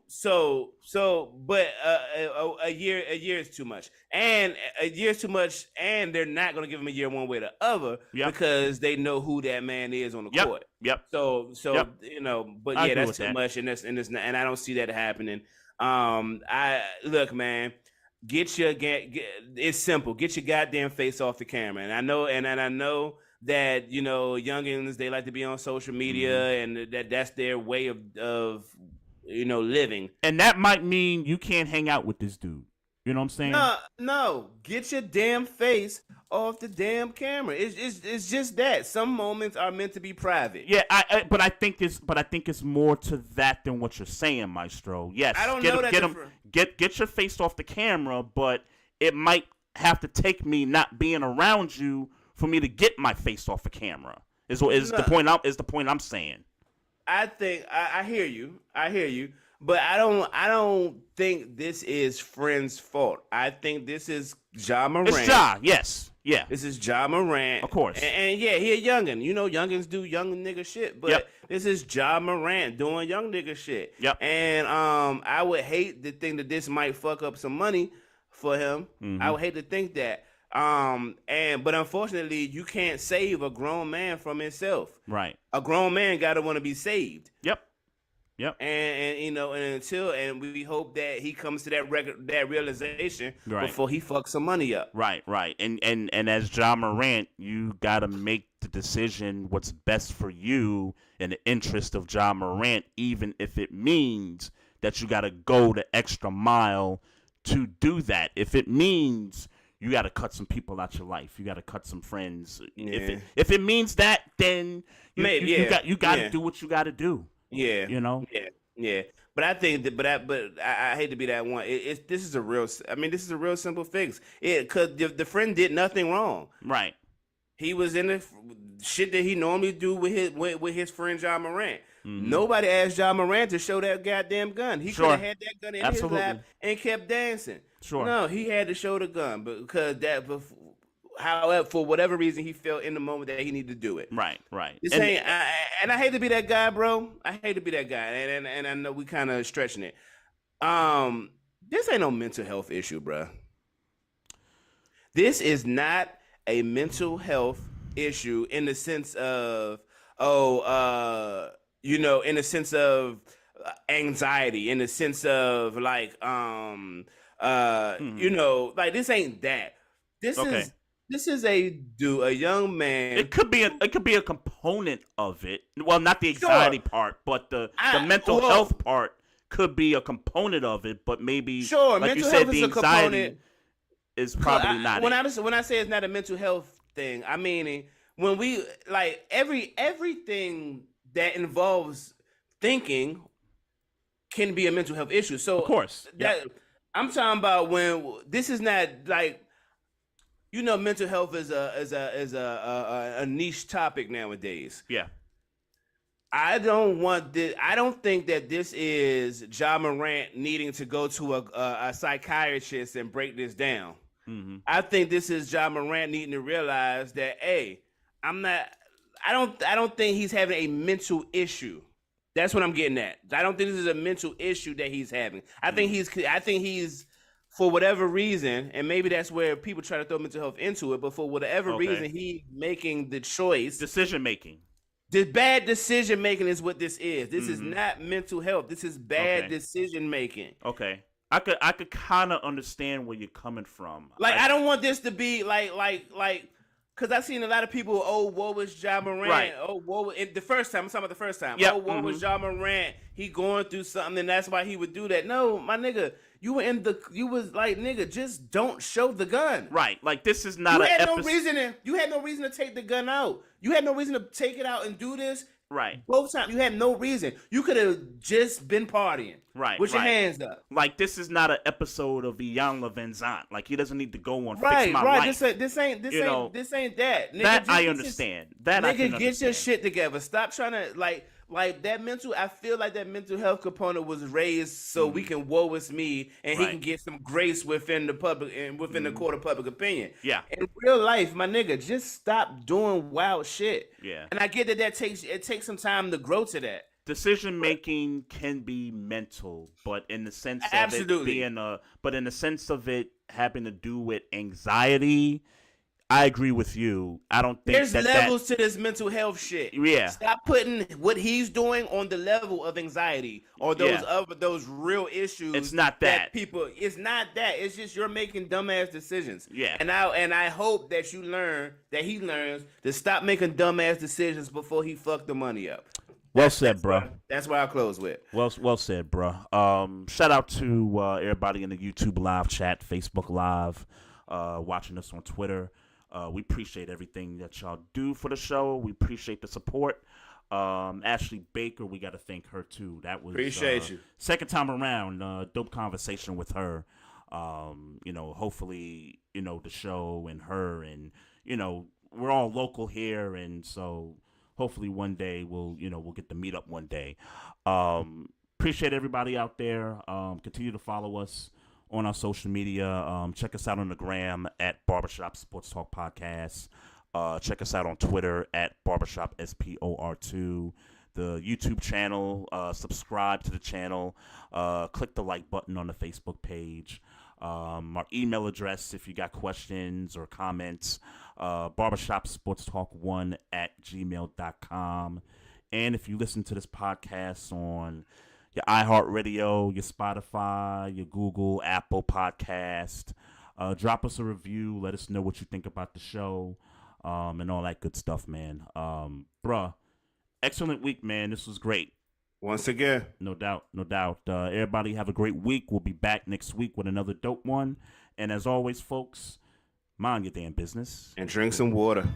a year is too much, and a year is too much, and they're not going to give him a year one way or the other because they know who that man is on the court. Yep. So but yeah, that's too much, and I don't see that happening. Look, man, it's simple. Get your goddamn face off the camera, and I know that youngins, they like to be on social media, and that's their way of living. And that might mean you can't hang out with this dude. You know what I'm saying? No. Get your damn face off the damn camera. It's just that. Some moments are meant to be private. Yeah, but I think it's more to that than what you're saying, Maestro. Yes, I don't know that get your face off the camera, but it might have to take me not being around you for me to get my face off the camera. The point I'm saying. I think I hear you, but I don't think this is Friend's fault. I think this is Ja Morant. It's Ja, yes, yeah. This is Ja Morant, of course, and yeah, he a youngin. Youngins do young nigga shit, but this is Ja Morant doing young nigga shit. Yep. And I would hate to think that this might fuck up some money for him. Mm-hmm. I would hate to think that. But unfortunately, you can't save a grown man from himself. Right. A grown man gotta want to be saved. Yep. And we hope that he comes to that realization before he fucks some money up. Right. And as Ja Morant, you gotta make the decision what's best for you in the interest of Ja Morant, even if it means that you gotta go the extra mile to do that. If it means you got to cut some people out your life. You got to cut some friends. Yeah. If it means that, then you got to do what you got to do. Yeah. Yeah. But I think that, I hate to be that one. This is a real simple fix. Because the friend did nothing wrong. Right. He was in the shit that he normally do with his friend Ja Morant. Mm-hmm. Nobody asked Ja Morant to show that goddamn gun. He could have had that gun in his lap and kept dancing. Sure. No, he had to show the gun however, for whatever reason, he felt in the moment that he needed to do it. Right. And I hate to be that guy, bro. I hate to be that guy, and I know we kind of stretching it. This ain't no mental health issue, bro. This is not a mental health issue in the sense of in the sense of anxiety, in the sense of like this ain't that. This is a young man. It could be a component of it. Well, not the anxiety part, but the mental health part could be a component of it. But maybe like mental you said, health the is anxiety. A component. is probably not. When I say it's not a mental health thing, I mean when we like everything that involves thinking can be a mental health issue. So of course, I'm talking about when this is not like, you know, mental health is a niche topic nowadays. Yeah. I don't think that this is Ja Morant needing to go to a psychiatrist and break this down. Mm-hmm. I think this is Ja Morant needing to realize that, hey, I don't think he's having a mental issue. That's what I'm getting at. I don't think this is a mental issue that he's having. I think he's for whatever reason, and maybe that's where people try to throw mental health into it, but for whatever reason, he's making the choice. Decision making. The bad decision making is what this is. This is not mental health. This is bad decision making. Okay. I could kind of understand where you're coming from. Like, I don't want this to be like, because I've seen a lot of people, woe is Ja Morant. Right. Woe, the first time, I'm talking about the first time. Yep. Woe is Ja Morant. He going through something, and that's why he would do that. No, my nigga, you was like, nigga, just don't show the gun. Right. Like, this is not you had no reason to take the gun out. You had no reason to take it out and do this. Right. Both times, you had no reason. You could have just been partying. Right. With your hands up. Like, this is not an episode of Iyanla Vanzant. Like, he doesn't need to go on Fix My Life. This ain't that. Nigga, that I understand. That I can get understand. your shit together. Stop trying to like that mental. I feel like that mental health component was raised so we can woe is me, and he can get some grace within the public and within the court of public opinion. Yeah. In real life, my nigga, just stop doing wild shit. Yeah. And I get that takes some time to grow to that. Decision making can be mental, but in the sense of it being having to do with anxiety, I agree with you. I don't think there's levels to this mental health shit. Yeah. Stop putting what he's doing on the level of anxiety or those real issues. It's not that. It's not that. It's just you're making dumbass decisions. Yeah. And I hope that he learns to stop making dumbass decisions before he fuck the money up. Well said, bro. That's where I'll close with. Well said, bro. Shout out to everybody in the YouTube live chat, Facebook live, watching us on Twitter. We appreciate everything that y'all do for the show. We appreciate the support. Ashley Baker, we got to thank her too. That was appreciate you. Second time around, dope conversation with her. Hopefully, the show and her and we're all local here, and so hopefully one day we'll get to meet up one day. Appreciate everybody out there. Continue to follow us on our social media. Check us out on the gram at Barbershop Sports Talk Podcast. Check us out on Twitter at Barbershop SPOR2. The YouTube channel. Subscribe to the channel. Click the like button on the Facebook page. Our email address if you got questions or comments. barbershopsportstalk1 at gmail.com. And if you listen to this podcast on your iHeartRadio, your Spotify, your Google, Apple Podcast, drop us a review. Let us know what you think about the show, and all that good stuff, man. Bruh, excellent week, man. This was great. Once again. No doubt. Everybody have a great week. We'll be back next week with another dope one. And as always, folks, mind your damn business. And drink some water.